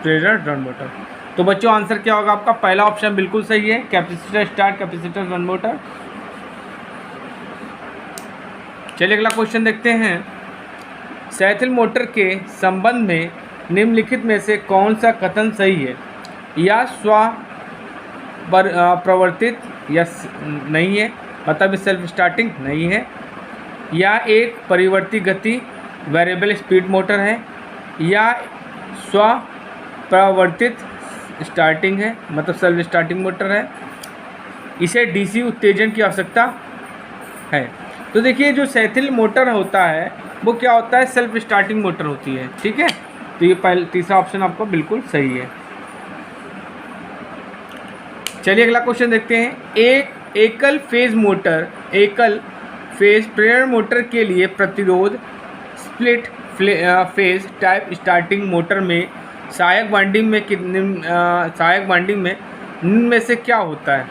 प्रेरण रन मोटर। तो बच्चों आंसर क्या होगा आपका? पहला ऑप्शन बिल्कुल सही है, capacitor start capacitor run motor. चलिए अगला क्वेश्चन देखते हैं। साइकिल मोटर के संबंध में निम्नलिखित में से कौन सा कथन सही है? या स्व प्रवर्तित या नहीं है, मतलब सेल्फ स्टार्टिंग नहीं है, या एक परिवर्ती गति वेरिएबल स्पीड मोटर है, या स्व प्रवर्तित स्टार्टिंग है, मतलब सेल्फ स्टार्टिंग मोटर है, इसे डीसी उत्तेजन की आवश्यकता है। तो देखिए जो साइकिल मोटर होता है वो क्या होता है? सेल्फ स्टार्टिंग मोटर होती है। ठीक है, तो ये तीसरा ऑप्शन आपका बिल्कुल सही है। चलिए अगला क्वेश्चन देखते हैं। एक एकल फेज प्रेरण मोटर के लिए प्रतिरोध split phase type starting motor में सहायक वाइंडिंग में निम्न में से क्या होता है?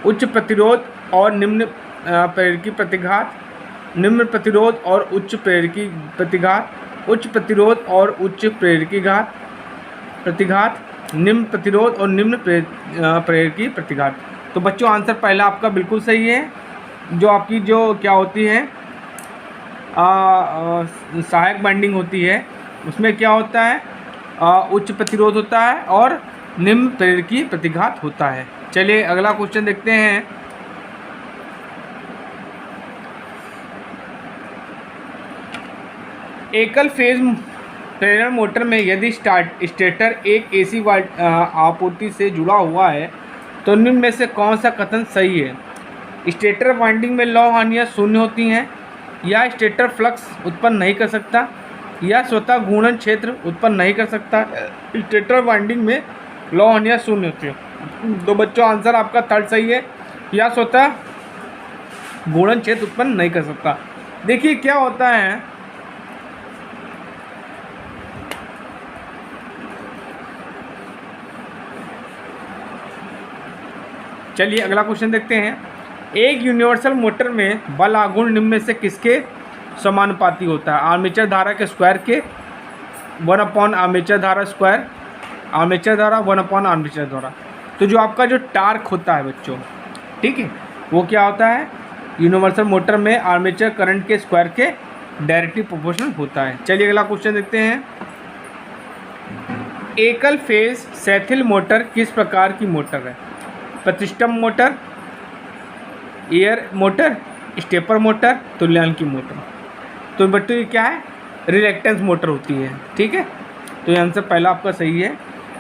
उच्च प्रतिरोध और निम्न प्रेरकी प्रतिघात, निम्न प्रतिरोध और उच्च प्रेरकी प्रतिघात, उच्च प्रतिरोध और उच्च प्रेरकी प्रतिघात, निम्न प्रतिरोध और निम्न प्रेरकी प्रतिघात। तो बच्चों आंसर पहला आपका बिल्कुल सही है। जो आपकी जो क्या होती है सहायक बाइंडिंग होती है उसमें क्या होता है? उच्च प्रतिरोध होता है और निम्न प्रेरकी प्रतिघात होता है। चलिए अगला क्वेश्चन देखते हैं। एकल फेज प्रेरण मोटर में यदि स्टेटर एक एसी आपूर्ति से जुड़ा हुआ है तो निम्न में से कौन सा कथन सही है? स्टेटर वाइंडिंग में लौ हानियाँ शून्य होती हैं, या स्टेटर फ्लक्स उत्पन्न नहीं कर सकता, या स्वतः घूर्णन क्षेत्र उत्पन्न नहीं कर सकता। स्टेटर वाइंडिंग में लौ हानियाँ शून्य होती है। तो बच्चों आंसर आपका थर्ड सही है, या स्वतः घूर्णन क्षेत्र उत्पन्न नहीं कर सकता। देखिए क्या होता है, चलिए अगला क्वेश्चन देखते हैं। एक यूनिवर्सल मोटर में बल आघूर्ण निम्न में से किसके समानुपाती होता है? आर्मेचर धारा के स्क्वायर के, 1/, आर्मेचर धारा स्क्वायर, आर्मेचर धारा 1/, आर्मेचर धारा। तो जो आपका जो टार्क होता है बच्चों, ठीक है, वो क्या होता है, यूनिवर्सल मोटर में आर्मेचर करंट के स्क्वायर के डायरेक्टली प्रोपोर्शनल होता है। चलिए अगला क्वेश्चन देखते हैं। एकल फेज सैथिल मोटर किस प्रकार की मोटर है? प्रतिष्ठम motor, air motor, stepper motor, तुल्यांकी मोटर। तो बच्चों ये क्या है, रिलेक्टेंस मोटर होती है, ठीक है। तो ये आंसर पहला आपका सही है,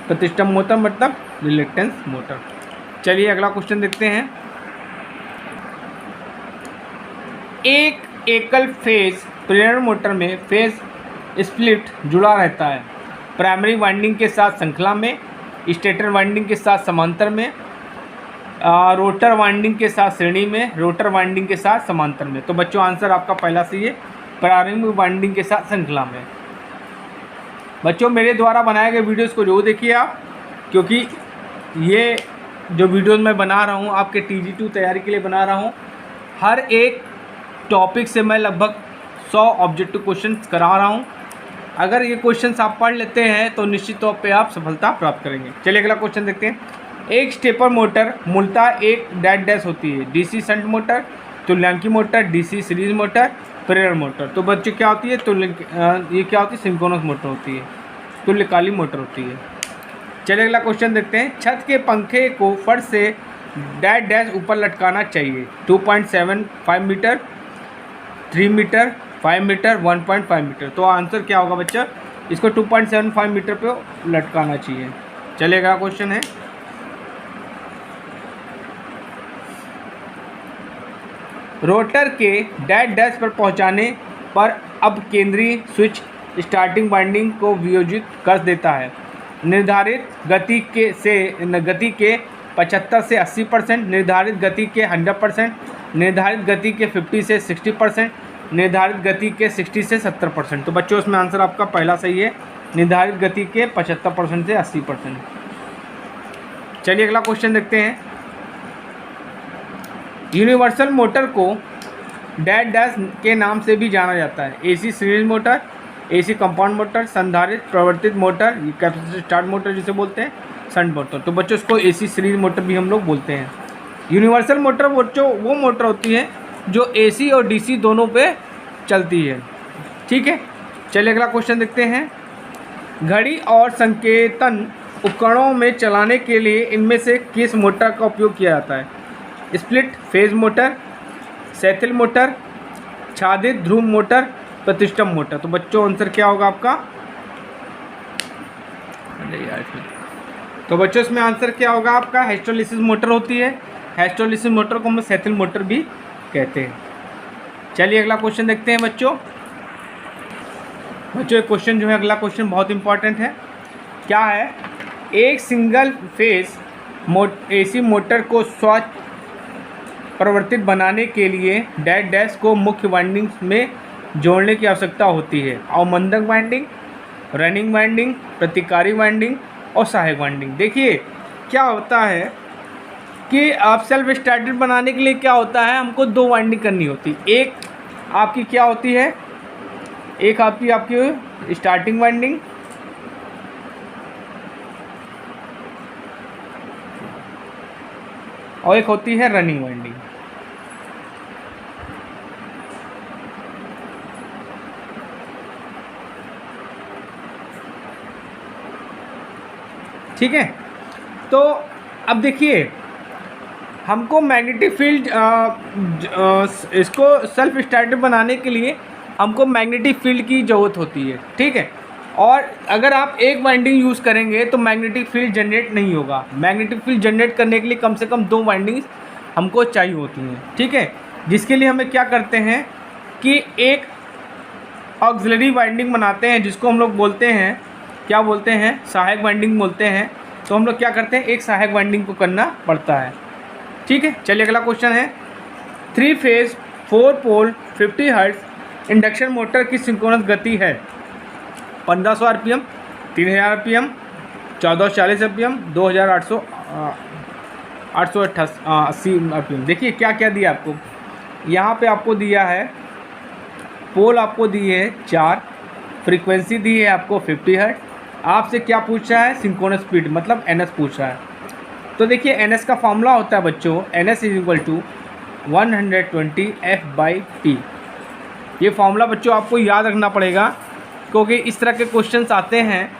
प्रतिष्ठम मोटर मतलब रिलेक्टेंस मोटर। चलिए अगला क्वेश्चन देखते हैं। एक एकल फेज प्रेरण मोटर में फेज स्प्लिट जुड़ा रहता है, प्राइमरी वाइंडिंग के साथ श्रृंखला में, स्टेटर वाइंडिंग के साथ समांतर में, रोटर वाइंडिंग के साथ श्रेणी में, रोटर वाइंडिंग के साथ समांतर में। तो बच्चों आंसर आपका पहला सही है, प्रारंभिक वाइंडिंग के साथ श्रृंखला में। बच्चों मेरे द्वारा बनाए गए वीडियोस को जरूर देखिए आप, क्योंकि ये जो वीडियोस मैं बना रहा हूँ आपके TG2 तैयारी के लिए बना रहा हूँ। हर एक टॉपिक से मैं लगभग 100 ऑब्जेक्टिव क्वेश्चंस करा रहा हूँ। अगर ये क्वेश्चंस आप पढ़ लेते हैं तो निश्चित तौर पे आप सफलता प्राप्त करेंगे। चलिए अगला क्वेश्चन देखते हैं। एक स्टेपर मोटर मूलतः एक डैश होती है, DC शंट मोटर, तुल्यांकी मोटर, DC सीरीज मोटर, प्रेरण मोटर। तो बच्चों क्या होती है, ये क्या होती है, सिंक्रोनस मोटर होती है, तुल्यकालिक मोटर होती है। चलिए अगला क्वेश्चन देखते हैं। छत के पंखे को फर्श से डैश ऊपर लटकाना चाहिए, 2.75 मीटर, 3 मीटर, 5 मीटर, 1.5 मीटर। तो आंसर क्या होगा बच्चा, इसको 2.75 मीटर पे लटकाना चाहिए। चलिए अगला क्वेश्चन है। रोटर के डैश पर पहुंचाने पर अब केंद्रीय स्विच स्टार्टिंग वाइंडिंग को वियोजित कर देता है। निर्धारित गति के 75 से 80%, निर्धारित गति के 100%, निर्धारित गति के 50 से 60%, निर्धारित गति के 60 से 70%। तो बच्चों इसमें आंसर आपका पहला सही है, निर्धारित गति के 75% से 80%। चलिए अगला क्वेश्चन देखते हैं। यूनिवर्सल मोटर को डैश के नाम से भी जाना जाता है, AC series motor, AC compound motor, संधारित्र प्रवर्तित मोटर, कैपेसिटर स्टार्ट मोटर जिसे बोलते हैं, शंट मोटर। तो बच्चों इसको AC सीरीज मोटर भी हम लोग बोलते हैं। यूनिवर्सल मोटर बच्चों वो मोटर होती है जो AC और DC दोनों पे चलती है, ठीक है। चलिए अगला क्वेश्चन देखते हैं। घड़ी और संकेतन उपकरणों में चलाने के लिए इनमें से किस मोटर का उपयोग किया जाता है? स्प्लिट फेज मोटर, सैथिल मोटर, छादित ध्रुव मोटर, प्रतिष्ठम मोटर। तो बच्चों आंसर क्या होगा आपका, तो बच्चों इसमें आंसर क्या होगा आपका, हिस्टोलिसिस मोटर होती है। हिस्टोलिसिस मोटर को हम सैथिल मोटर भी कहते हैं। चलिए अगला क्वेश्चन देखते हैं बच्चों। ये क्वेश्चन जो है, अगला क्वेश्चन बहुत इंपॉर्टेंट है। क्या है, एक सिंगल फेज AC मोटर को स्वच्छ परिवर्तित बनाने के लिए डैश को मुख्य वाइंडिंग में जोड़ने की आवश्यकता होती है। अवमंदक वाइंडिंग, रनिंग वाइंडिंग, प्रतिकारी वाइंडिंग और सहायक वाइंडिंग। देखिए क्या होता है कि आप सेल्फ स्टार्टेड बनाने के लिए क्या होता है, हमको 2 वाइंडिंग करनी होती है। एक आपकी क्या होती है, एक आपकी स्टार्टिंग वाइंडिंग, और एक होती है रनिंग वाइंडिंग। ठीक है। तो अब देखिए, हमको मैग्नेटिक फील्ड इसको सेल्फ स्टार्टर बनाने के लिए हमको मैग्नेटिक फील्ड की ज़रूरत होती है, ठीक है। और अगर आप एक वाइंडिंग यूज़ करेंगे तो मैग्नेटिक फील्ड जनरेट नहीं होगा। मैग्नेटिक फील्ड जनरेट करने के लिए कम से कम 2 वाइंडिंग्स हमको चाहिए होती हैं, ठीक है। जिसके लिए हमें क्या करते हैं कि एक ऑक्सिलरी वाइंडिंग बनाते हैं, जिसको हम लोग बोलते हैं, क्या बोलते हैं, सहायक वाइंडिंग बोलते हैं। तो हम लोग क्या करते हैं, एक सहायक वाइंडिंग को करना पड़ता है, ठीक है। चलिए अगला क्वेश्चन है। 3 फेज 4 पोल 50 हर्ट्ज इंडक्शन मोटर की सिंक्रोनस गति है 1500 RPM, 3000 RPM, 1440 RPM, 2880 RPM। देखिए क्या क्या दिया आपको, यहाँ पे आपको दिया है पोल, आपको दिए है 4, फ्रीक्वेंसी दी है आपको 50 हर्ट्ज। आपसे क्या पूछ रहा है, सिंक्रोनस स्पीड मतलब NS पूछ रहा है। तो देखिए NS का फॉर्मूला होता है बच्चों, NS is equal to 120 F/P। ये फॉर्मूला बच्चों आपको याद रखना पड़ेगा क्योंकि इस तरह के क्वेश्चंस आते हैं,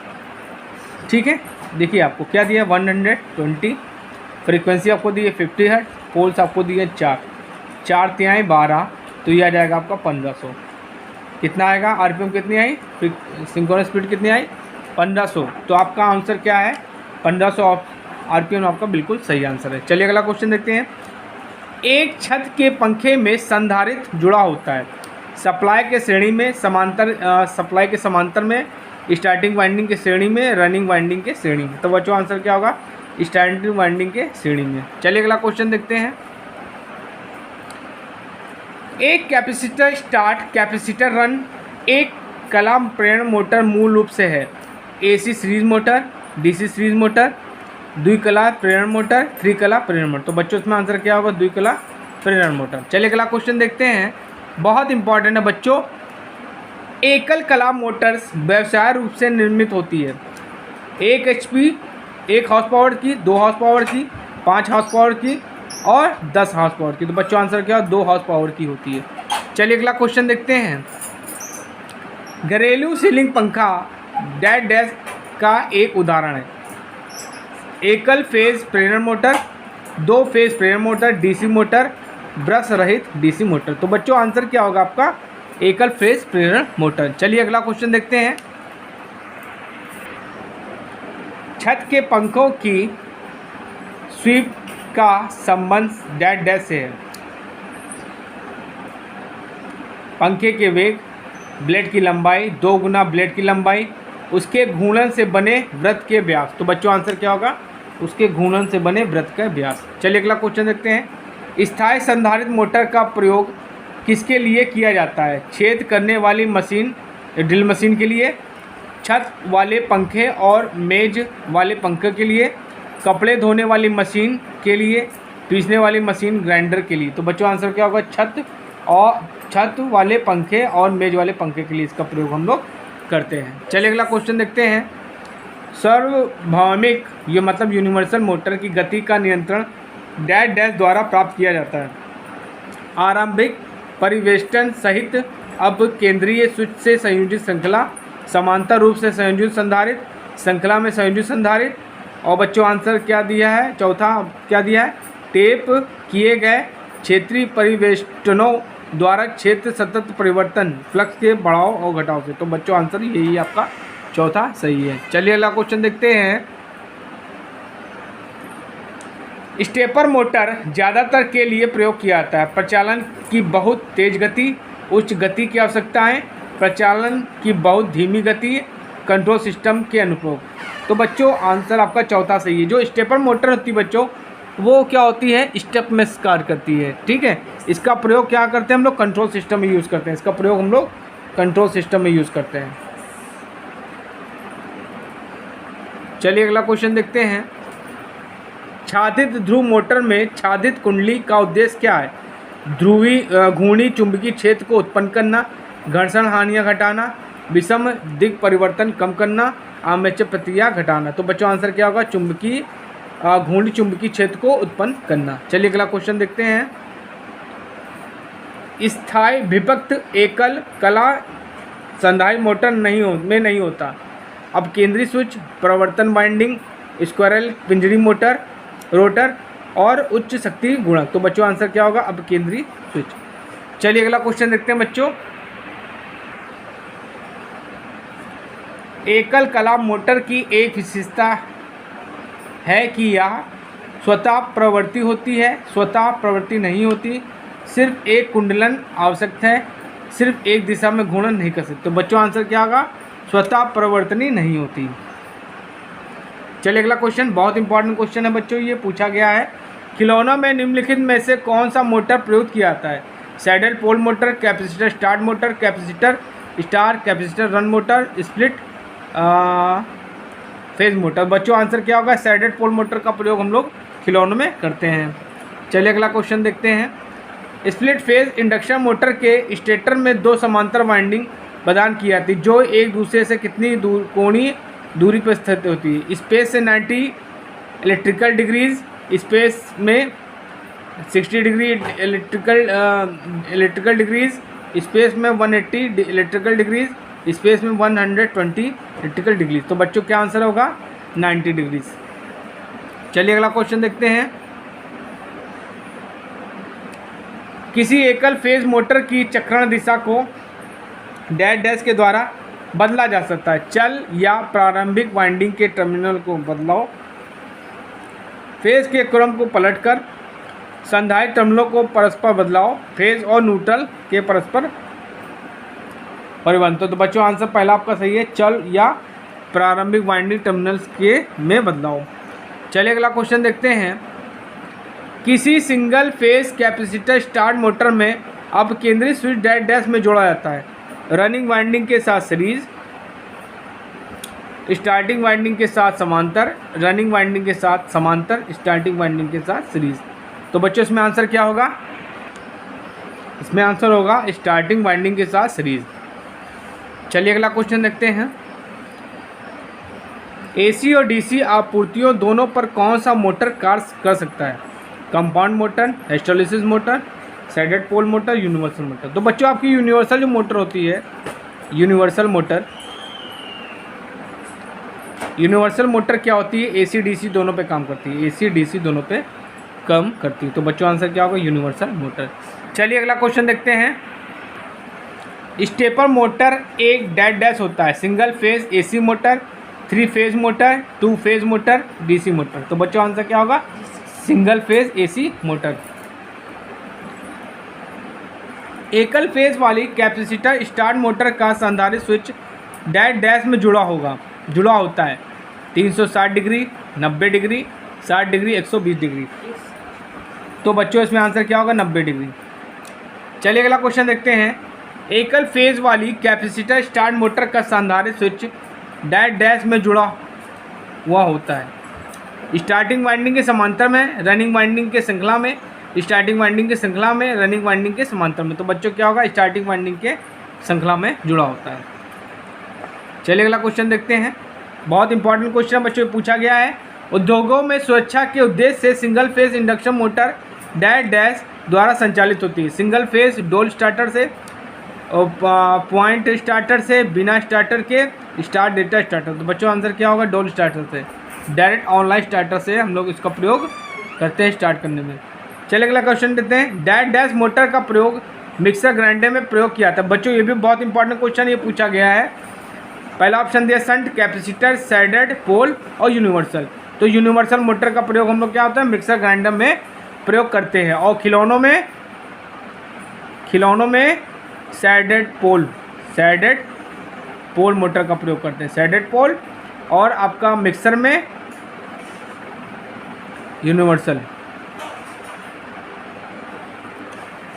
ठीक है। देखिए आपको क्या दिया, 120, फ्रीक्वेंसी आपको दी है 50 हर्ट्ज, पोल्स आपको दिए 4 तिहाई 12, तो ये आ जाएगा आपका 1500। कितना आएगा, RPM कितनी आई, सिंक्रोनस स्पीड कितनी आई, 1500। तो आपका आंसर क्या है, 1500 RPM आपका बिल्कुल सही आंसर है। चलिए अगला क्वेश्चन देखते हैं। एक छत के पंखे में संधारित्र जुड़ा होता है, सप्लाई के श्रेणी में समांतर, सप्लाई के समांतर में, स्टार्टिंग वाइंडिंग के श्रेणी में, रनिंग वाइंडिंग के श्रेणी में। तो बच्चों आंसर क्या होगा, स्टार्टिंग वाइंडिंग के श्रेणी में। चलिए अगला क्वेश्चन देखते हैं। एक कैपेसिटर स्टार्ट, कैपेसिटर रन, एक कला प्रेरण मोटर मूल रूप से है AC series motor, DC series motor, द्विकला प्रेरण मोटर, त्रिकला प्रेरण मोटर। तो बच्चों इसमें आंसर क्या होगा, द्विकला प्रेरण मोटर। चलिए अगला क्वेश्चन देखते हैं, बहुत इंपॉर्टेंट है बच्चों। एकल कला मोटर्स व्यवसाय रूप से निर्मित होती है 1 HP, 1 हॉर्स पावर की, 2 हॉर्स पावर की, 5 हॉर्स पावर की और 10 हॉर्स पावर की। तो बच्चों आंसर क्या, 2 हॉर्स पावर की होती है। चलिए अगला क्वेश्चन देखते हैं। घरेलू सीलिंग पंखा डैश डैश का एक उदाहरण है, एकल फेज प्रेरण मोटर, 2 फेज प्रेरण मोटर, DC मोटर, ब्रश रहित DC मोटर। तो बच्चों आंसर क्या होगा आपका, एकल फेज प्रेरण मोटर। चलिए अगला क्वेश्चन देखते हैं। छत के पंखों की स्वीप का संबंध डैश डैश से है, पंखे के वेग, ब्लेड की लंबाई, 2 गुना ब्लेड की लंबाई, उसके घूर्णन से बने वृत्त के व्यास। तो बच्चों आंसर क्या होगा, उसके घूर्णन से बने वृत्त का व्यास। चलिए अगला क्वेश्चन देखते हैं। स्थायी संधारित्र मोटर का प्रयोग किसके लिए किया जाता है, छेद करने वाली मशीन, ड्रिल मशीन के लिए, छत वाले पंखे और मेज वाले पंखे के लिए, कपड़े धोने वाली मशीन के लिए, पीसने वाली मशीन ग्राइंडर के लिए। तो बच्चों आंसर क्या होगा, छत वाले पंखे और मेज वाले पंखे के लिए इसका प्रयोग हम लोग करते हैं। चलिए अगला क्वेश्चन देखते हैं। सार्वभौमिक, ये मतलब यूनिवर्सल मोटर की गति का नियंत्रण डैश डैश द्वारा प्राप्त किया जाता है, आरंभिक परिवेष्टन सहित अब केंद्रीय स्विच से संयोजित श्रृंखला, समांतर रूप से संयोजित संधारित्र, श्रृंखला में संयोजित संधारित्र। और बच्चों आंसर क्या दिया है, चौथा क्या दिया है, टेप किए गए क्षेत्रीय परिवेष्टनों द्वारा क्षेत्र सतत परिवर्तन, फ्लक्स के बढ़ाव और घटाव से। तो बच्चों आंसर यही आपका चौथा सही है। चलिए अगला क्वेश्चन देखते हैं। स्टेपर मोटर ज़्यादातर के लिए प्रयोग किया जाता है, प्रचालन की बहुत तेज गति, उच्च गति की आवश्यकताएं, प्रचालन की बहुत धीमी गति, कंट्रोल सिस्टम के अनुप्रयोग। तो बच्चों आंसर आपका चौथा सही है। जो स्टेपर मोटर होती है बच्चों, वो क्या होती है, स्टेप में कार्य करती है, ठीक है। इसका प्रयोग क्या करते हैं हम लोग, कंट्रोल सिस्टम में यूज़ करते हैं, इसका प्रयोग हम लोग कंट्रोल सिस्टम में यूज़ करते हैं। चलिए अगला क्वेश्चन देखते हैं। छादित ध्रुव मोटर में छादित कुंडली का उद्देश्य क्या है, घूर्णी चुंबकीय क्षेत्र को उत्पन्न करना, घर्षण हानियाँ घटाना, विषम दिग परिवर्तन कम करना, आर्मेचर प्रतिक्रिया घटाना। तो बच्चों आंसर क्या होगा, घूर्णी चुंबकीय क्षेत्र को उत्पन्न करना। चलिए अगला क्वेश्चन देखते हैं। स्थायी विभक्त एकल कला संधारित्र मोटर नहीं होता, अब केंद्रीय स्विच, प्रवर्तन winding, squirrel Pinjari motor, rotor और उच्च शक्ति गुणक। तो बच्चों आंसर क्या होगा, अब केंद्रीय स्विच। चलिए अगला क्वेश्चन देखते हैं बच्चों। एकल कला मोटर की एक विशेषता है कि यह स्वतः प्रवृत्ति होती है, स्वतः प्रवृत्ति नहीं होती, सिर्फ एक कुंडलन आवश्यक है, सिर्फ एक दिशा में घूर्णन नहीं कर सकते। तो बच्चों आंसर क्या होगा, स्वतः प्रवर्तनी नहीं होती। चलिए अगला क्वेश्चन, बहुत इंपॉर्टेंट क्वेश्चन है बच्चों, ये पूछा गया है। खिलौनों में निम्नलिखित में से कौन सा मोटर प्रयुक्त किया जाता है, saddle pole motor, capacitor start motor, capacitor star, capacitor run motor, split phase motor. बच्चों आंसर क्या होगा, सैडल पोल मोटर का प्रयोग हम लोग खिलौनों में करते हैं। चलिए अगला क्वेश्चन देखते हैं। स्प्लिट फेज इंडक्शन मोटर के स्टेटर में 2 समांतर वाइंडिंग प्रदान की जाती है जो एक दूसरे से कितनी कोणीय दूरी पर स्थित होती है। स्पेस से 90 इलेक्ट्रिकल डिग्रीज, स्पेस में 60 डिग्री इलेक्ट्रिकल डिग्रीज, स्पेस में 180 इलेक्ट्रिकल डिग्रीज, स्पेस में 120 इलेक्ट्रिकल डिग्रीज। तो बच्चों क्या आंसर होगा 90 डिग्रीज। चलिए अगला क्वेश्चन देखते हैं। किसी एकल फेज मोटर की चक्रण दिशा को डैश डैश के द्वारा बदला जा सकता है। चल या प्रारंभिक वाइंडिंग के टर्मिनल को बदलाव, फेज के क्रम को पलटकर, संधारित टर्मिनलों को परस्पर बदलाव, फेज और न्यूट्रल के परस्पर परिवर्तन। तो बच्चों आंसर पहला आपका सही है, चल या प्रारंभिक वाइंडिंग टर्मिनल्स के में बदलाव। चलिए अगला क्वेश्चन देखते हैं। किसी single phase capacitor start motor में अब केंद्रीय स्विच डैश डैश में जोड़ा जाता है। रनिंग वाइंडिंग के साथ सीरीज, स्टार्टिंग वाइंडिंग के साथ समांतर, रनिंग वाइंडिंग के साथ समांतर, स्टार्टिंग वाइंडिंग के साथ सीरीज। तो बच्चों इसमें आंसर क्या होगा? इसमें आंसर होगा स्टार्टिंग वाइंडिंग के साथ सीरीज। चलिए अगला क्वेश्चन देखते हैं। एसी और डीसी आपूर्तियों दोनों पर कौन सा मोटर कार्य कर सकता है? Compound motor, hysteresis motor, shaded pole motor, universal motor. तो बच्चों आपकी यूनिवर्सल जो मोटर होती है, यूनिवर्सल मोटर क्या होती है? एसी डीसी दोनों पे काम करती है, एसी डीसी दोनों पे काम करती है। तो बच्चों आंसर क्या होगा? Universal motor. चलिए अगला क्वेश्चन देखते हैं। स्टेपर मोटर एक डैश डैश होता है। Single phase AC motor, 3 phase motor, 2 phase motor, DC motor. तो बच्चों आंसर क्या होगा? Single phase AC motor. एकल फेज वाली कैपेसिटर स्टार्ट मोटर का संधारित्र स्विच डैश डैश में जुड़ा होता है। 360 डिग्री, 90 डिग्री, 60 डिग्री, 120 डिग्री। तो बच्चों इसमें आंसर क्या होगा? 90 डिग्री। चलिए अगला क्वेश्चन देखते हैं। एकल फेज वाली कैपेसिटर स्टार्ट मोटर का संधारित्र स्विच डैश डैश में जुड़ा हुआ होता है। स्टार्टिंग वाइंडिंग के समांतर में, रनिंग वाइंडिंग के श्रृंखला में, स्टार्टिंग वाइंडिंग के श्रृंखला में, रनिंग वाइंडिंग के समांतर में। तो बच्चों क्या होगा? स्टार्टिंग वाइंडिंग के श्रृंखला में जुड़ा होता है। चलिए अगला क्वेश्चन देखते हैं। बहुत इंपॉर्टेंट क्वेश्चन बच्चों पूछा गया है। उद्योगों में सुरक्षा के उद्देश्य से single phase induction motor dash dash द्वारा संचालित होती है। सिंगल फेज डोल स्टार्टर से, पॉइंट स्टार्टर से, बिना स्टार्टर के, स्टार्ट डेटा स्टार्टर। तो बच्चों आंसर क्या होगा? डोल स्टार्टर से, डायरेक्ट ऑनलाइन स्टार्टर से हम लोग इसका प्रयोग करते हैं स्टार्ट करने में। चलिए अगला क्वेश्चन देते हैं। डैश डैश मोटर का प्रयोग मिक्सर ग्राइंडर में प्रयोग किया था। बच्चों ये भी बहुत इंपॉर्टेंट क्वेश्चन ये पूछा गया है। पहला ऑप्शन दिया शंट कैपेसिटर, सैडेड पोल और यूनिवर्सल। तो यूनिवर्सल मोटर का प्रयोग हम लोग क्या होता है? मिक्सर ग्राइंडर में प्रयोग करते हैं। और खिलौनों में सैडेड पोल मोटर का प्रयोग करते हैं, सैडेड पोल। और आपका मिक्सर में यूनिवर्सल।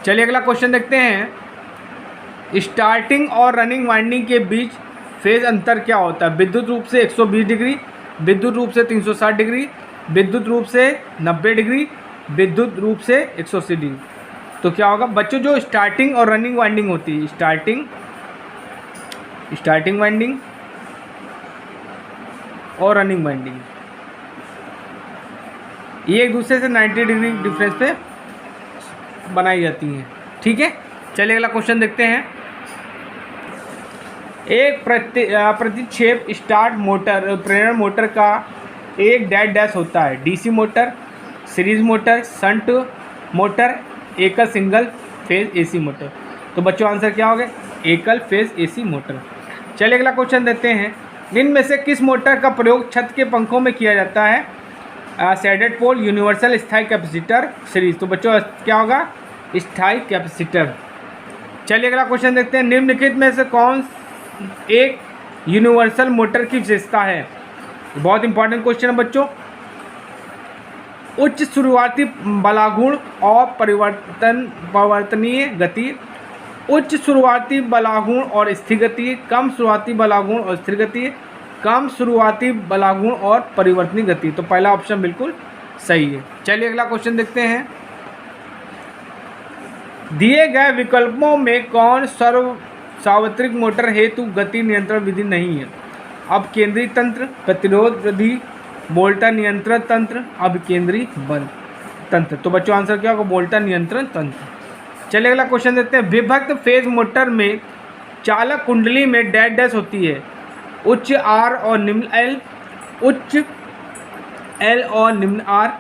चलिए अगला क्वेश्चन देखते हैं। स्टार्टिंग और रनिंग वाइंडिंग के बीच फेज अंतर क्या होता है? विद्युत रूप से 120 डिग्री, विद्युत रूप से 360 डिग्री, विद्युत रूप से 90 डिग्री, विद्युत रूप से 180 डिग्री। तो क्या होगा बच्चों? जो स्टार्टिंग और रनिंग वाइंडिंग होती है, स्टार्टिंग वाइंडिंग और रनिंग वाइंडिंग, ये एक दूसरे से 90 डिग्री डिफरेंस पे बनाई जाती हैं। ठीक है। चलिए अगला क्वेश्चन देखते हैं। एक प्रतिक्षेप स्टार्ट मोटर प्रेरण मोटर का एक डैश डैश होता है। DC motor, series motor, shunt motor, एकल सिंगल फेज एसी मोटर। तो बच्चों आंसर क्या होगा? एकल फेज एसी मोटर। चलिए अगला क्वेश्चन देते हैं। इनमें से किस मोटर का प्रयोग छत के पंखों में किया जाता है? सैडेड पोल, यूनिवर्सल, स्थायी कैपेसिटर, सीरीज। तो बच्चों क्या होगा? स्थायी कैपेसिटर। चलिए अगला क्वेश्चन देखते हैं। निम्नलिखित में से कौन एक यूनिवर्सल मोटर की विशेषता है? बहुत इंपॉर्टेंट क्वेश्चन है बच्चों। उच्च शुरुआती बलागुण और परिवर्तनीय गति, उच्च शुरुआती बलागुण और स्थिर गति, कम शुरुआती बलागुण और स्थिर गति, कम शुरुआती बलागुण और परिवर्तनीय गति। तो पहला ऑप्शन बिल्कुल सही है। चलिए अगला क्वेश्चन देखते हैं। दिए गए विकल्पों में कौन सार्वत्रिक मोटर हेतु गति नियंत्रण विधि नहीं है। अब केंद्रीय तंत्र, प्रतिरोध विधि, वोल्टा नियंत्रण तंत्र, अब केंद्रीय बल तंत्र। तो बच्चों आंसर क्या होगा? वोल्टा नियंत्रण तंत्र। चलिए अगला क्वेश्चन देखते हैं। विभक्त फेज मोटर में चालक कुंडली में डैश डैश होती है, उच्च आर और निम्न एल, उच्च एल और निम्न आर,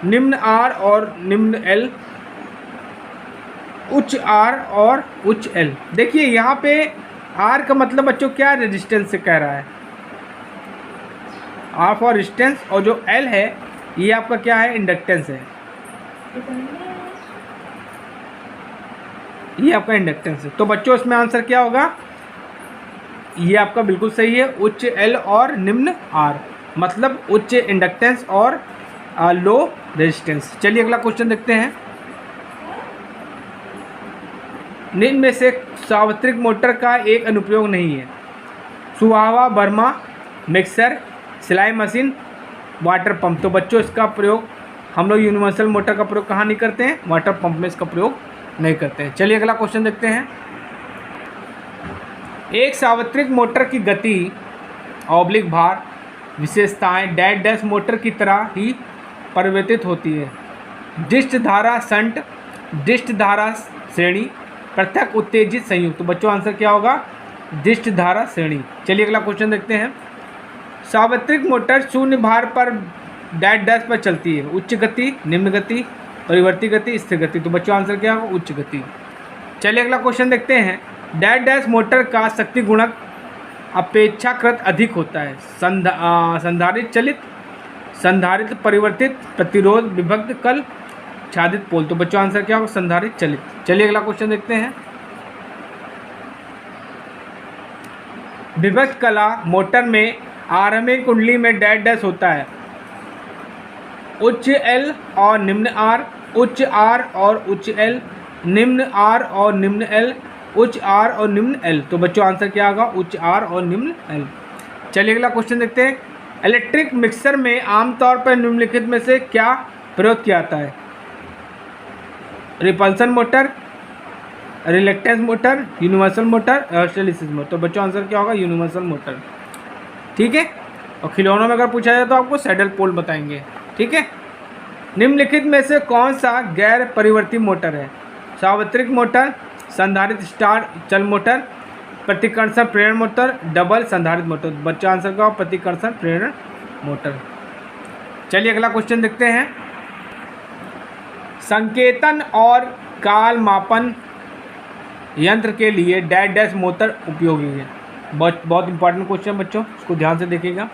निम्न आर और निम्न एल, उच्च आर और उच्च एल। देखिए यहाँ पे आर का मतलब बच्चों क्या रेजिस्टेंस से कह रहा है, आर फॉर रेजिस्टेंस, और जो एल है ये आपका क्या है? इंडक्टेंस है, ये आपका इंडक्टेंस है। तो बच्चों इसमें आंसर क्या होगा? ये आपका बिल्कुल सही है, उच्च एल और निम्न आर, मतलब उच्च इंडक्टेंस और लो रेजिस्टेंस। चलिए अगला क्वेश्चन देखते हैं। निम्न में से सार्वत्रिक मोटर का एक अनुप्रयोग नहीं है। सुहावा, बर्मा, मिक्सर, सिलाई मशीन, वाटर पंप। तो बच्चों इसका प्रयोग हम लोग यूनिवर्सल मोटर का प्रयोग कहाँ नहीं करते हैं? वाटर पंप में इसका प्रयोग नहीं करते हैं। चलिए अगला क्वेश्चन देखते हैं। एक सार्वत्रिक मोटर की गति ऑब्लिक भार विशेषताएं डैश डैश मोटर की तरह ही परिवर्तित होती है। डिस्ट धारा संट, डिस्ट धारा श्रेणी, पृथक उत्तेजित संयुक्त। तो बच्चों आंसर क्या होगा? डिस्ट धारा श्रेणी। चलिए अगला क्वेश्चन देखते हैं। सार्वत्रिक मोटर शून्य भार पर डैश डैश पर चलती है, उच्च गति, निम्न गति, परिवर्ती गति, स्थिर गति। तो बच्चों आंसर क्या होगा? उच्च गति। चलिए अगला क्वेश्चन देखते हैं। डैश डैश मोटर का शक्ति गुणक अपेक्षाकृत अधिक होता है। संधारित चलित, संधारित परिवर्तित, प्रतिरोध विभक्त कल, छादित पोल। तो बच्चों आंसर क्या होगा? संधारित चलित। चलिए अगला क्वेश्चन देखते हैं। विभक्त कला मोटर में आरएमए कुंडली में डैश डैश होता है, उच्च एल और निम्न आर, उच्च आर और उच्च एल, निम्न आर और निम्न एल, उच्च आर और निम्न एल। तो बच्चों आंसर क्या होगा? उच्च आर और निम्न एल। चलिए अगला क्वेश्चन देखते हैं। इलेक्ट्रिक मिक्सर में आमतौर पर निम्नलिखित में से क्या प्रयोग किया जाता है? Repulsion motor, reluctance motor, universal motor, hysteresis motor. तो बच्चों आंसर क्या होगा? Universal motor. ठीक है, और खिलौनों में अगर पूछा जाए तो आपको सैडल पोल बताएंगे। ठीक है, निम्नलिखित में से कौन सा गैर परिवर्ती मोटर है? सार्वत्रिक मोटर, संधारित स्टार चल मोटर, प्रतिकर्षण प्रेरण मोटर, डबल संधारित मोटर। बच्चा आंसर का प्रतिकर्षण प्रेरण मोटर। चलिए अगला क्वेश्चन देखते हैं। संकेतन और काल मापन यंत्र के लिए डैश डैश मोटर उपयोगी है। बहुत इंपॉर्टेंट क्वेश्चन बच्चों, इसको ध्यान से देखिएगा।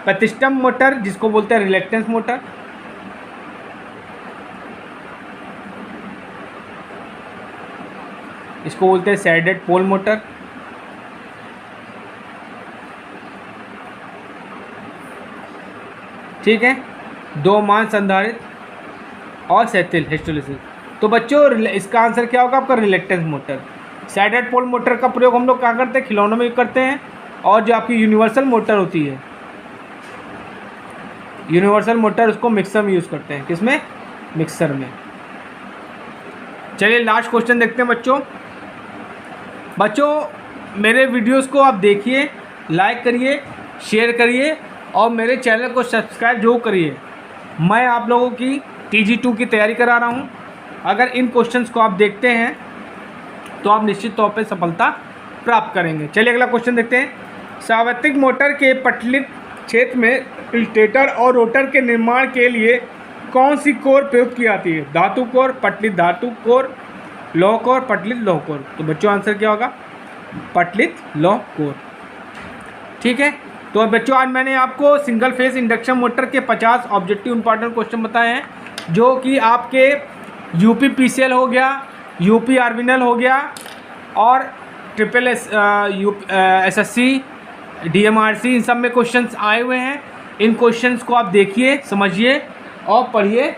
प्रतिष्ठम मोटर जिसको बोलते हैं रिलेक्टेंस मोटर, इसको बोलते हैं सैडेड पोल मोटर, ठीक है, दो मान संधारित और सेथिल हिस्टेरिसिस। तो बच्चों इसका आंसर क्या होगा आपका? Reluctance motor. Shaded pole motor का प्रयोग हम लोग कहाँ करते हैं? खिलौनों में करते हैं। और जो आपकी यूनिवर्सल मोटर होती है, यूनिवर्सल मोटर उसको मिक्सर में यूज़ करते हैं। किसमें? मिक्सर में। चलिए लास्ट क्वेश्चन देखते हैं बच्चों। मेरे वीडियोस को आप देखिए, लाइक करिए, शेयर करिए और मेरे चैनल को सब्सक्राइब जरूर करिए। मैं आप लोगों की TG2 की तैयारी करा रहा हूँ। अगर इन क्वेश्चंस को आप देखते हैं तो आप निश्चित तौर पे सफलता प्राप्त करेंगे। चलिए अगला क्वेश्चन देखते हैं। सार्वत्रिक मोटर के पटलित क्षेत्र में स्टेटर और रोटर के निर्माण के लिए कौन सी कोर प्रयुक्त की जाती है? धातु कोर, पटलित धातु कोर, लौह कोर, पटलित लौह कोर। तो बच्चों आंसर क्या होगा? पटलित लौह कोर। ठीक है, तो बच्चों आज मैंने आपको सिंगल फेस इंडक्शन मोटर के 50 ऑब्जेक्टिव इंपॉर्टेंट क्वेश्चन बताए हैं, जो कि आपके यूपी PCL हो गया, यूपी आर्विनल हो गया और SSC DMRC, इन सब में क्वेश्चंस आए हुए हैं। इन क्वेश्चंस को आप देखिए, समझिए और पढ़िए,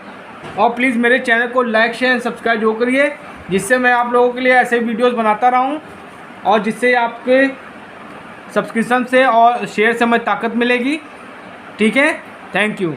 और प्लीज़ मेरे चैनल को लाइक शेयर एंड सब्सक्राइब जरूर करिए, जिससे मैं आप लोगों के लिए ऐसे वीडियोस बनाता रहूं और जिससे आपके सब्सक्रिप्शन से और शेयर से हमें ताकत मिलेगी। ठीक है, थैंक यू।